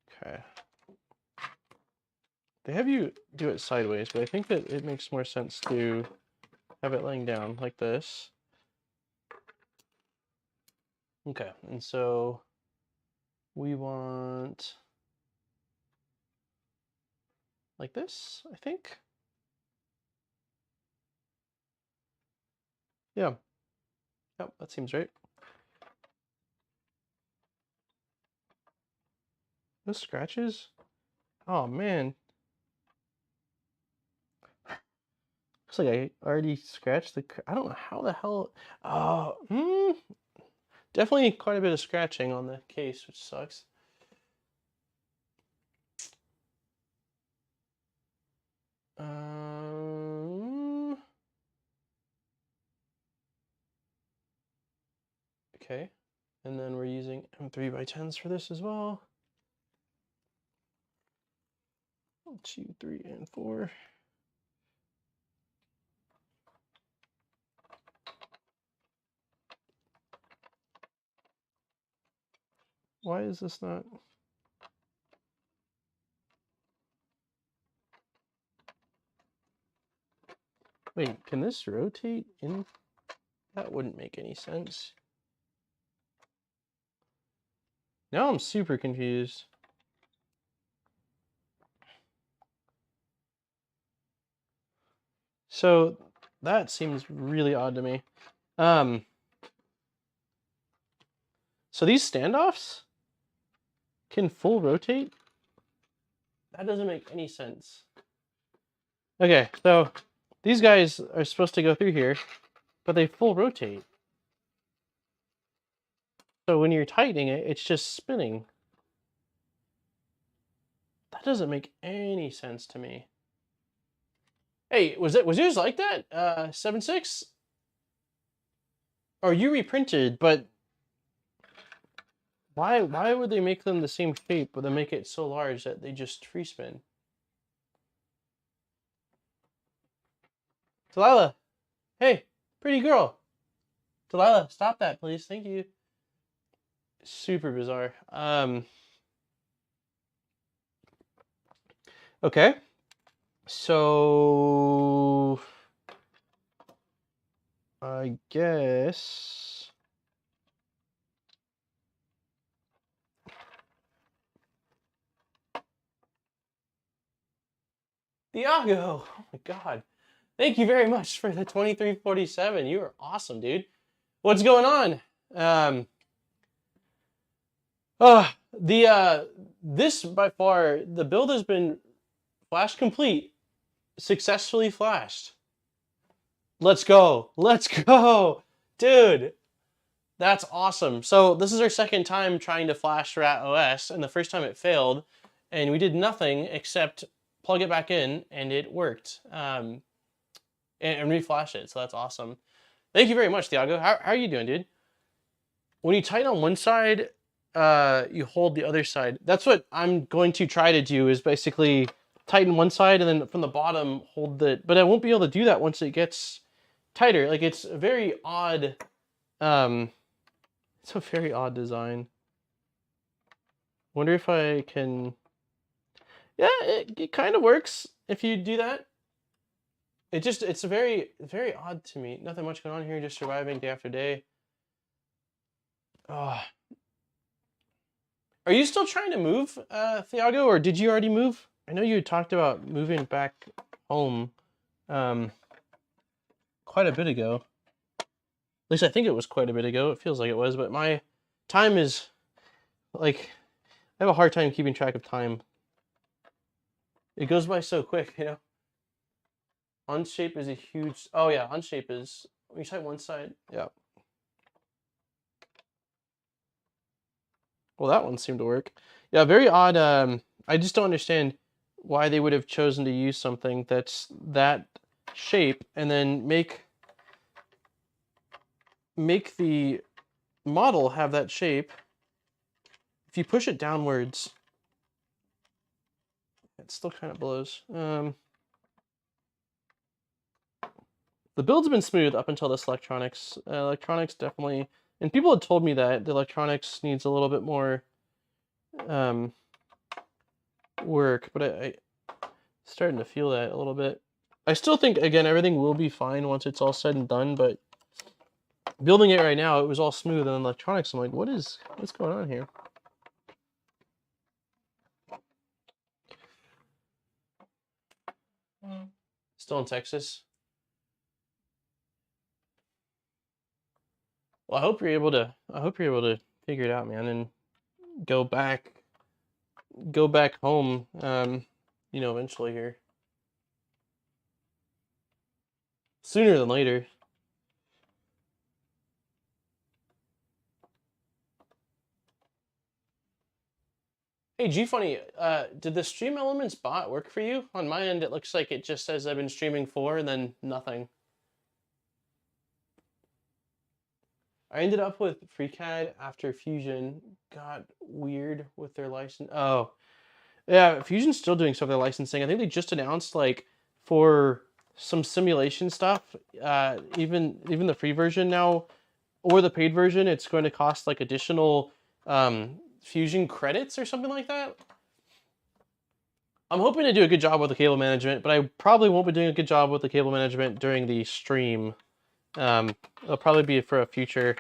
Okay. They have you do it sideways, but I think that it makes more sense to have it laying down like this. Okay, and so we want like this, I think. Yeah. Yep, that seems right. No scratches? Oh man. Looks like I already scratched the. I don't know how the hell. Definitely quite a bit of scratching on the case, which sucks. Okay, and then we're using M3x10s for this as well. 1, 2, 3, and 4. Why is this not? Wait, can this rotate in? That wouldn't make any sense. Now I'm super confused. So that seems really odd to me. So these standoffs can full rotate? That doesn't make any sense. Okay, so these guys are supposed to go through here, but they full rotate. So when you're tightening it, it's just spinning. That doesn't make any sense to me. Hey, was yours like that? 7.6? Or you reprinted, but why would they make them the same shape, but then make it so large that they just free spin? Delilah, hey, pretty girl. Delilah, stop that, please. Thank you. Super bizarre. Okay. So I guess Diago. Oh my god. Thank you very much for the 2347. You are awesome, dude. What's going on? This by far, the build has been flash complete, successfully flashed. Let's go. Let's go. Dude, that's awesome. So this is our second time trying to flash Rat OS, and the first time it failed, and we did nothing except plug it back in, and it worked. And reflash it, so that's awesome. Thank you very much, Thiago. How are you doing, dude? When you tighten on one side, you hold the other side. That's what I'm going to try to do, is basically tighten one side and then from the bottom hold the, but I won't be able to do that once it gets tighter. Like, it's a very odd, it's a very odd design. Wonder if I can, yeah, it kind of works if you do that. It's very, very odd to me. Nothing much going on here, just surviving day after day. Oh. Are you still trying to move, Thiago, or did you already move? I know you talked about moving back home quite a bit ago. At least I think it was quite a bit ago. It feels like it was, but my time is, like, I have a hard time keeping track of time. It goes by so quick, you know? Unshape is a huge, oh yeah, unshape is, when you type one side, yeah. Well, that one seemed to work. Yeah, very odd. I just don't understand why they would have chosen to use something that's that shape and then make the model have that shape. If you push it downwards, it still kind of blows. The build's been smooth up until this electronics. Electronics definitely, and people had told me that the electronics needs a little bit more work, but I starting to feel that a little bit. I still think, again, everything will be fine once it's all said and done, but building it right now, it was all smooth, and electronics, I'm like, what's going on here? Still in Texas? Well, I hope you're able to figure it out, man, and go back home, you know, eventually here. Sooner than later. Hey, G-Funny, did the Stream Elements bot work for you? On my end, it looks like it just says I've been streaming for and then nothing. I ended up with FreeCAD after Fusion got weird with their license. Oh, yeah, Fusion's still doing some of their licensing. I think they just announced, like, for some simulation stuff, even the free version now, or the paid version, it's going to cost, like, additional Fusion credits or something like that. I'm hoping to do a good job with the cable management, but I probably won't be doing a good job with the cable management during the stream. It'll probably be for a future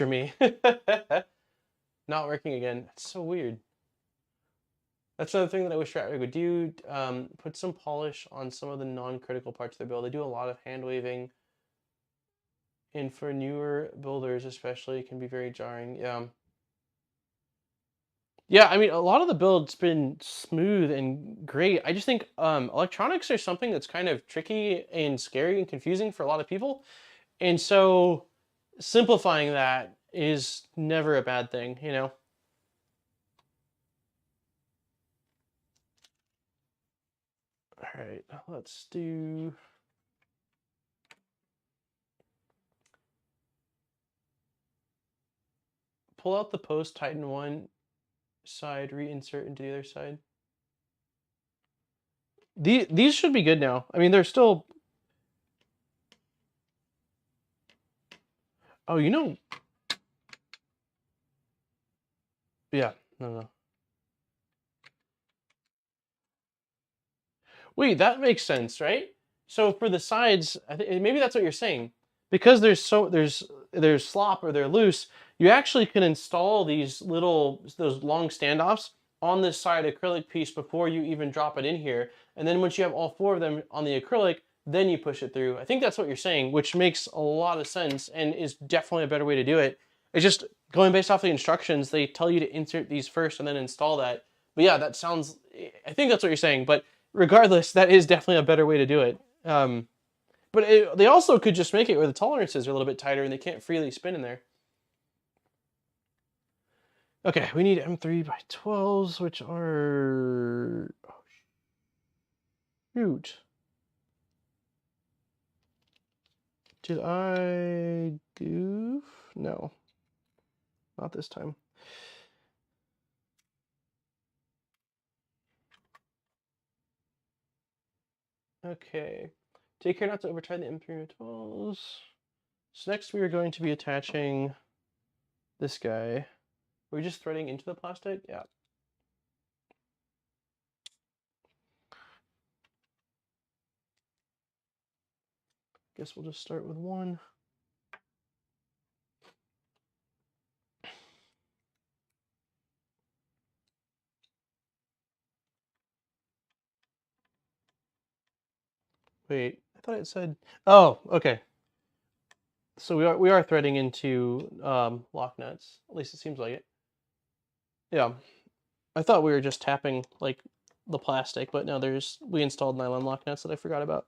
me. Not working again. That's so weird. That's another thing that I wish RatRig would do. Put some polish on some of the non-critical parts of their build. They do a lot of hand waving, and for newer builders especially, it can be very jarring. Yeah. Yeah, I mean, a lot of the build's been smooth and great. I just think electronics are something that's kind of tricky and scary and confusing for a lot of people. And so simplifying that is never a bad thing, you know? All right, let's do... Pull out the post, tighten one side, reinsert into the other side. These should be good now. I mean, they're still... Oh, you know... Yeah, no. Wait, that makes sense, right? So for the sides, I think maybe that's what you're saying. Because there's slop or they're loose, you actually can install those long standoffs on this side acrylic piece before you even drop it in here. And then once you have all four of them on the acrylic, then you push it through. I think that's what you're saying, which makes a lot of sense and is definitely a better way to do it. It's just going based off the instructions, they tell you to insert these first and then install that. But yeah, that sounds, I think that's what you're saying. But regardless, that is definitely a better way to do it. But they also could just make it where the tolerances are a little bit tighter and they can't freely spin in there. Okay, we need M3x12s, which are... Oh, shoot. Did I goof? No. Not this time. Okay. Take care not to overtime the M3x12s. So next we are going to be attaching this guy. Are we just threading into the plastic? Yeah. Guess we'll just start with one. Wait, I thought it said... Oh, okay. So we are threading into lock nuts. At least it seems like it. Yeah. I thought we were just tapping like the plastic, but no, we installed nylon lock nuts that I forgot about.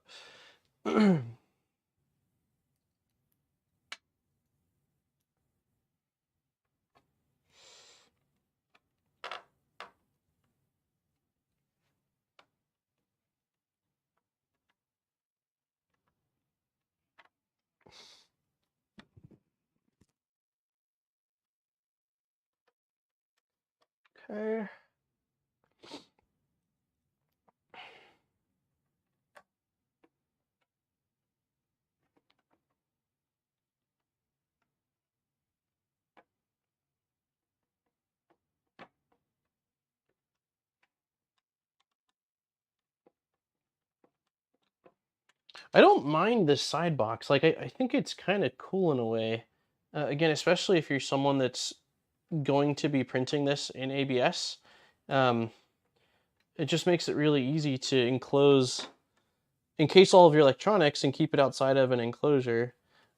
Okay. I don't mind this side box. Like, I think it's kind of cool in a way. Again, especially if you're someone that's going to be printing this in ABS. It just makes it really easy to encase all of your electronics and keep it outside of an enclosure.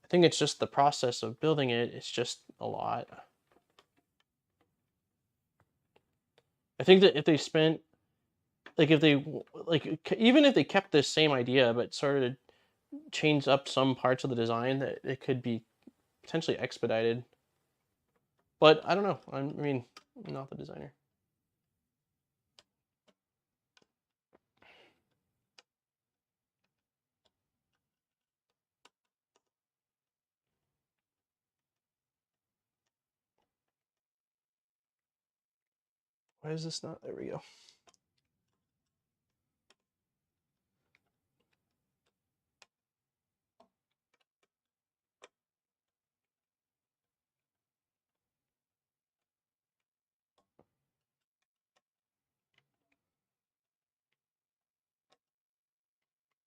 I think it's just the process of building it. It's just a lot. I think that if they spent, like if they, like even if they kept this same idea, but sort of changed up some parts of the design, that it could be potentially expedited. But I don't know. I mean, I'm not the designer. Why is this not? There we go.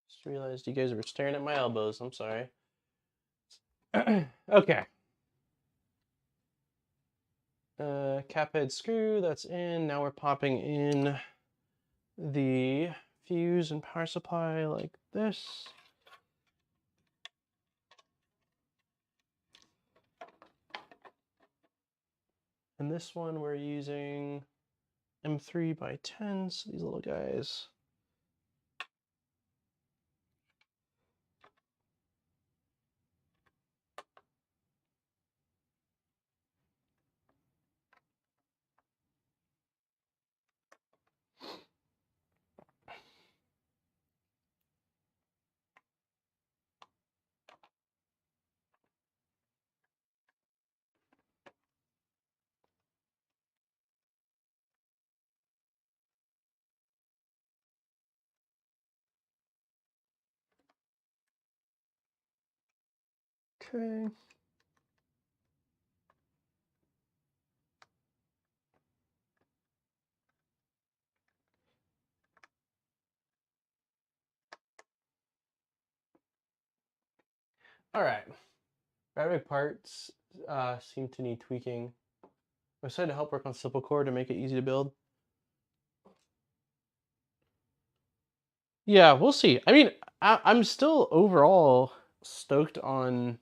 Just realized you guys were staring at my elbows. I'm sorry. Okay. Cap head screw, that's in. Now we're popping in the fuse and power supply like this. And this one we're using M3 by 10s, these little guys. Okay. All right. RatRig parts seem to need tweaking. I decided to help work on simple core to make it easy to build. Yeah, we'll see. I mean, I'm still overall stoked on,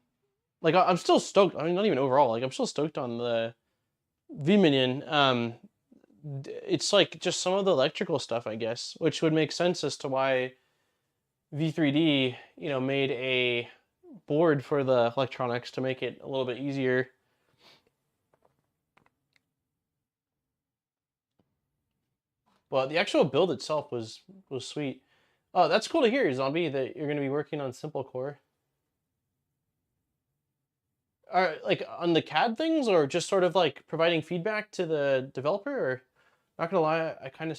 like, I'm still stoked. I mean, not even overall. Like, I'm still stoked on the V-Minion. It's like just some of the electrical stuff, I guess, which would make sense as to why V3D, made a board for the electronics to make it a little bit easier. But the actual build itself was sweet. Oh, that's cool to hear, Zombie, that you're going to be working on simple core. Are like on the CAD things, or just sort of like providing feedback to the developer? Or not gonna lie, I kind of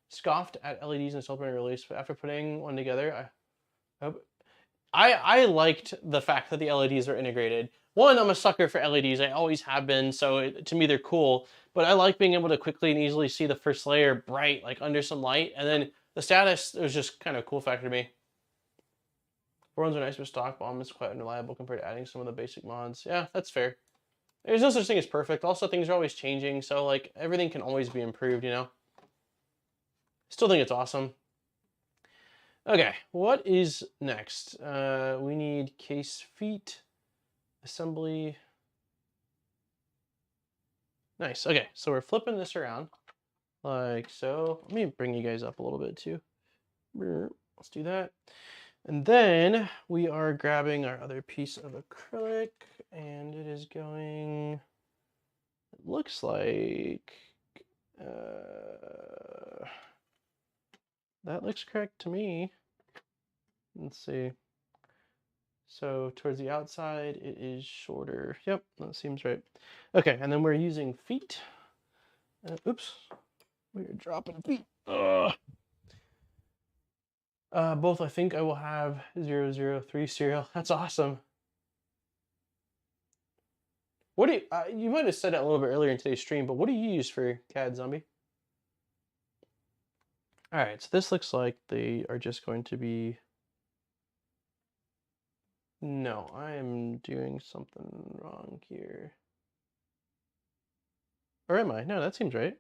scoffed at LEDs in celebrating release, but after putting one together, I liked the fact that the LEDs are integrated. One, I'm a sucker for LEDs. I always have been, so to me they're cool. But I like being able to quickly and easily see the first layer bright, like under some light, and then the status was just kind of a cool factor to me. Ones are nice for stock, bomb is quite unreliable compared to adding some of the basic mods. Yeah, that's fair. There's no such thing as perfect. Also, things are always changing, so like everything can always be improved, Still think it's awesome. Okay, what is next? We need case feet, assembly. Nice. Okay, so we're flipping this around like so. Let me bring you guys up a little bit too. Let's do that. And then we are grabbing our other piece of acrylic, and it is going, it looks like, that looks correct to me. Let's see. So towards the outside, it is shorter. Yep, that seems right. Okay, and then we're using feet. Oops, we're dropping feet. Both, I think I will have 003 serial. That's awesome. What do you, you might have said it a little bit earlier in today's stream, but what do you use for CAD, Zombie? All right, so this looks like they are just going to be No, I am doing something wrong here. Or am I? No, that seems right.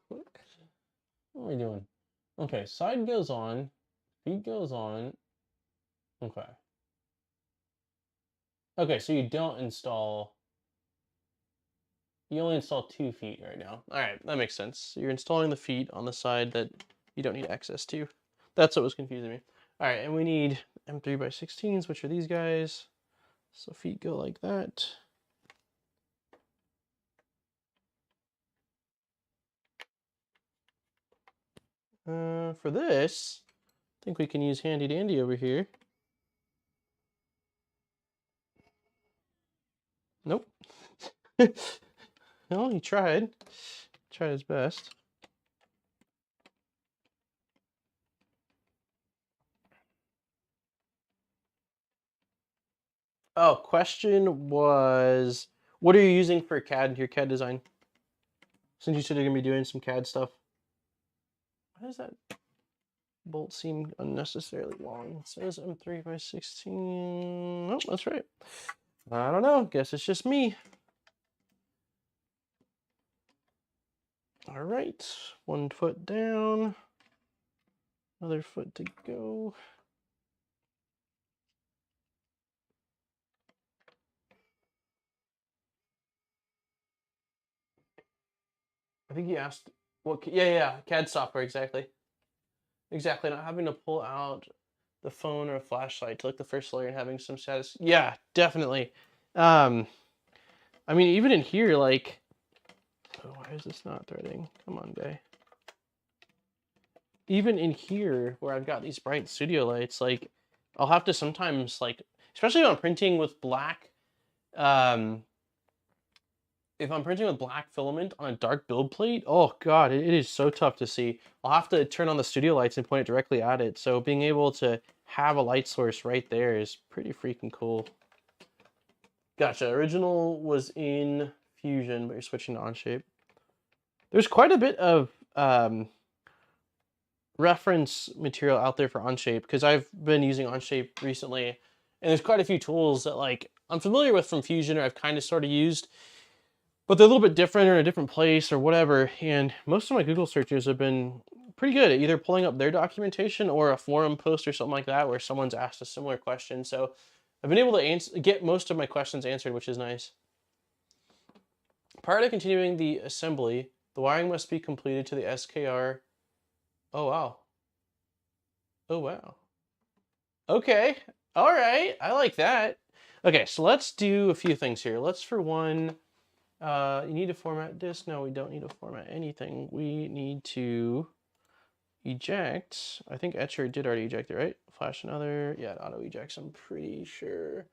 What am I doing? Okay, side goes on, feet goes on. Okay. Okay, so you don't install, you only install 2 feet right now. All right, that makes sense. So you're installing the feet on the side that you don't need access to. That's what was confusing me. All right, and we need M3x16s, which are these guys. So feet go like that. For this, I think we can use handy dandy over here. Nope. Well, he tried. Tried his best. Oh, question was, what are you using for CAD, your CAD design? Since you said you're gonna be doing some CAD stuff. Why does that bolt seem unnecessarily long? It says M3x16. Nope, that's right. I don't know. Guess it's just me. All right, 1 foot down, another foot to go. I think you asked what, yeah, CAD software, exactly. Exactly, not having to pull out the phone or a flashlight to look the first layer and having some status. Yeah, definitely. I mean, even in here, like, oh, why is this not threading? Come on, guy. Even in here, where I've got these bright studio lights, like, I'll have to sometimes, like, especially when I'm printing with black, if I'm printing with black filament on a dark build plate, oh god, it is so tough to see. I'll have to turn on the studio lights and point it directly at it. So being able to have a light source right there is pretty freaking cool. Gotcha. Original was in Fusion, but you're switching to Onshape. There's quite a bit of reference material out there for Onshape because I've been using Onshape recently, and there's quite a few tools that like I'm familiar with from Fusion or I've kind of sort of used, but they're a little bit different or in a different place or whatever. And most of my Google searches have been pretty good at either pulling up their documentation or a forum post or something like that where someone's asked a similar question. So I've been able to get most of my questions answered, which is nice. Prior to continuing the assembly, the wiring must be completed to the SKR. Oh, wow. Oh, wow. Okay. All right. I like that. Okay, so let's do a few things here. Let's, for one, you need to format disk. No, we don't need to format anything. We need to eject. I think Etcher did already eject it, right? Flash another. Yeah, it auto ejects, I'm pretty sure.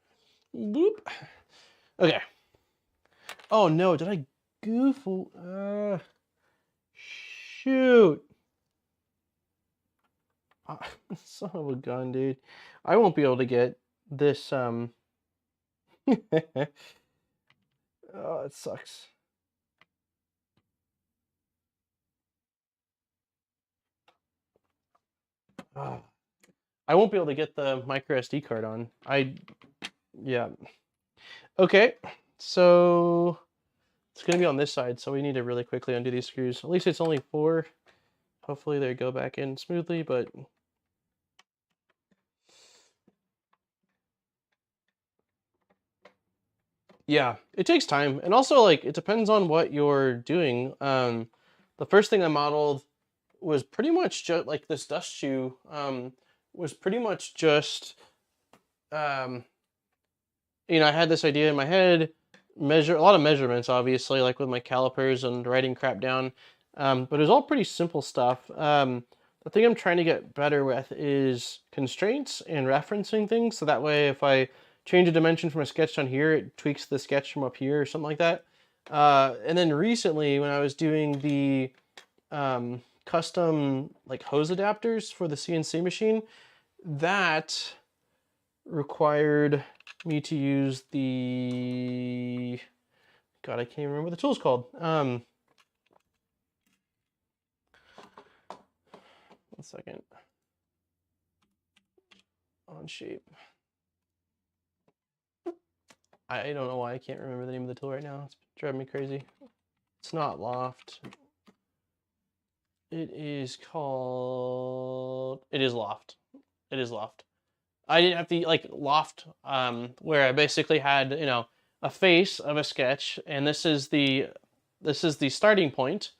Boop. Okay. Oh no, did I goof? Shoot. Son of a gun, dude. I won't be able to get this, oh, it sucks. I won't be able to get the micro SD card on. Yeah. Okay, so it's gonna be on this side, so we need to really quickly undo these screws. At least it's only 4. Hopefully they go back in smoothly, but yeah, it takes time. And also, like, it depends on what you're doing. The first thing I modeled was pretty much just like this dust shoe, was pretty much just, you know, I had this idea in my head, a lot of measurements, obviously, like with my calipers and writing crap down. But it was all pretty simple stuff. The thing I'm trying to get better with is constraints and referencing things. So that way, if I change a dimension from a sketch down here, it tweaks the sketch from up here or something like that. And then recently, when I was doing the custom like hose adapters for the CNC machine, that required me to use the, God, I can't even remember what the tool's called. One second. on shape. I don't know why I can't remember the name of the tool right now. It's driving me crazy. It's not Loft. It is called, it is Loft. It is Loft. I didn't have to like Loft, where I basically had, you know, a face of a sketch, and this is the starting point,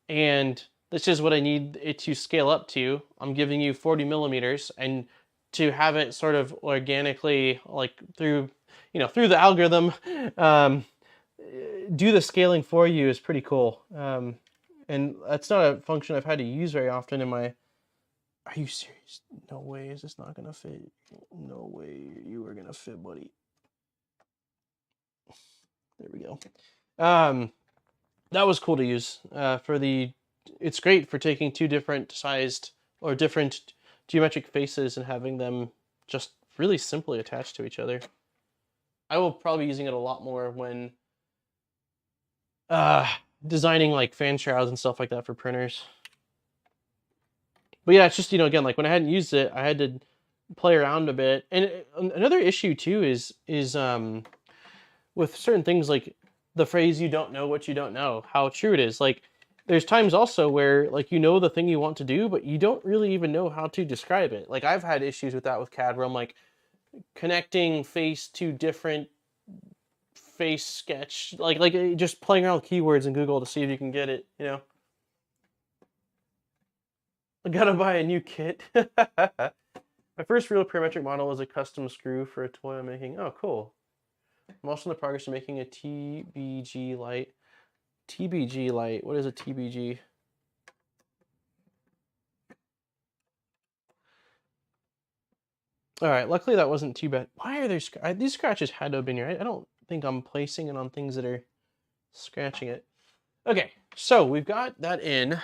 and this is what I need it to scale up to. I'm giving you 40 millimeters, and to have it sort of organically, like through, you know, through the algorithm, do the scaling for you is pretty cool. And that's not a function I've had to use very often in my. Are you serious? No way is this not gonna fit. No way you are gonna fit, buddy. There we go. That was cool to use for the. It's great for taking two different sized or different geometric faces and having them just really simply attached to each other. I will probably be using it a lot more when designing like fan shrouds and stuff like that for printers. But yeah, it's just, you know, again, like when I hadn't used it, I had to play around a bit. And another issue too is with certain things like the phrase, you don't know what you don't know, how true it is. Like there's times also where like, you know, the thing you want to do, but you don't really even know how to describe it. Like I've had issues with that with CAD where I'm like connecting face to different face sketch, like just playing around with keywords in Google to see if you can get it, you know. I gotta buy a new kit. My first real parametric model was a custom screw for a toy I'm making. Oh, cool. I'm also in the progress of making a TBG light. TBG light. What is a TBG? All right. Luckily, that wasn't too bad. Why are there these scratches had to have been here? I don't think I'm placing it on things that are scratching it. Okay, so we've got that in.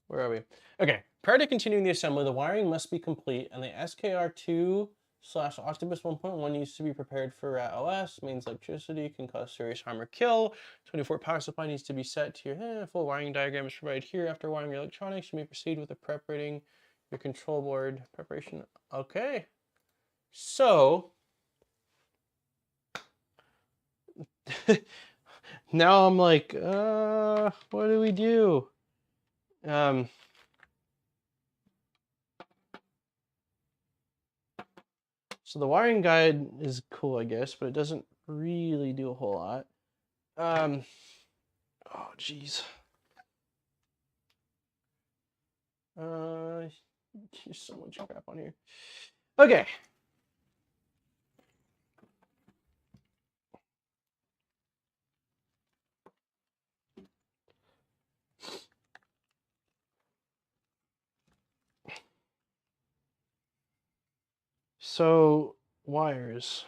Where are we? Okay, prior to continuing the assembly, the wiring must be complete, and the SKR2/Octopus 1.1 needs to be prepared for RatOS. Means electricity can cause serious harm or kill. 24 power supply needs to be set to your full wiring diagram is provided here. After wiring your electronics, you may proceed with the preparating your control board preparation. Okay, so now I'm like, what do we do? So the wiring guide is cool, I guess, but it doesn't really do a whole lot. Oh, geez. There's so much crap on here. Okay. So, wires.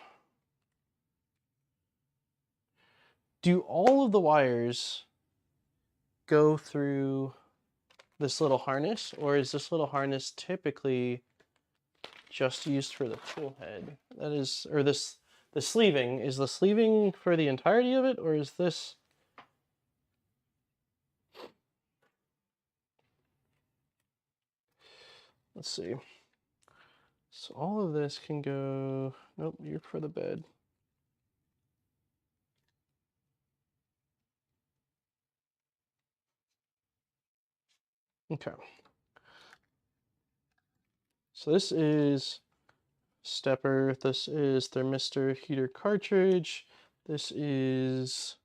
Do all of the wires go through this little harness, or is this little harness typically just used for the tool head? That is, or the sleeving. Is the sleeving for the entirety of it, or is this... Let's see. So all of this can go... Nope, you're for the bed. Okay. So this is stepper. This is thermistor heater cartridge. This is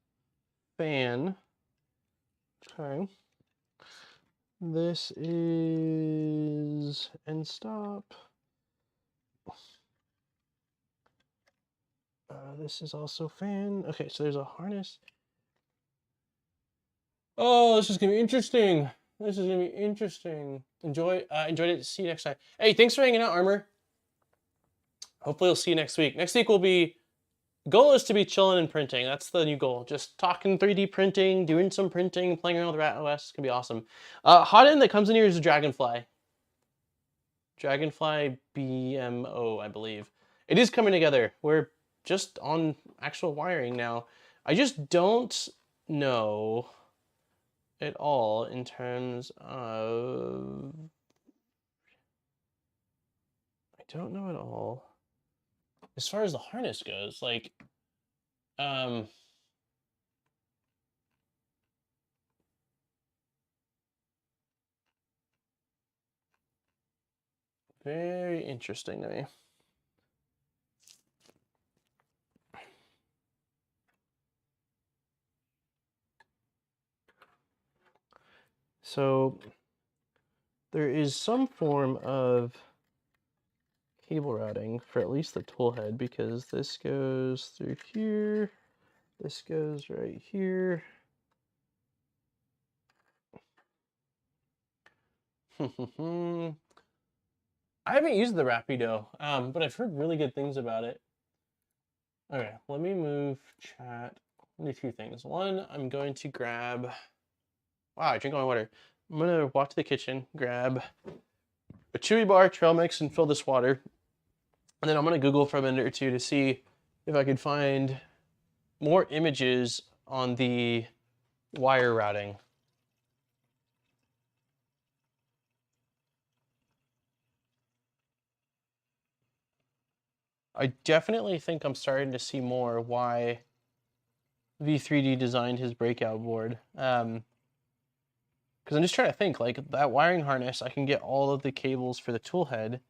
fan. Okay. This is end stop. This is also fan. Okay, so there's a harness. Oh, this is gonna be interesting. This is gonna be interesting. Enjoyed it. See you next time. Hey, thanks for hanging out, Armor. Hopefully, we'll see you next week. Next week will be. Goal is to be chilling and printing. That's the new goal. Just talking 3D printing, doing some printing, playing around with RatOS. It's gonna be awesome. Hot end that comes in here is a Dragonfly. Dragonfly BMO, I believe. It is coming together. We're just on actual wiring now. I just don't know at all in terms of... I don't know at all as far as the harness goes. Like, very interesting to me. So there is some form of cable routing for at least the tool head, because this goes through here, this goes right here. I haven't used the Rapido, but I've heard really good things about it. Okay, let me move chat. Let me do two things. One, I'm going to grab... Wow, I drink all my water. I'm going to walk to the kitchen, grab a Chewy Bar trail mix, and fill this water. And then I'm going to Google for a minute or two to see if I could find more images on the wire routing. I definitely think I'm starting to see more why V3D designed his breakout board. Because I'm just trying to think, like, that wiring harness, I can get all of the cables for the tool head,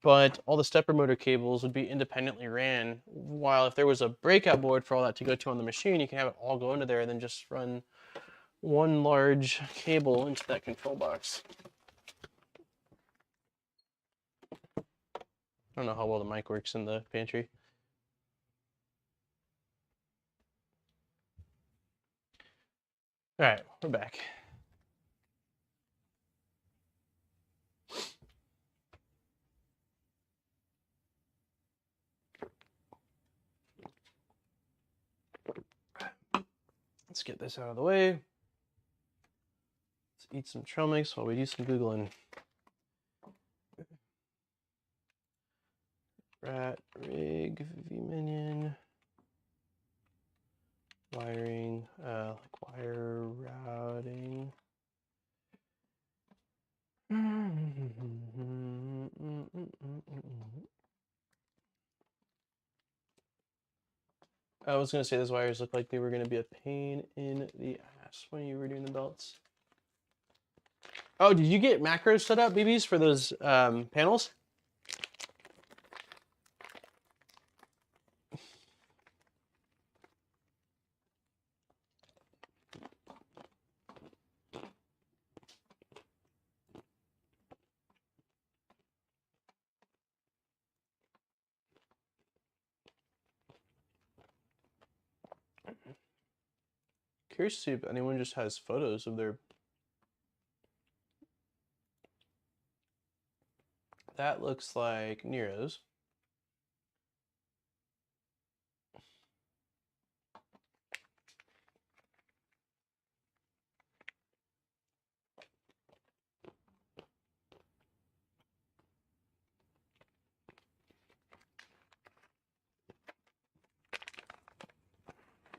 but all the stepper motor cables would be independently ran, while if there was a breakout board for all that to go to on the machine, you can have it all go into there and then just run one large cable into that control box. I don't know how well the mic works in the pantry. All right, we're back. Let's get this out of the way. Let's eat some trail mix while we do some Googling. RatRig V-Minion. Wiring, like wire routing. I was going to say those wires look like they were going to be a pain in the ass when you were doing the belts. Oh, did you get macros set up, BBs, for those panels? Curious to see if anyone just has photos of their... That looks like Nero's.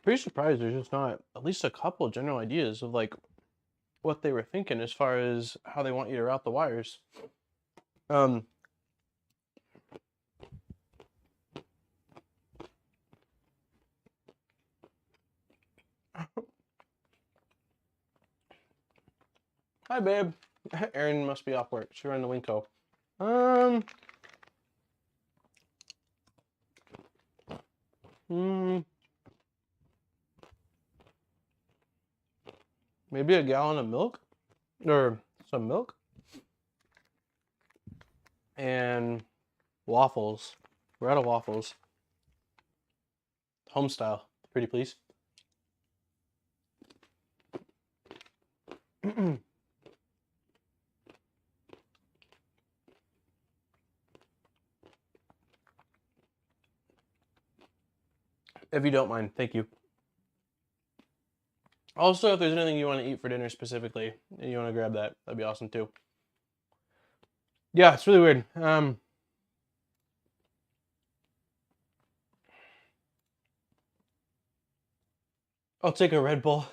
Pretty surprised there's just not at least a couple general ideas of like what they were thinking as far as how they want you to route the wires. Hi, babe. Erin must be off work. She's running the Winco. Maybe a gallon of milk, or some milk, and waffles. We're out of waffles. Home style, pretty please. If you don't mind, thank you. Also, if there's anything you want to eat for dinner specifically, and you want to grab that, that'd be awesome too. Yeah, it's really weird. I'll take a Red Bull.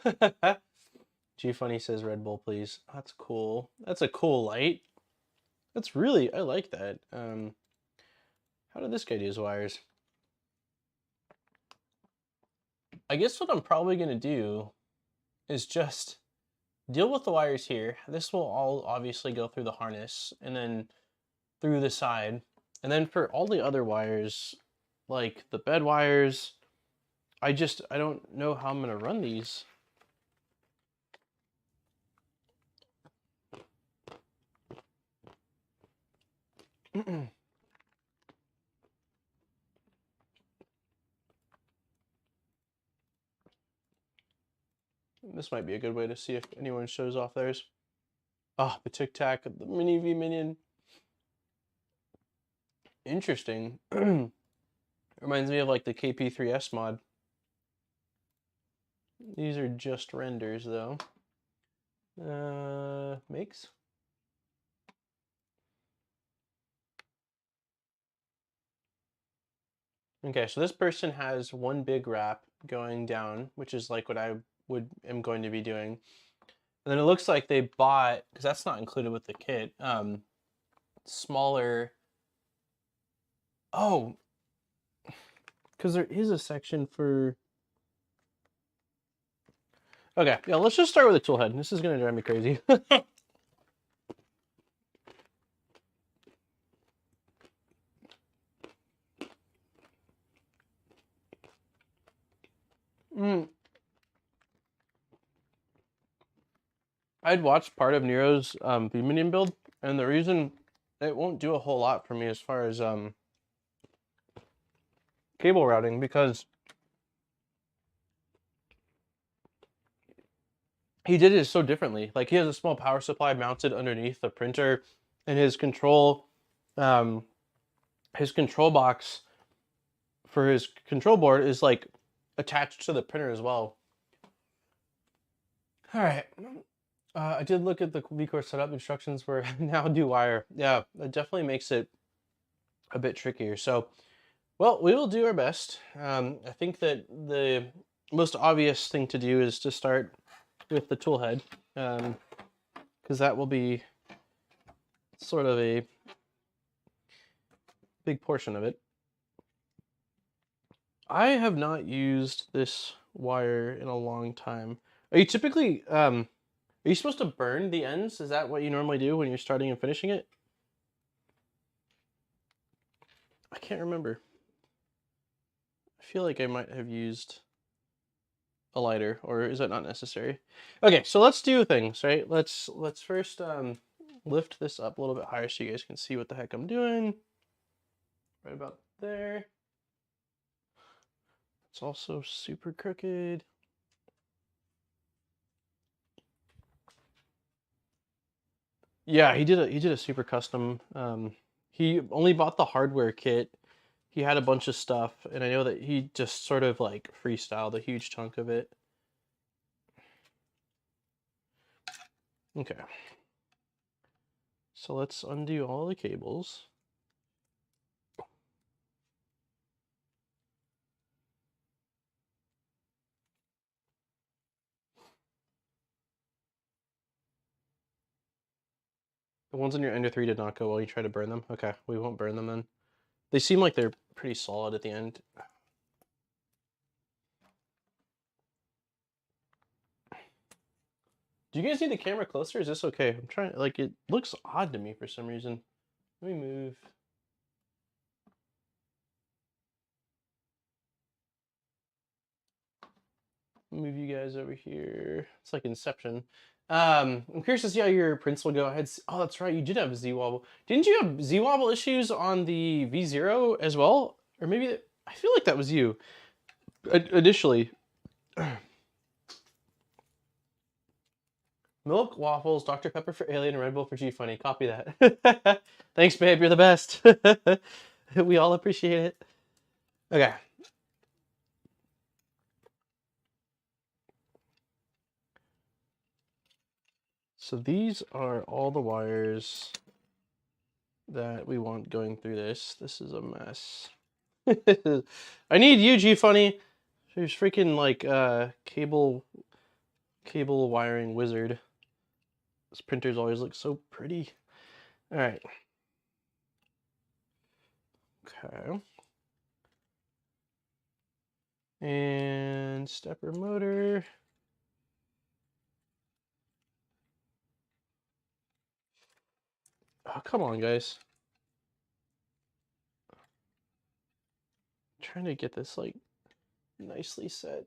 G Funny says Red Bull, please. That's cool. That's a cool light. That's really, I like that. How did this guy do his wires? I guess what I'm probably gonna do is just deal with the wires here. This will all obviously go through the harness and then through the side. And then for all the other wires, like the bed wires, I don't know how I'm gonna run these. This might be a good way to see if anyone shows off theirs. Ah, the Tic Tac, the Mini V-Minion. Interesting. Reminds me of like the KP3S mod. These are just renders though. Makes. Okay, so this person has one big wrap going down, which is like what I am going to be doing. And then it looks like they bought, because that's not included with the kit, smaller. Oh, because there is a section for. Okay, yeah, let's just start with the tool head. This is going to drive me crazy. I'd watched part of Nero's V-Minion build, and the reason it won't do a whole lot for me as far as cable routing, because he did it so differently. Like, he has a small power supply mounted underneath the printer, and his control box for his control board is like attached to the printer as well. All right. I did look at the VCore setup instructions for now do wire. Yeah, it definitely makes it a bit trickier. So, well, we will do our best. I think that the most obvious thing to do is to start with the tool head, because that will be sort of a big portion of it. I have not used this wire in a long time. Are you typically, are you supposed to burn the ends? Is that what you normally do when you're starting and finishing it? I can't remember. I feel like I might have used a lighter, or is that not necessary? Okay, so let's do things, right? Let's first lift this up a little bit higher so you guys can see what the heck I'm doing. Right about there. It's also super crooked. Yeah, he did a super custom. He only bought the hardware kit. He had a bunch of stuff, and I know that he just sort of like freestyled a huge chunk of it. Okay. So let's undo all the cables. The ones on your Ender 3 did not go well. You try to burn them? Okay, we won't burn them then. They seem like they're pretty solid at the end. Do you guys need the camera closer? Is this okay? I'm trying, like, it looks odd to me for some reason. Let me move. Move you guys over here. It's like Inception. I'm curious to see how your prints will go. Oh, that's right. You did have Z-wobble. Didn't you have Z-wobble issues on the V0 as well? Or maybe, I feel like that was you initially. Milk, waffles, Dr. Pepper for Alien, and Red Bull for G-Funny. Copy that. Thanks, babe. You're the best. We all appreciate it. Okay. So these are all the wires that we want going through this. This is a mess. I need you, G-Funny. There's freaking like cable wiring wizard. This printers always look so pretty. All right. Okay. And stepper motor. Oh, come on, guys. I'm trying to get this like nicely set.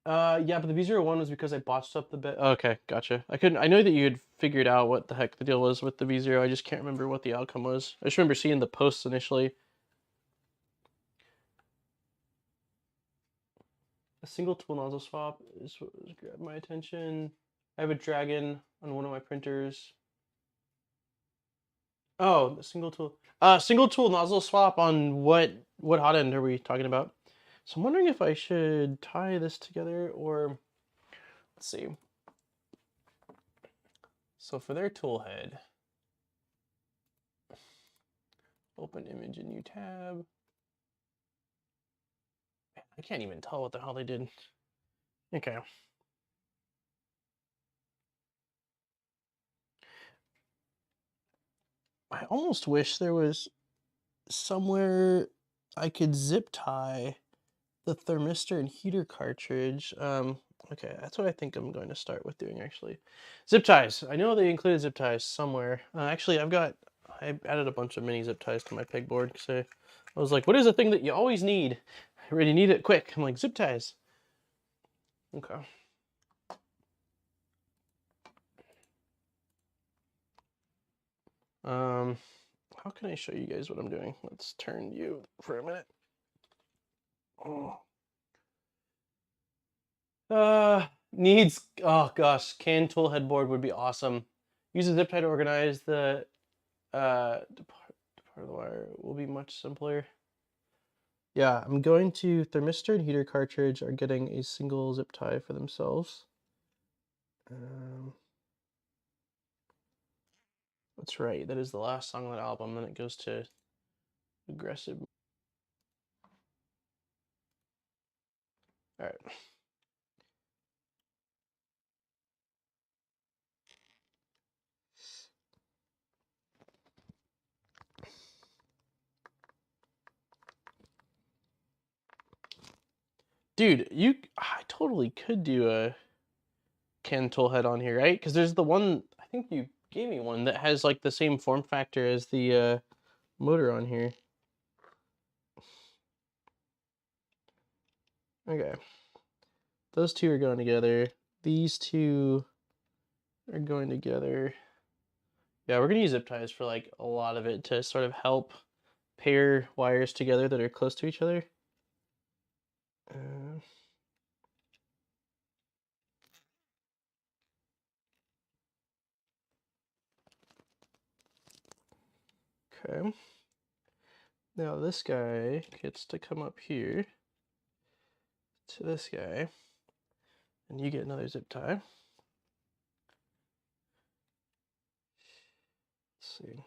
Yeah, but the V01 was because I botched up the bit. Okay, gotcha. I know that you had figured out what the heck the deal was with the V0. I just can't remember what the outcome was. I just remember seeing the posts initially. A single tool nozzle swap is what grabbed my attention. I have a Dragon on one of my printers. Oh, the single tool nozzle swap on what hot end are we talking about? So I'm wondering if I should tie this together or let's see. So for their tool head, open image in new tab. I can't even tell what the hell they did. Okay. I almost wish there was somewhere I could zip tie the thermistor and heater cartridge. Okay, that's what I think I'm going to start with doing actually. Zip ties. I know they included zip ties somewhere. Actually, I added a bunch of mini zip ties to my pegboard because I was like, what is the thing that you always need? I really need it quick. I'm like, zip ties. Okay. How can I show you guys what I'm doing? Let's turn you for a minute. Needs, oh gosh, can tool headboard would be awesome. Use a zip tie to organize the depart of the wire will be much simpler. Yeah, I'm going to thermistor and heater cartridge are getting a single zip tie for themselves. That's right, that is the last song on that album, then it goes to aggressive. All right. Dude, I totally could do a can tool head on here, right? Because there's the one, I think you gave me one that has like the same form factor as the motor on here. Okay. Those two are going together. These two are going together. Yeah, we're gonna use zip ties for like a lot of it to sort of help pair wires together that are close to each other. Okay. Now this guy gets to come up here to this guy, and you get another zip tie. Let's see.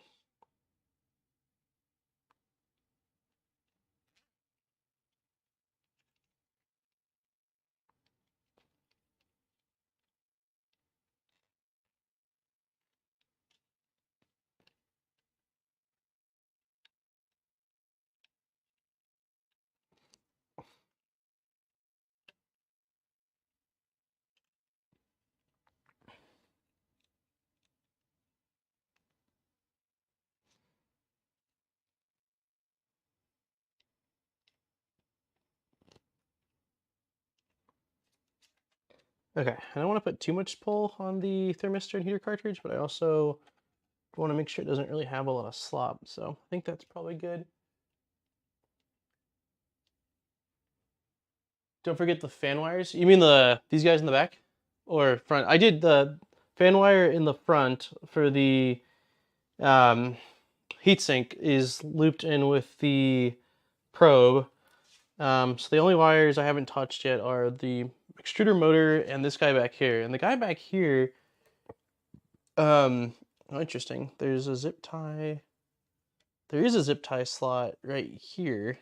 Okay, I don't want to put too much pull on the thermistor and heater cartridge, but I also want to make sure it doesn't really have a lot of slop, so I think that's probably good. Don't forget the fan wires. You mean these guys in the back? Or front? I did the fan wire in the front for the heatsink is looped in with the probe. So the only wires I haven't touched yet are the extruder motor and this guy back here. And the guy back here, oh, interesting. There's a zip tie. There is a zip tie slot right here.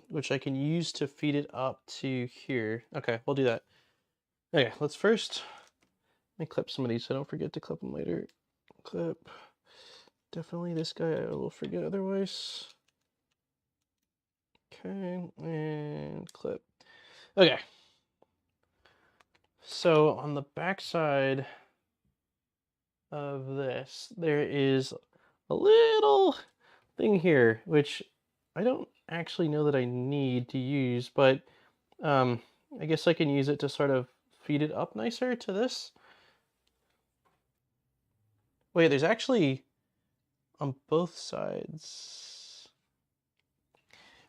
which I can use to feed it up to here. Okay, we'll do that. Okay, let's first, let me clip some of these so I don't forget to clip them later. Clip. Definitely this guy, I will forget otherwise. Okay, and clip. Okay. So on the back side of this, there is a little thing here, which I don't actually know that I need to use, but I guess I can use it to sort of feed it up nicer to this. Wait, there's actually on both sides.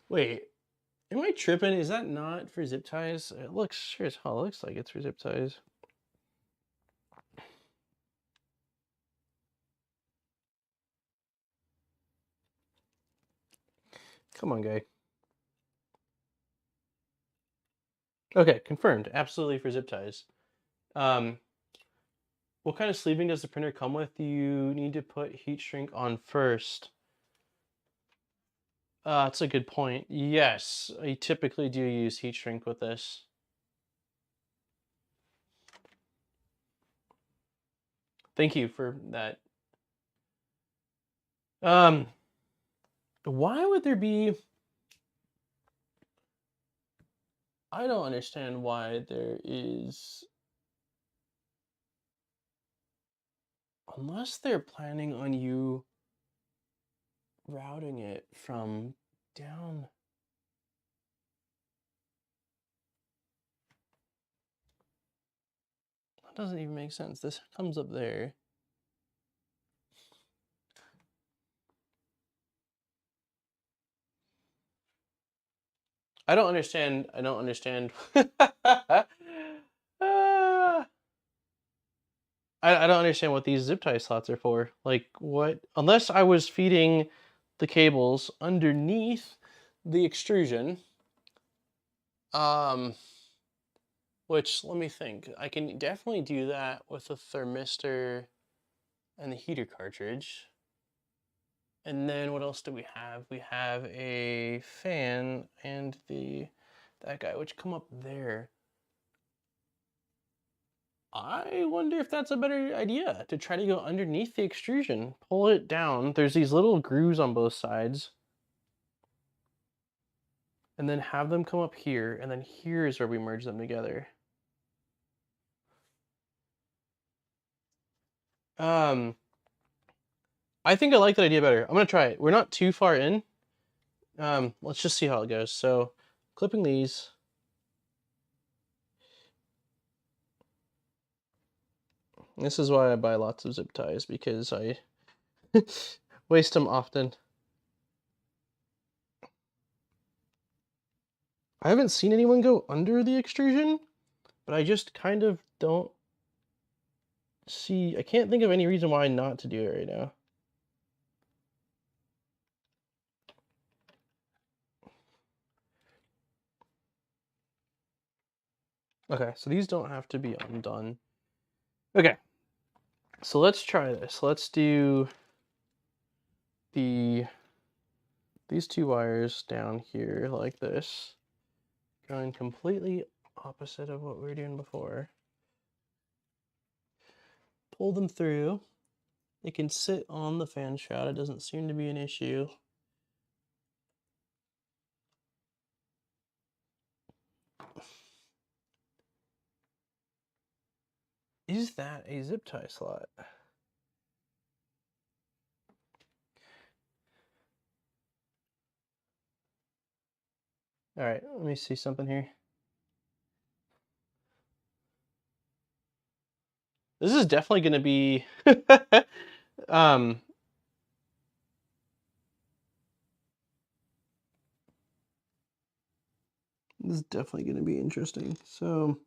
Wait, am I tripping? Is that not for zip ties? It looks sure as hell looks like it's for zip ties. Come on, guy. Okay, confirmed. Absolutely for zip ties. What kind of sleeving does the printer come with? You need to put heat shrink on first. That's a good point. Yes, I typically do use heat shrink with this. Thank you for that. Why would there be... I don't understand why there is... Unless they're planning on you routing it from down... That doesn't even make sense. This comes up there. I don't understand. I don't understand. I don't understand what these zip tie slots are for. Like, what? Unless I was feeding the cables underneath the extrusion. Which, let me think. I can definitely do that with a thermistor and the heater cartridge. And then what else do we have? We have a fan and that guy, which come up there. I wonder if that's a better idea, to try to go underneath the extrusion, pull it down. There's these little grooves on both sides. And then have them come up here, and then here is where we merge them together. I think I like that idea better. I'm gonna try it. We're not too far in. Let's just see how it goes. So, clipping these. This is why I buy lots of zip ties, because I waste them often. I haven't seen anyone go under the extrusion, but I just kind of don't see, I can't think of any reason why not to do it right now. Okay, so these don't have to be undone. Okay, so let's try this. Let's do these two wires down here like this, going completely opposite of what we were doing before. Pull them through. They can sit on the fan shroud. It doesn't seem to be an issue. Is that a zip tie slot? All right, let me see something here. This is definitely going to be this is definitely going to be interesting. So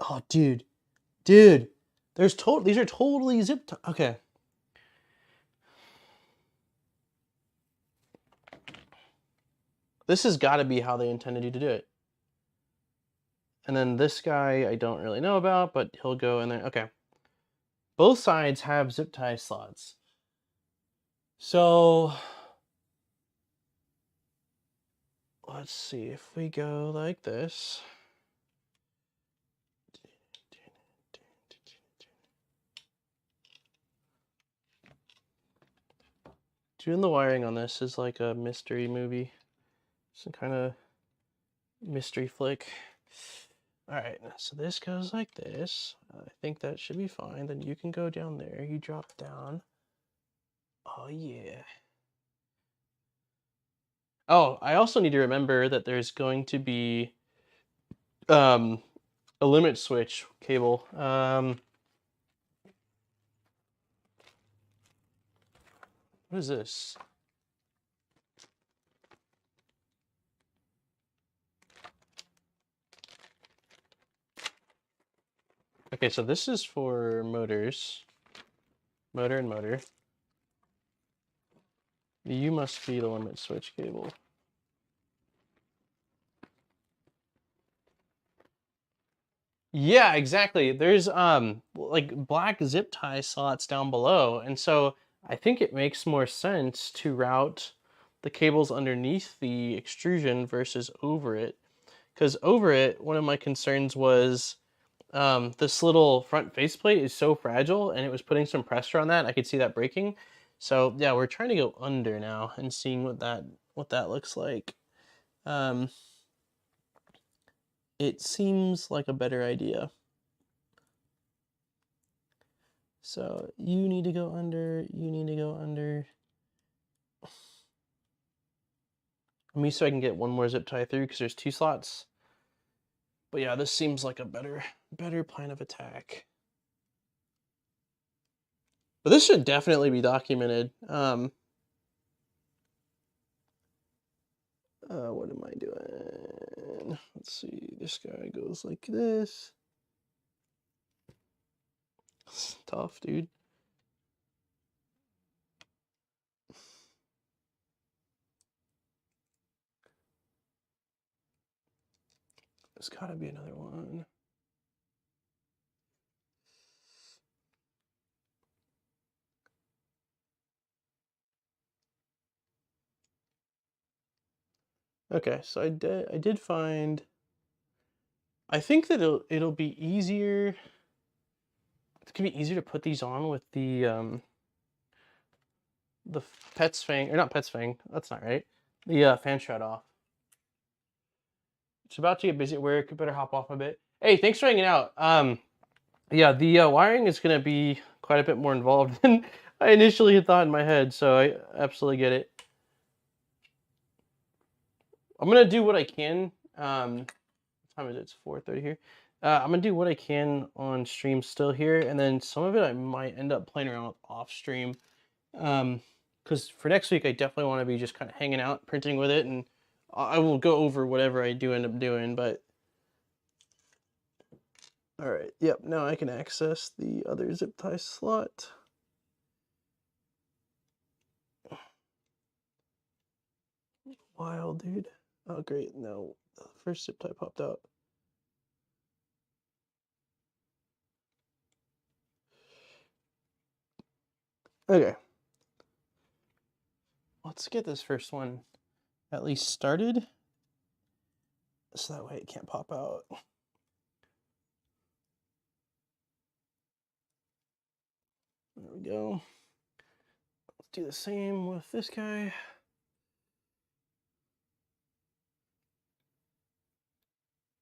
oh, dude, these are totally zip tie. Okay. This has got to be how they intended you to do it. And then this guy I don't really know about, but he'll go in there. Okay. Both sides have zip tie slots. So let's see if we go like this. Doing the wiring on this is like a mystery movie. Some kind of mystery flick. All right, so this goes like this. I think that should be fine. Then you can go down there. You drop down. Oh, yeah. Oh, I also need to remember that there's going to be a limit switch cable. What is this? Okay, so this is for motors. Motor and motor. You must be the limit switch cable. Yeah, exactly. There's like black zip tie slots down below, and so I think it makes more sense to route the cables underneath the extrusion versus over it. Because over it, one of my concerns was this little front faceplate is so fragile, and it was putting some pressure on that. I could see that breaking. So yeah, we're trying to go under now and seeing what that looks like. It seems like a better idea. So you need to go under, you need to go under. Me so I can get one more zip tie through because there's 2 slots. But yeah, this seems like a better plan of attack. But this should definitely be documented. What am I doing? Let's see, this guy goes like this. It's tough, dude. There's gotta be another one. Okay, so I did find. I think that it'll be easier. It's gonna be easier to put these on with the Pet's Fang, or not Pet's Fang. That's not right. The fan shroud off. It's about to get busy at work. Better hop off a bit. Hey, thanks for hanging out. Yeah, the wiring is gonna be quite a bit more involved than I initially had thought in my head. So I absolutely get it. I'm gonna do what I can. What time is it? It's 4:30 here. I'm gonna do what I can on stream still here, and then some of it I might end up playing around with off stream. Because for next week I definitely want to be just kind of hanging out, printing with it, and I will go over whatever I do end up doing. But all right, yep. Now I can access the other zip tie slot. Wild, dude. Oh, great. No, the first zip tie popped out. Okay. Let's get this first one at least started. So that way it can't pop out. There we go. Let's do the same with this guy.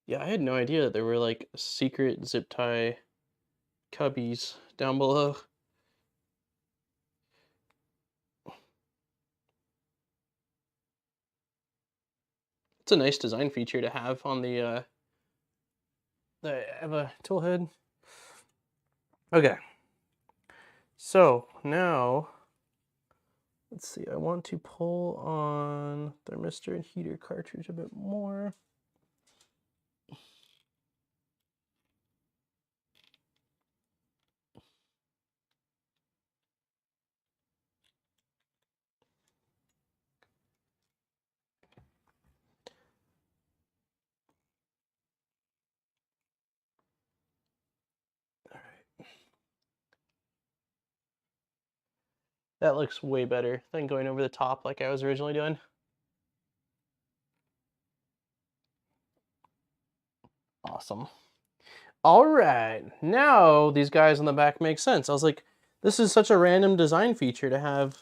Yeah, I had no idea that there were like secret zip tie cubbies down below. It's a nice design feature to have on the EVA Toolhead. Okay. So now, let's see, I want to pull on thermistor and heater cartridge a bit more. That looks way better than going over the top like I was originally doing. Awesome. All right, now these guys on the back make sense. I was like, this is such a random design feature to have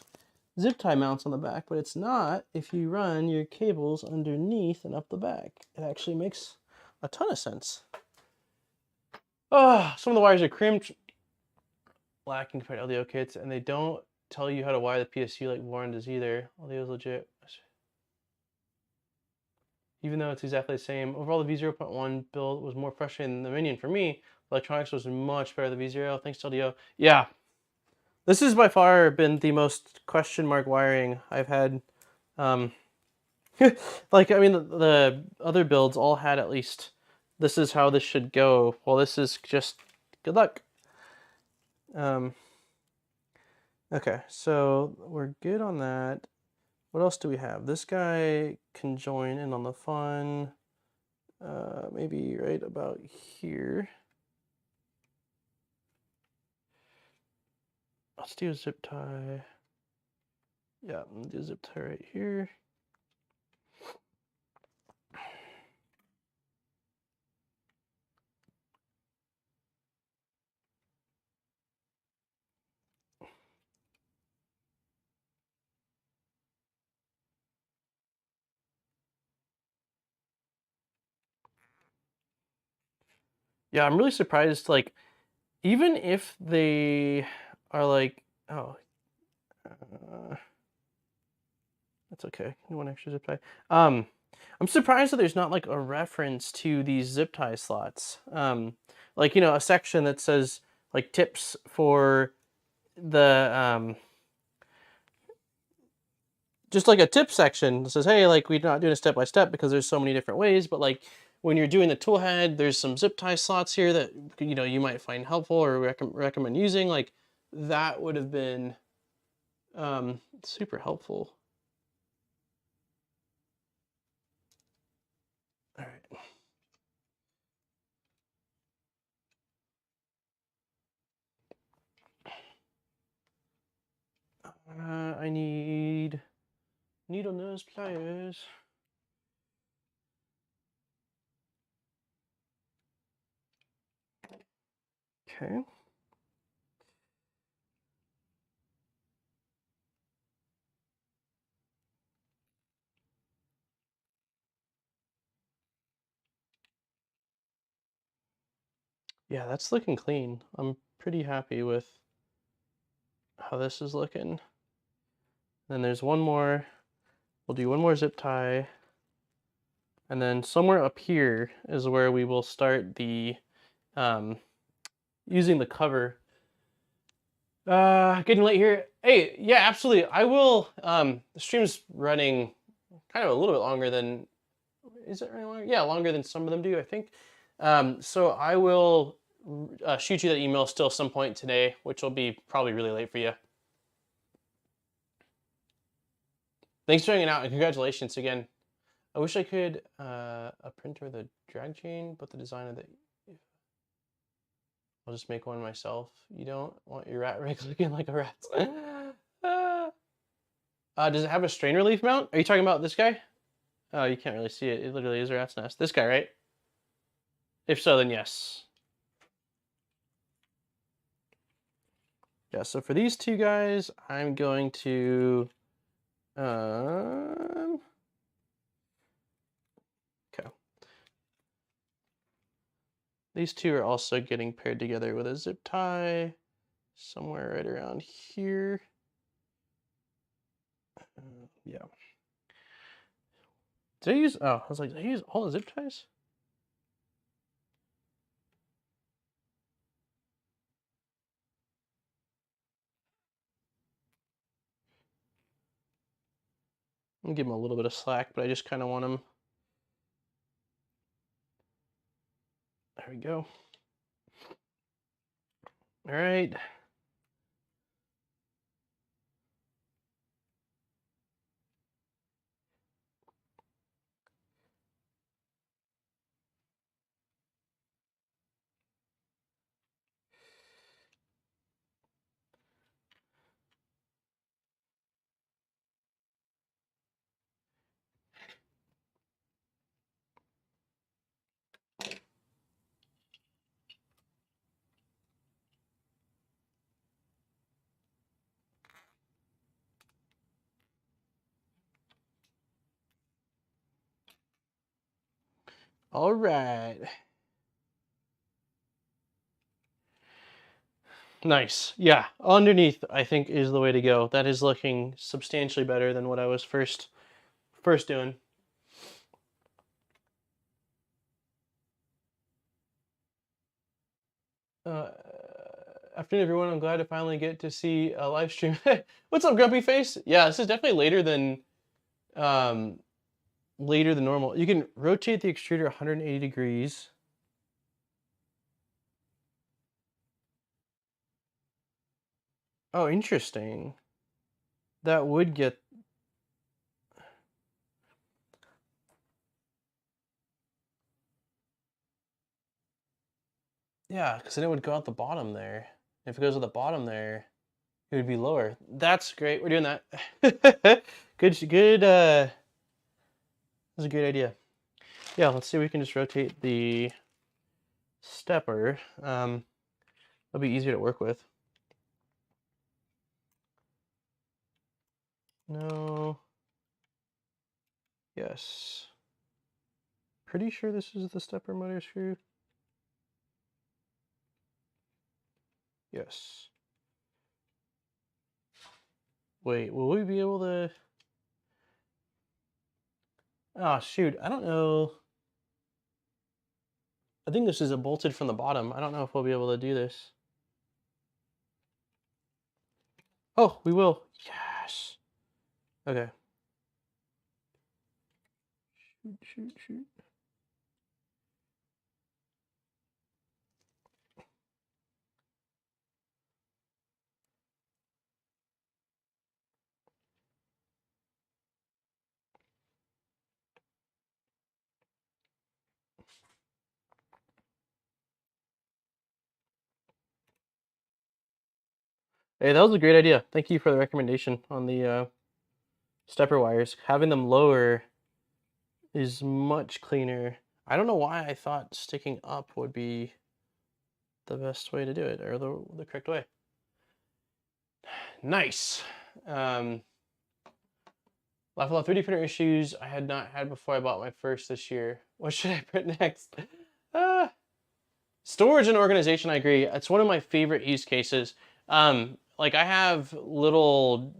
zip tie mounts on the back, but it's not if you run your cables underneath and up the back. It actually makes a ton of sense. Oh, some of the wires are crimped, lacking compared to LDO kits, and they don't tell you how to wire the PSU like Warren does either. LDO is legit. Even though it's exactly the same. Overall, the V0.1 build was more frustrating than the Minion for me. Electronics was much better than the V0, thanks to LDO. Yeah, this has by far been the most question mark wiring I've had. Like, I mean, the other builds all had at least, this is how this should go. Well, this is just good luck. Okay, so we're good on that. What else do we have? This guy can join in on the fun. Maybe right about here. Let's do a zip tie. Yeah, do a zip tie right here. Yeah, I'm really surprised, like, even if they are like, oh, that's okay, one extra zip tie. I'm surprised that there's not like a reference to these zip tie slots. Like, you know, a section that says like tips for the, just like a tip section that says, hey, like we're not doing a step-by-step because there's so many different ways, but like when you're doing the tool head, there's some zip tie slots here that, you know, you might find helpful or recommend using. Like that would have been super helpful. All right. I need needle nose pliers. Okay. Yeah, that's looking clean. I'm pretty happy with how this is looking. Then there's one more. We'll do one more zip tie. And then somewhere up here is where we will start the using the cover. Getting late here. Hey, yeah, absolutely. I will. The stream's running kind of a little bit longer than. Is it running longer? Yeah, longer than some of them do, I think. So I will shoot you that email still some point today, which will be probably really late for you. Thanks for hanging out and congratulations again. I wish I could a printer with a drag chain, but the design of the. I'll just make one myself. You don't want your RatRig looking like a rat's. Does it have a strain relief mount? Are you talking about this guy? Oh, you can't really see it. It literally is a rat's nest. This guy, right? If so, then yes. Yeah, so for these two guys, I'm going to... okay. These two are also getting paired together with a zip tie somewhere right around here. Yeah. Did I use... Oh, I was like, did I use all the zip ties? I'm gonna give him a little bit of slack, but I just kind of want him. There we go. All right. All right. Nice. Yeah, underneath I think is the way to go. That is looking substantially better than what I was first doing. Uh, Afternoon, everyone. I'm glad to finally get to see a live stream. What's up, Grumpy Face? Yeah, this is definitely um, later than normal. You can rotate the extruder 180 degrees. Oh, interesting. That would get... Yeah, because then it would go out the bottom there. If it goes at the bottom there, it would be lower. That's great. We're doing that. Good, that's a good idea. Yeah, let's see if we can just rotate the stepper. That'll be easier to work with. No. Yes. Pretty sure this is the stepper motor screw. Yes. Wait, will we be able to... Oh, shoot. I don't know. I think this is a bolted from the bottom. I don't know if we'll be able to do this. Oh, we will. Yes. Okay. Shoot. Hey, that was a great idea. Thank you for the recommendation on the stepper wires. Having them lower is much cleaner. I don't know why I thought sticking up would be the best way to do it, or the correct way. Nice. Level 3D printer issues I had not had before I bought my first this year. What should I print next? Storage and organization, I agree. It's one of my favorite use cases. Like I have little,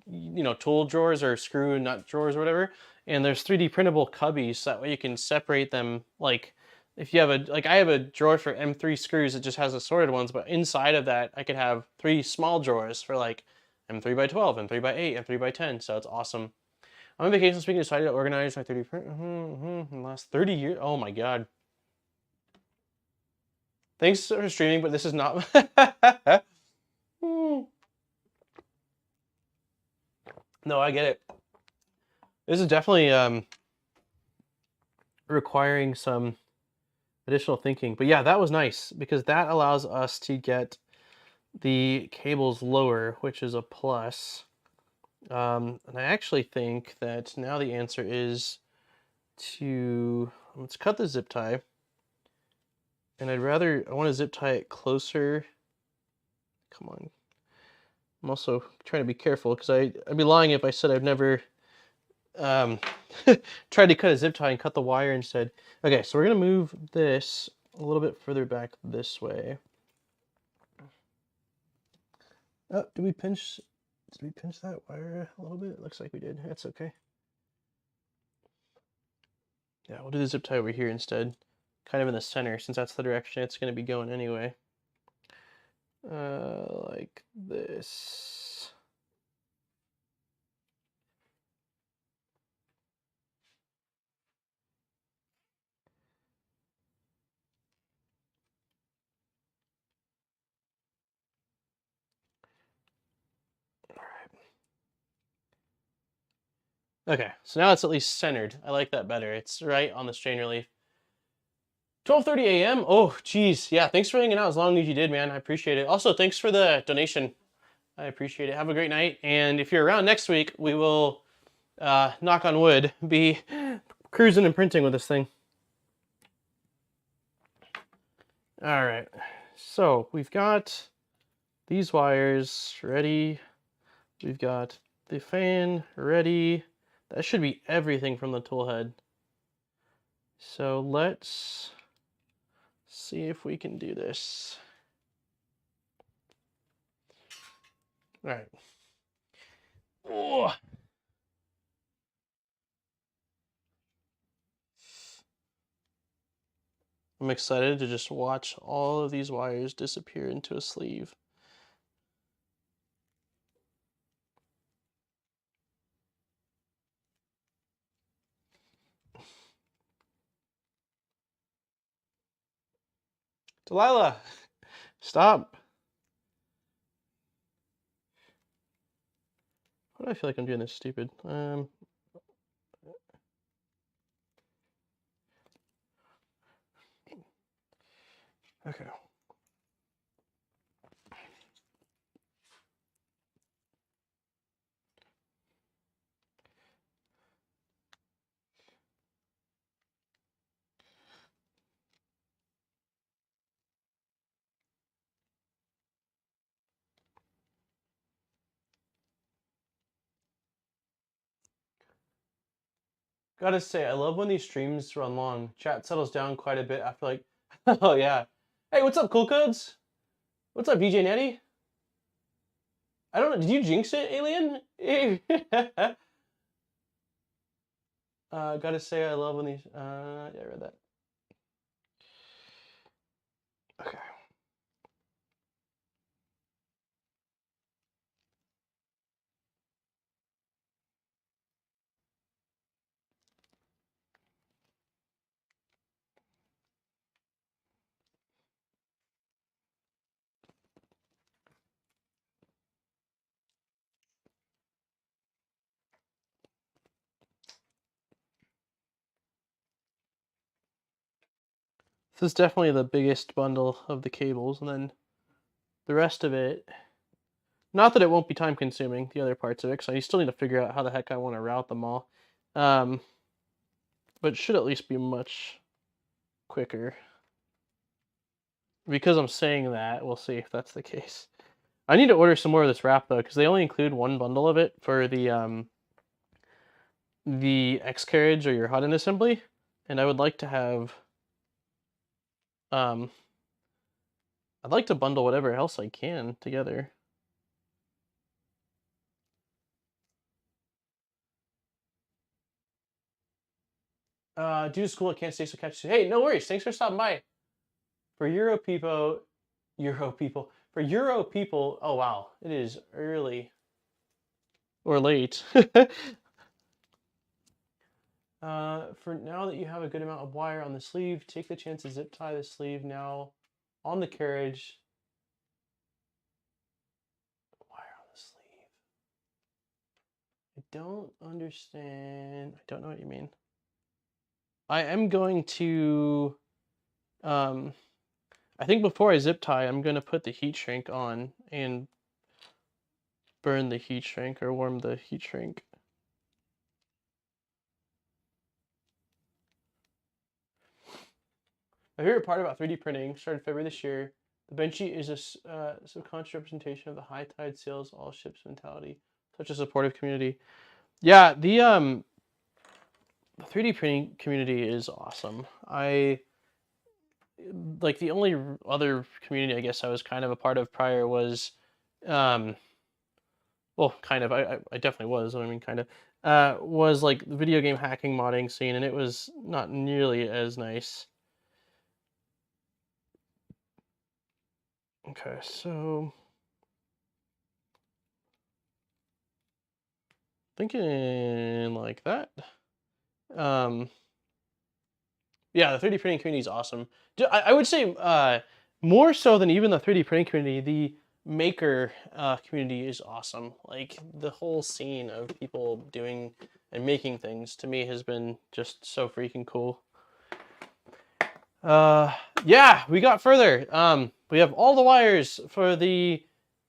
tool drawers or screw nut drawers or whatever, and there's 3D printable cubbies, so that way you can separate them. Like if you have I have a drawer for M3 screws, it just has assorted ones, but inside of that, I could have 3 small drawers for like M3 by 12, M3 by 8, M3 by 10, so it's awesome. I'm on vacation this week and decided to organize my 3D print in the last 30 years. Oh my God. Thanks for streaming, but this is not... No, I get it. This is definitely requiring some additional thinking. But yeah, that was nice because that allows us to get the cables lower, which is a plus. And I actually think that now the answer is to... Let's cut the zip tie. And I want to zip tie it closer. Come on. I'm also trying to be careful because I'd be lying if I said I've never tried to cut a zip tie and cut the wire instead. Okay, so we're gonna move this a little bit further back this way. Oh, did we pinch that wire a little bit? It looks like we did. That's okay. Yeah, we'll do the zip tie over here instead. Kind of in the center, since that's the direction it's gonna be going anyway. Like this. Okay, so now it's at least centered. I like that better. It's right on the strain relief. 12:30 a.m. Oh, geez. Yeah, thanks for hanging out as long as you did, man. I appreciate it. Also, thanks for the donation. I appreciate it. Have a great night. And if you're around next week, we will, knock on wood, be cruising and printing with this thing. All right. So we've got these wires ready. We've got the fan ready. That should be everything from the tool head. So let's see if we can do this. All right. Oh. I'm excited to just watch all of these wires disappear into a sleeve. Delilah, stop. Why do I feel like I'm doing this stupid? Okay. Gotta say, I love when these streams run long. Chat settles down quite a bit after like, oh yeah. Hey, what's up, Cool Codes? What's up, DJ Netty? I don't know, did you jinx it, Alien? Gotta say, I love when these, yeah, I read that. Okay. This is definitely the biggest bundle of the cables, and then the rest of it, not that it won't be time consuming, the other parts of it, because I still need to figure out how the heck I want to route them all. But it should at least be much quicker. Because I'm saying that, we'll see if that's the case. I need to order some more of this wrap though, because they only include one bundle of it for the X carriage or your hot end assembly, and I would like to have I'd like to bundle whatever else I can together. Due to school, I can't stay, so catch you. Hey, no worries. Thanks for stopping by. For Euro people, for Euro people. Oh wow, it is early or late. For now that you have a good amount of wire on the sleeve, take the chance to zip tie the sleeve now on the carriage. Wire on the sleeve. I don't understand. I don't know what you mean. I am going to, I think before I zip tie, I'm going to put the heat shrink on and burn the heat shrink or warm the heat shrink. My favorite part about 3D printing started February this year. The Benchy is a subconscious representation of the high tide sails all ships mentality. Such a supportive community. Yeah, the 3D printing community is awesome. I like the only other community I guess I was kind of a part of prior was, well, kind of. I definitely was. I mean, kind of. Was like the video game hacking modding scene, and it was not nearly as nice. Okay, so thinking like that. Yeah, the 3D printing community is awesome. I would say more so than even the 3D printing community, the maker community is awesome. Like the whole scene of people doing and making things to me has been just so freaking cool. Yeah, we got further. We have all the wires for the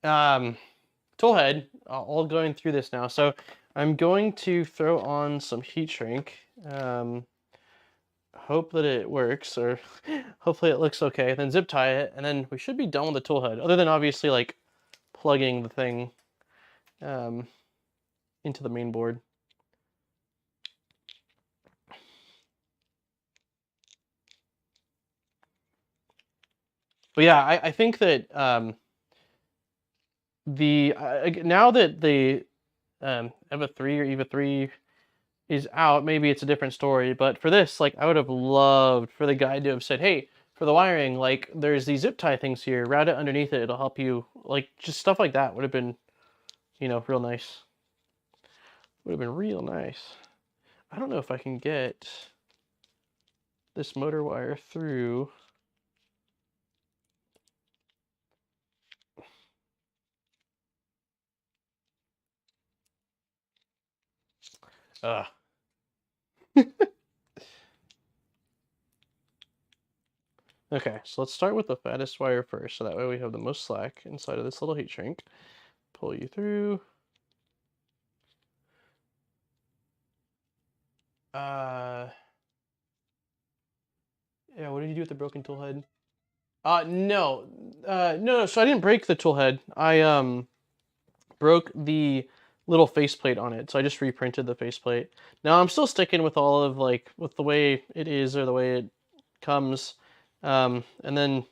toolhead all going through this now. So I'm going to throw on some heat shrink. Hope that it works, or hopefully it looks okay. Then zip tie it, and then we should be done with the tool head. Other than obviously like plugging the thing into the main board. But yeah, I think that now that the EVA 3 or EVA 3 is out, maybe it's a different story. But for this, like, I would have loved for the guy to have said, hey, for the wiring, like, there's these zip tie things here, route it underneath it, it'll help you. Like, just stuff like that would have been, you know, real nice. Would have been real nice. I don't know if I can get this motor wire through. Okay, so let's start with the fattest wire first, so that way we have the most slack inside of this little heat shrink. Pull you through. Yeah, what did you do with the broken tool head? No. No, so I didn't break the tool head. I broke the little faceplate on it, so I just reprinted the faceplate. Now I'm still sticking with all of, like, with the way it is or the way it comes. And then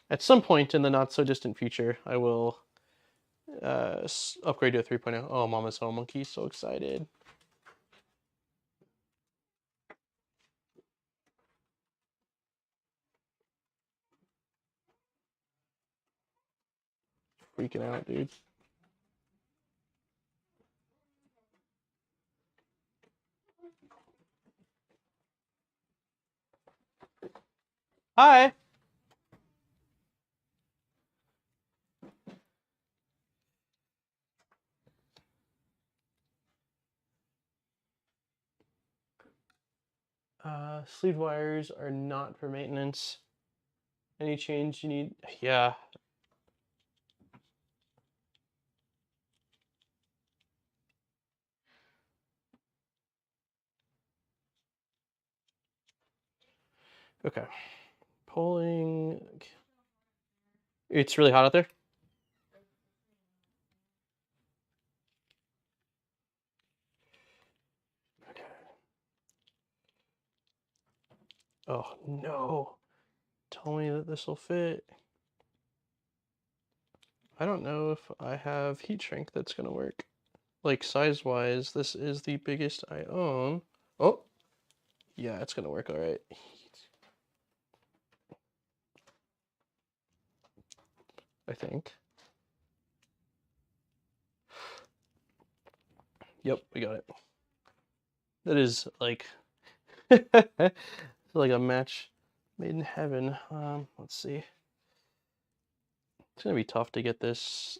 at some point in the not so distant future, I will upgrade to a 3.0. Oh, Mama's Home Monkey, so excited. Freaking out, dude. Hi. Sleeve wires are not for maintenance. Any change you need? Yeah. Okay. Pulling. It's really hot out there? Okay. Oh, no. Tell me that this will fit. I don't know if I have heat shrink that's going to work. Like, size-wise, this is the biggest I own. Oh, yeah, it's going to work all right. I think. Yep, we got it. That is, like, like a match made in heaven. Let's see. It's going to be tough to get this.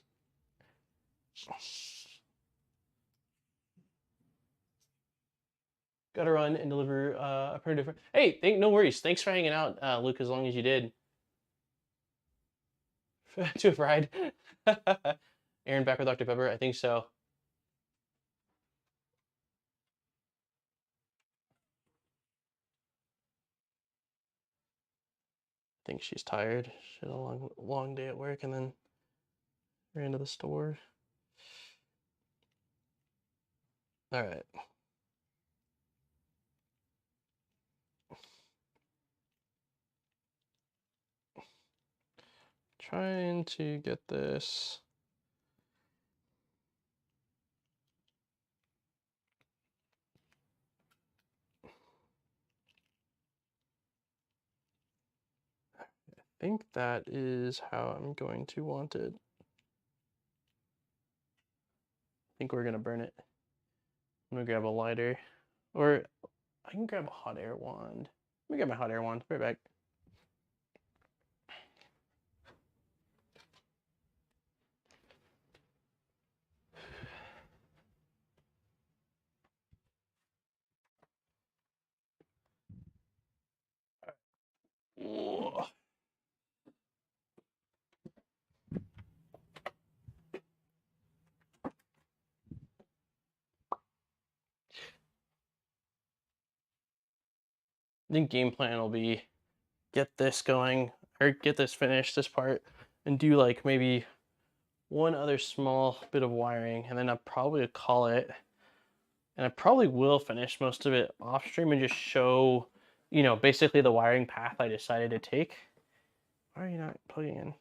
Gotta run and deliver a pretty different. Hey, no worries. Thanks for hanging out, Luke, as long as you did. To a ride. Aaron back with Dr. Pepper? I think so. I think she's tired. She had a long day at work and then ran to the store. All right. Trying to get this. I think that is how I'm going to want it. I think we're gonna burn it. I'm gonna grab a lighter, or I can grab a hot air wand. Let me grab my hot air wand. Right back. Whoa. I think game plan will be get this going, or get this finished, this part, and do like maybe one other small bit of wiring, and then I'll probably call it. And I probably will finish most of it off stream and just show, you know, basically the wiring path I decided to take. Why are you not plugging in?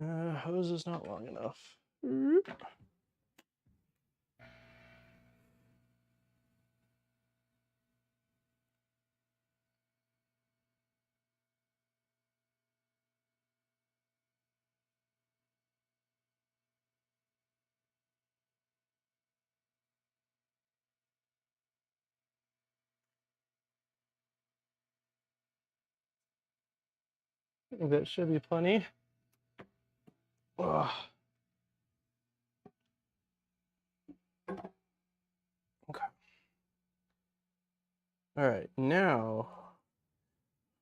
Hose is not long enough. I think that should be plenty. Ugh. Okay. All right, now,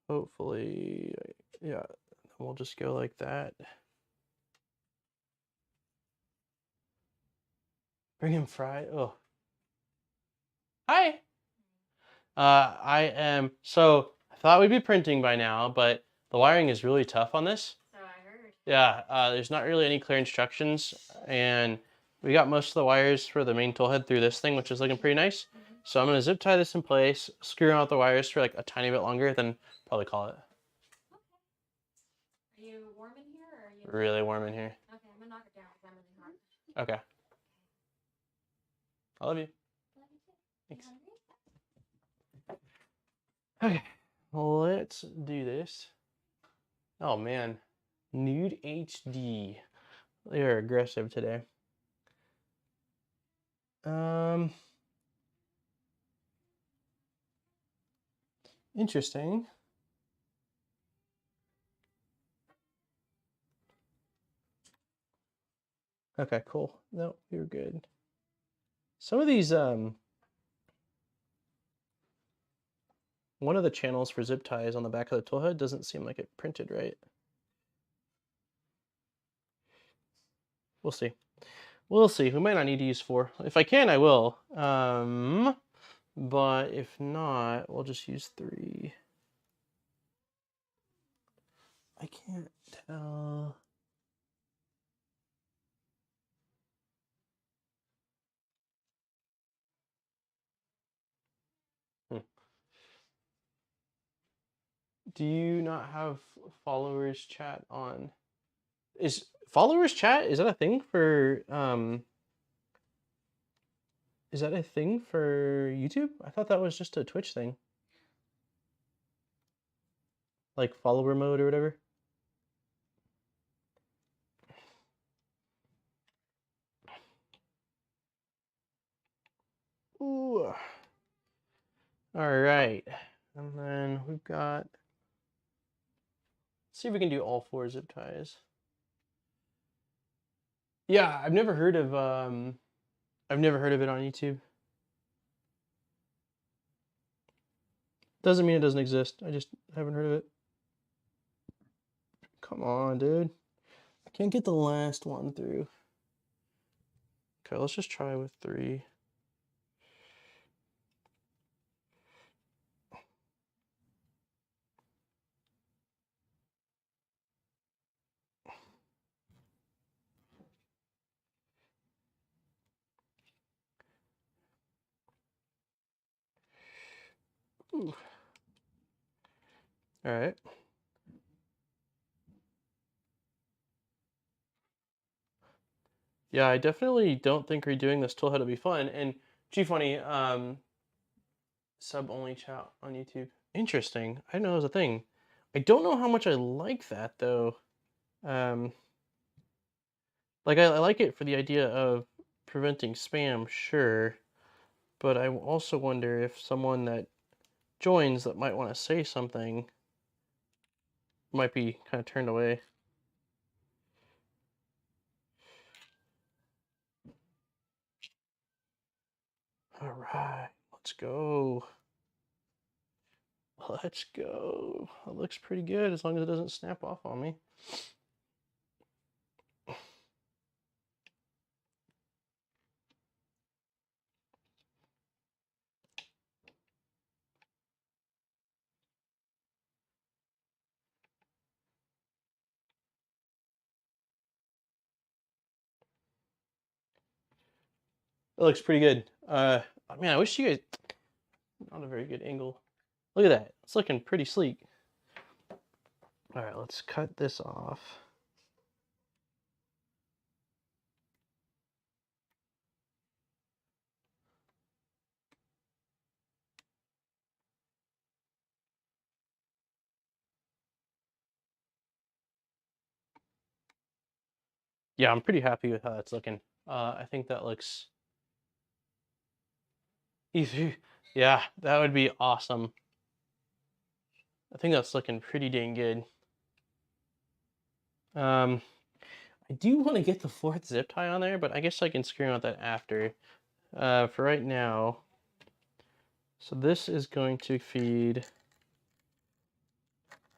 hopefully, yeah, we'll just go like that. Bring him fried. Oh. Hi. So I thought we'd be printing by now, but the wiring is really tough on this. So I heard. Yeah, there's not really any clear instructions, and we got most of the wires for the main toolhead through this thing, which is looking pretty nice. So I'm gonna zip tie this in place, screw out the wires for like a tiny bit longer, then probably call it. Okay. Are you warm in here, or are you? Really warm in here. Okay, I'm gonna knock it down because I'm really hot. Okay. I love you. Love you too. Thanks. You Okay, let's do this. Oh man, Nude HD. They are aggressive today. Interesting. Okay, cool. No, you're good. Some of these, one of the channels for zip ties on the back of the toolhead doesn't seem like it printed right. We'll see. We'll see. We might not need to use 4. If I can, I will. But if not, we'll just use 3. I can't tell. Do you not have followers chat on? Is followers chat, is that a thing for YouTube? I thought that was just a Twitch thing. Like follower mode or whatever. Ooh. All right. And then we've got, let's see if we can do all 4 zip ties. Yeah, I've never heard of it on YouTube. Doesn't mean it doesn't exist. I just haven't heard of it. Come on, dude. I can't get the last one through. Okay, let's just try with 3. Ooh. All right. Yeah, I definitely don't think redoing this toolhead will be fun. And gee, funny, sub only chat on YouTube. Interesting. I didn't know it was a thing. I don't know how much I like that though. Like I like it for the idea of preventing spam, sure, but I also wonder if someone that joins that might want to say something might be kind of turned away. All right, let's go. Let's go. It looks pretty good as long as it doesn't snap off on me. It looks pretty good. Man, I wish you guys, not a very good angle. Look at that. It's looking pretty sleek. All right, let's cut this off. Yeah, I'm pretty happy with how that's looking. I think that looks easy. Yeah, that would be awesome. I think that's looking pretty dang good. I do want to get the fourth zip tie on there, but I guess I can scream out that after. For right now, so this is going to feed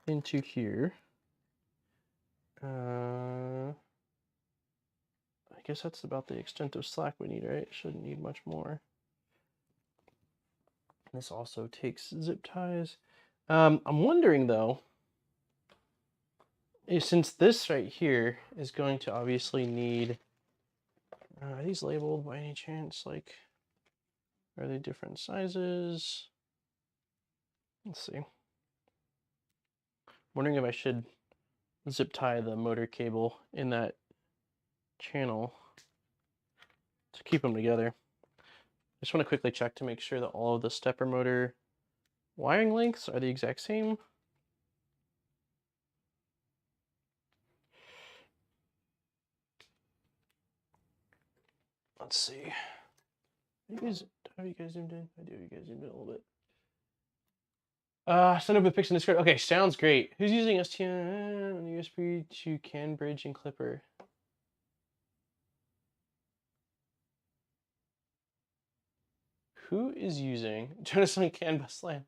into here. I guess that's about the extent of slack we need, right? Shouldn't need much more. This also takes zip ties. I'm wondering though, since this right here is going to obviously need, are these labeled by any chance? Like, are they different sizes? Let's see. Wondering if I should zip tie the motor cable in that channel to keep them together. I just want to quickly check to make sure that all of the stepper motor wiring lengths are the exact same. Let's see. Have you guys zoomed in? I do. You guys zoomed in a little bit. Send up a pics in Discord. Okay, sounds great. Who's using STM on the USB to CAN bridge and clipper? Who is using Jonas on CAN bus LAN?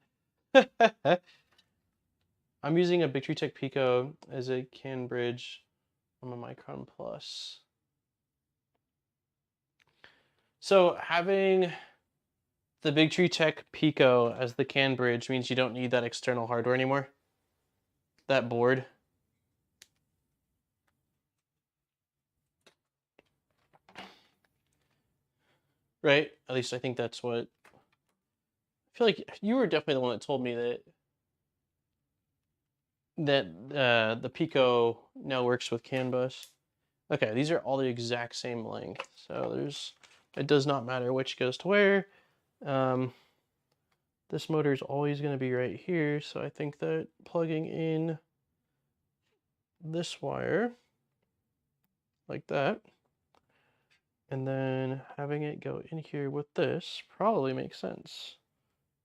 I'm using a Bigtree Pico as a CAN bridge on my Micron Plus. So having the Bigtree Pico as the CAN bridge means you don't need that external hardware anymore. That board. Right? At least I think that's what... I feel like you were definitely the one that told me that the Pico now works with CAN bus. Okay, these are all the exact same length. So it does not matter which goes to where. This motor is always going to be right here, so I think that plugging in this wire like that, and then having it go in here with this probably makes sense.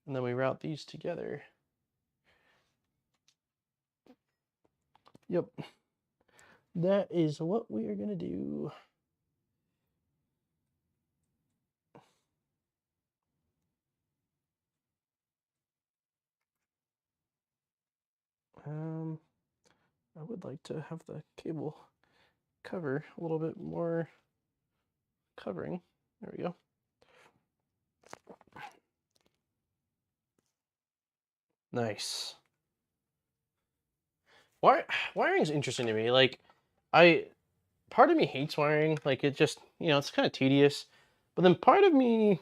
And then we route these together. Yep. That is what we are going to do. I would like to have the cable cover a little bit more covering. There we go. Nice. Wiring's interesting to me. Like, part of me hates wiring. Like, it just, it's kind of tedious. But then part of me,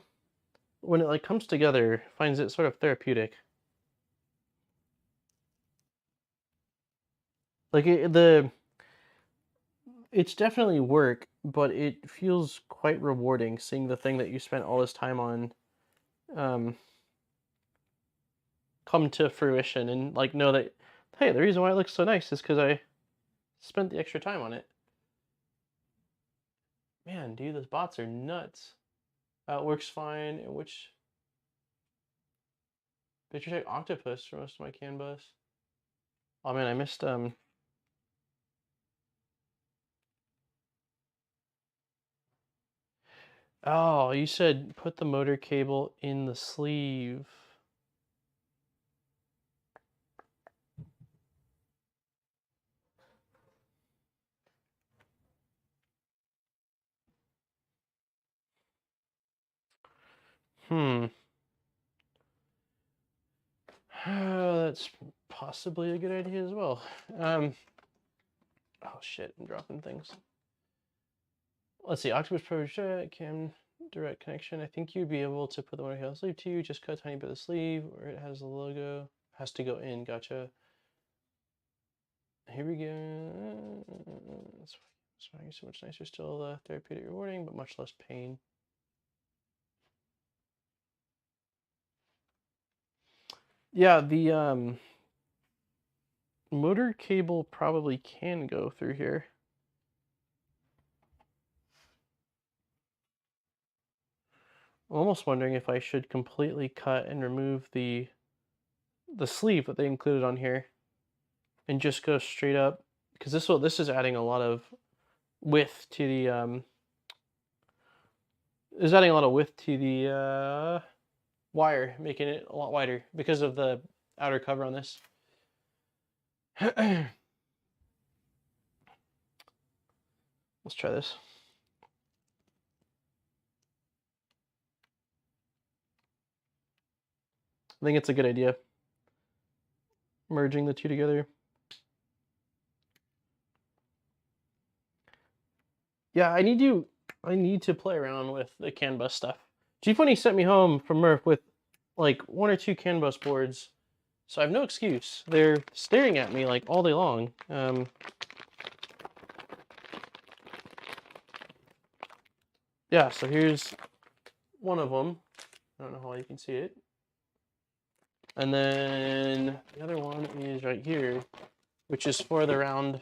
when it like comes together, finds it sort of therapeutic. Like it's definitely work, but it feels quite rewarding seeing the thing that you spent all this time on come to fruition, and like know that, hey, the reason why it looks so nice is because I spent the extra time on it. Man, dude, those bots are nuts. It works fine. And which Picture Octopus for most of my CAN bus. Oh man, I missed Oh, you said put the motor cable in the sleeve. That's possibly a good idea as well. Oh shit, I'm dropping things. Let's see, Octopus Project, CAN direct connection. I think you'd be able to put the wire here sleeve to you. Just cut a tiny bit of the sleeve where it has the logo. Has to go in. Gotcha. Here we go. It's so much nicer. Still therapeutic, rewarding, but much less pain. Yeah, the motor cable probably can go through here. I'm almost wondering if I should completely cut and remove the sleeve that they included on here and just go straight up, because this is adding a lot of width to the wire, making it a lot wider because of the outer cover on this. Let's try this. I think it's a good idea, merging the two together. Yeah, I need to play around with the CAN bus stuff. G20 sent me home from Murph with like 1 or 2 CAN bus boards, so I have no excuse. They're staring at me like all day long. Yeah, so here's one of them. I don't know how you can see it. And then the other one is right here, which is for the round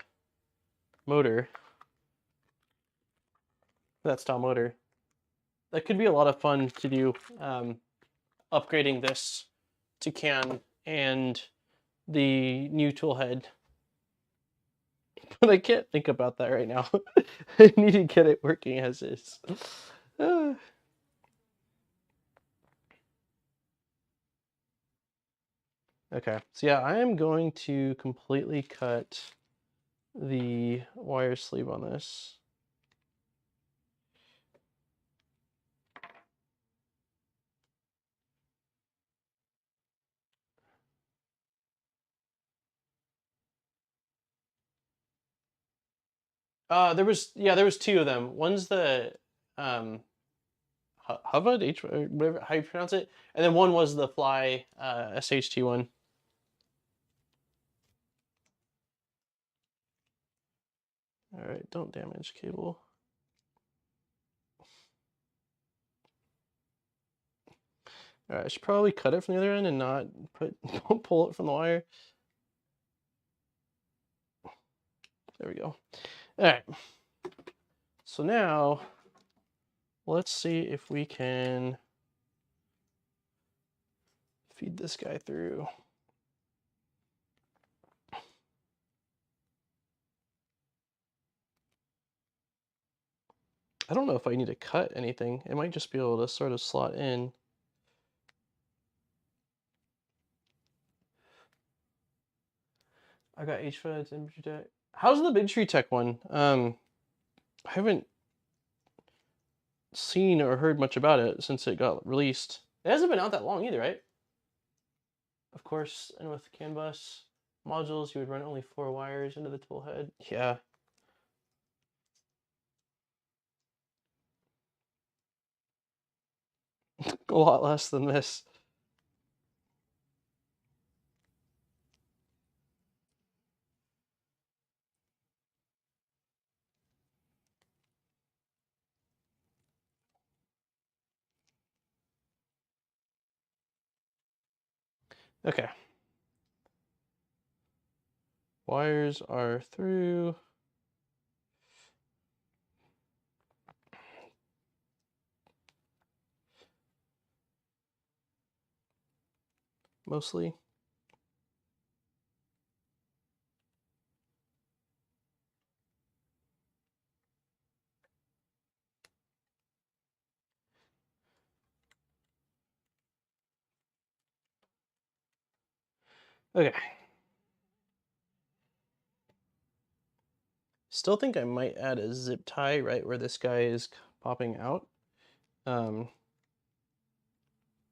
motor. That style motor. That could be a lot of fun to do, upgrading this to CAN and the new toolhead. But I can't think about that right now. I need to get it working as is. Okay, so yeah, I am going to completely cut the wire sleeve on this. There was 2 of them. One's the Havad, whatever how you pronounce it, and then one was the Fly SHT one. All right, don't damage cable. All right, I should probably cut it from the other end and not don't pull it from the wire. There we go. All right. So now let's see if we can feed this guy through. I don't know if I need to cut anything. It might just be able to sort of slot in. I got HFEDs, Imagery Tech. How's the Big Tech one? I haven't seen or heard much about it since it got released. It hasn't been out that long either, right? Of course, and with CAN bus modules, you would run only 4 wires into the toolhead. Yeah. A lot less than this. Okay. Wires are through. Mostly. Okay. Still think I might add a zip tie right where this guy is popping out.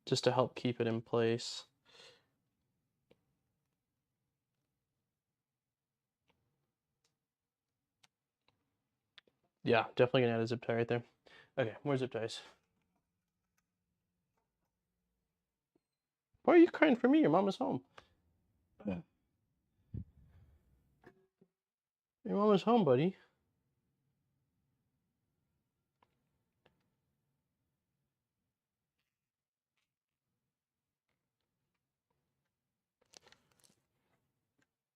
Just to help keep it in place. Yeah, definitely gonna add a zip tie right there. Okay, more zip ties. Why are you crying for me? Your mom is home. Your mom is home, buddy.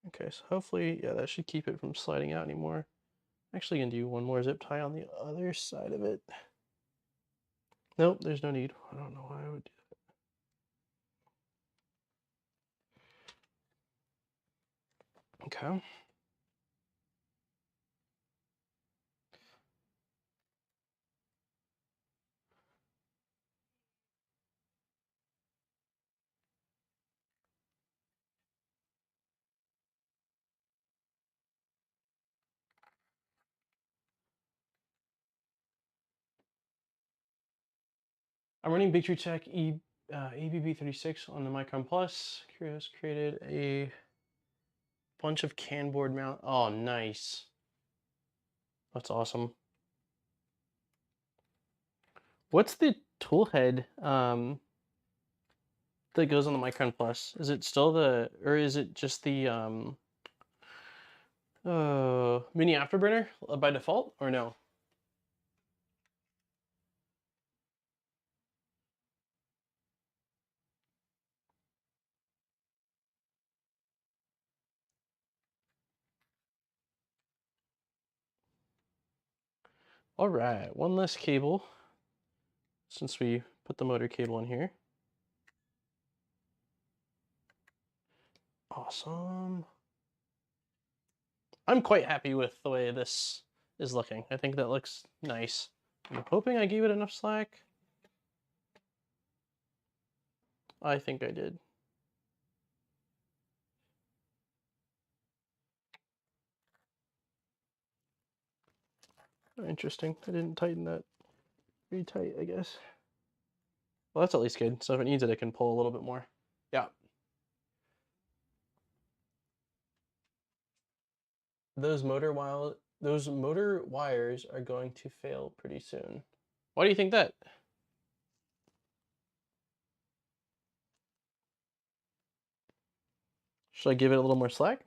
Okay, so hopefully, yeah, that should keep it from sliding out anymore. I'm actually gonna do one more zip tie on the other side of it. Nope, there's no need. I don't know why I would do that. Okay. I'm running Big Tree Tech ABB36 on the Micron Plus. Curious created a bunch of CAN board mount. Oh, nice. That's awesome. What's the toolhead that goes on the Micron Plus? Is it still the, or is it just the mini afterburner by default, or no? All right, one less cable since we put the motor cable in here. Awesome. I'm quite happy with the way this is looking. I think that looks nice. I'm hoping I gave it enough slack. I think I did. Interesting. I didn't tighten that very tight, I guess. Well, that's at least good. So if it needs it, it can pull a little bit more. Yeah. Those motor wires are going to fail pretty soon. Why do you think that? Should I give it a little more slack?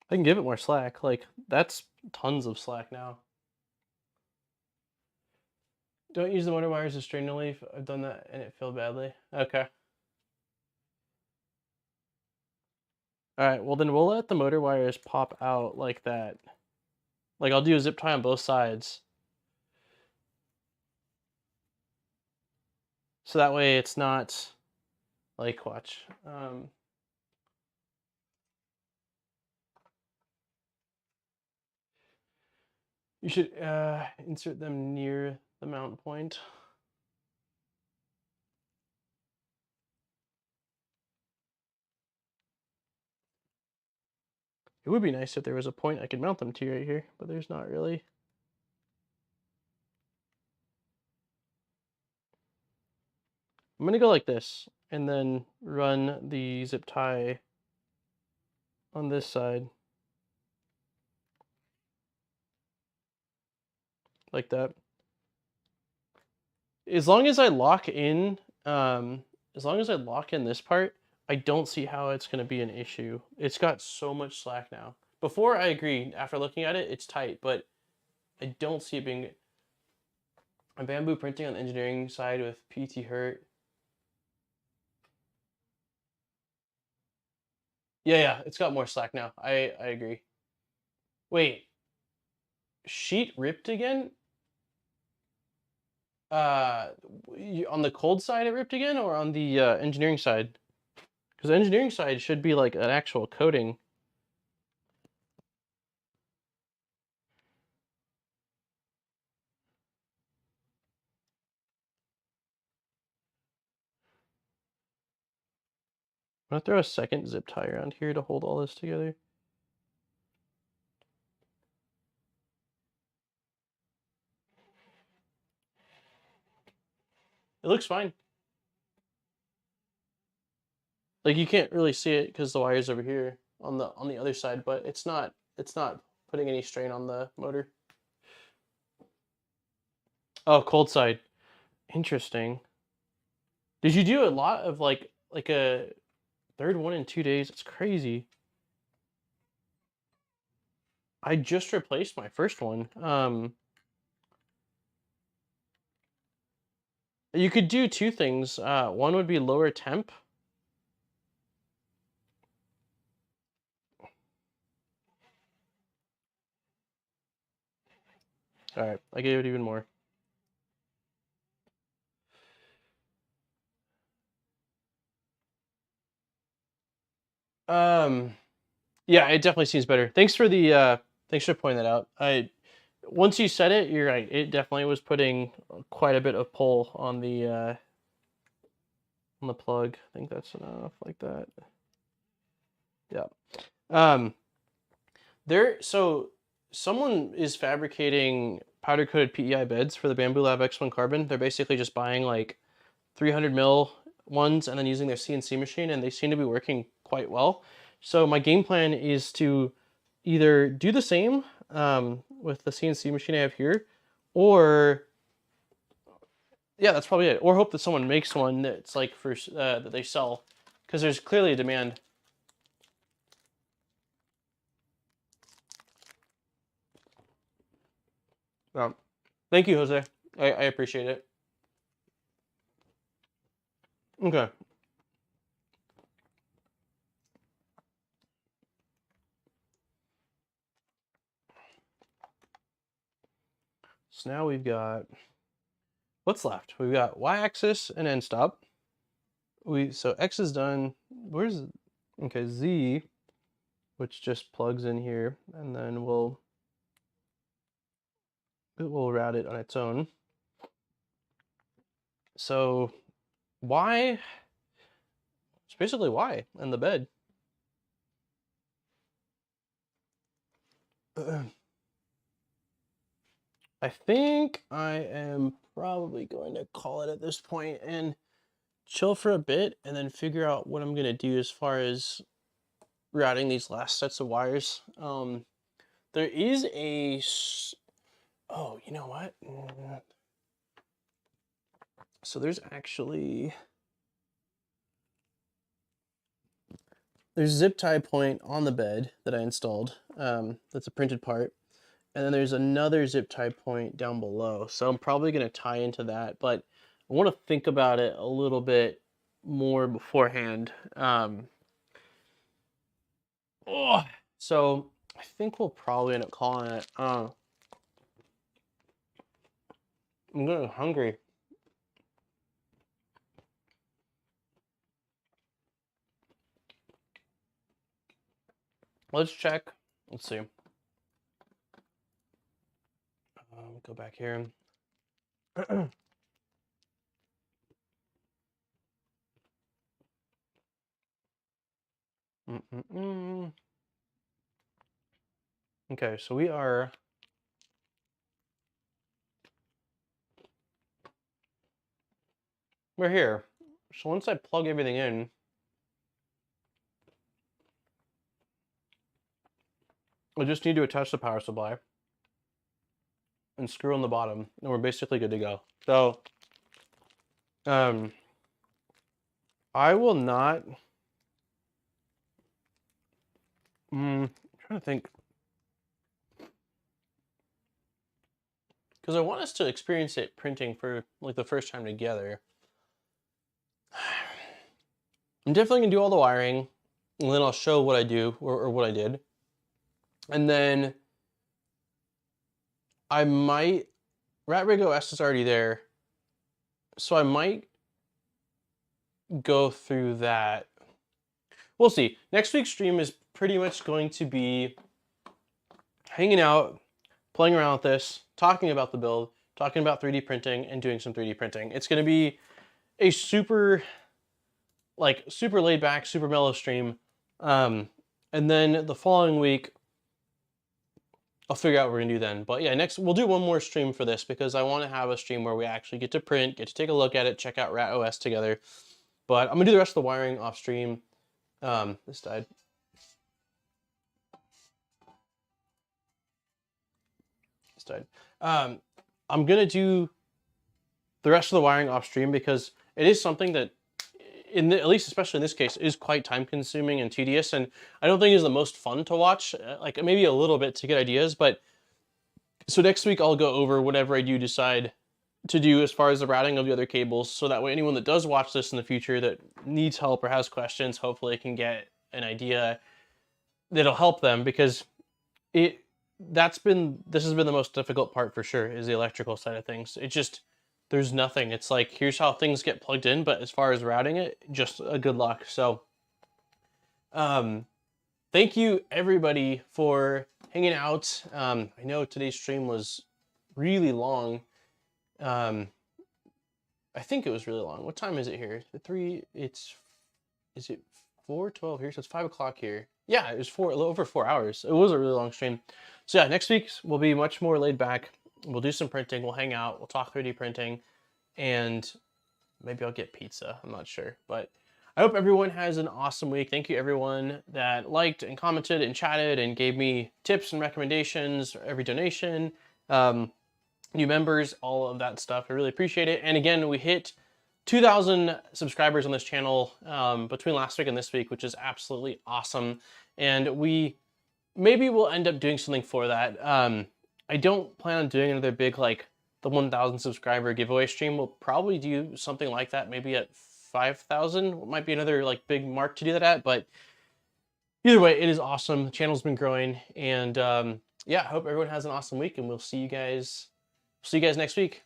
I can give it more slack. Like, that's tons of slack now. Don't use the motor wires as strain relief. I've done that and it failed badly. Okay. All right, well then we'll let the motor wires pop out like that. Like I'll do a zip tie on both sides. So that way it's not like, watch. You should insert them near the mount point. It would be nice if there was a point I could mount them to right here, but there's not really. I'm gonna go like this and then run the zip tie on this side. Like that. As long as I lock in, this part, I don't see how it's gonna be an issue. It's got so much slack now. Before, I agree, after looking at it, it's tight, but I don't see it being... I'm bamboo printing on the engineering side with PT Hurt. Yeah, it's got more slack now. I agree. Wait, sheet ripped again? On the cold side it ripped again, or on the engineering side? Because the engineering side should be like an actual coating. I'm gonna throw a second zip tie around here to hold all this together. It looks fine. Like you can't really see it because the wire's over here on the other side, but it's not putting any strain on the motor. Oh, cold side. Interesting. Did you do a lot of like a third one in 2 days? It's crazy. I just replaced my first one. You could do two things. One would be lower temp. All right, I gave it even more. Yeah, it definitely seems better. Thanks for pointing that out. Once you said it, you're right. It definitely was putting quite a bit of pull on the plug. I think that's enough like that. Yeah. So someone is fabricating powder coated PEI beds for the Bamboo Lab X1 Carbon. They're basically just buying like 300 mil ones and then using their CNC machine, and they seem to be working quite well. So my game plan is to either do the same with the CNC machine I have here, or yeah, that's probably it. Or hope that someone makes one that's like for that they sell, because there's clearly a demand. Thank you, Jose. I appreciate it. Okay. So now we've got, what's left? We've got y-axis and end stop. So X is done. Where's, okay, Z, which just plugs in here, and then it will route it on its own. So Y, it's basically Y and the bed. I think I am probably going to call it at this point and chill for a bit and then figure out what I'm going to do as far as routing these last sets of wires. There is a, oh, you know what? So there's zip tie point on the bed that I installed. That's a printed part. And then there's another zip tie point down below. So I'm probably going to tie into that, but I want to think about it a little bit more beforehand. So I think we'll probably end up calling it. I'm getting hungry. Let's check. Let's see. Go back here. Okay, so we're here. So once I plug everything in, I just need to attach the power supply and screw on the bottom, and we're basically good to go. So, I will not. I'm trying to think, because I want us to experience it printing for like the first time together. I'm definitely gonna do all the wiring, and then I'll show what I do or what I did, and then I might. RatRig OS is already there, so I might go through that. We'll see. Next week's stream is pretty much going to be hanging out, playing around with this, talking about the build, talking about 3D printing, and doing some 3D printing. It's going to be a super laid back, super mellow stream. And then the following week, I'll figure out what we're going to do then. But yeah, next we'll do one more stream for this because I want to have a stream where we actually get to print, get to take a look at it, check out RatOS together. But I'm going to do the rest of the wiring off stream. This died. This died. I'm gonna do the rest of the wiring off stream because it is something that, at least especially in this case, is quite time consuming and tedious, and I don't think is the most fun to watch. Like maybe a little bit to get ideas, but so next week I'll go over whatever I do decide to do as far as the routing of the other cables, so that way anyone that does watch this in the future that needs help or has questions, hopefully can get an idea that'll help them, because this has been the most difficult part for sure, is the electrical side of things. It just, there's nothing. It's like, here's how things get plugged in, but as far as routing it, just a good luck. So thank you everybody for hanging out. I know today's stream was really long. I think it was really long. What time is it here? Is it 4:12 here? So it's 5 o'clock here. Yeah, it was a little over 4 hours. It was a really long stream. So yeah, next week will be much more laid back. We'll do some printing, we'll hang out, we'll talk 3D printing, and maybe I'll get pizza. I'm not sure, but I hope everyone has an awesome week. Thank you everyone that liked and commented and chatted and gave me tips and recommendations for every donation. New members, all of that stuff. I really appreciate it. And again, we hit 2,000 subscribers on this channel between last week and this week, which is absolutely awesome. And maybe we'll end up doing something for that. I don't plan on doing another big, like the 1,000 subscriber giveaway stream. We'll probably do something like that, maybe at 5,000. Might be another like big mark to do that at, but either way, it is awesome. The channel's been growing, and yeah, I hope everyone has an awesome week, and we'll see you guys next week.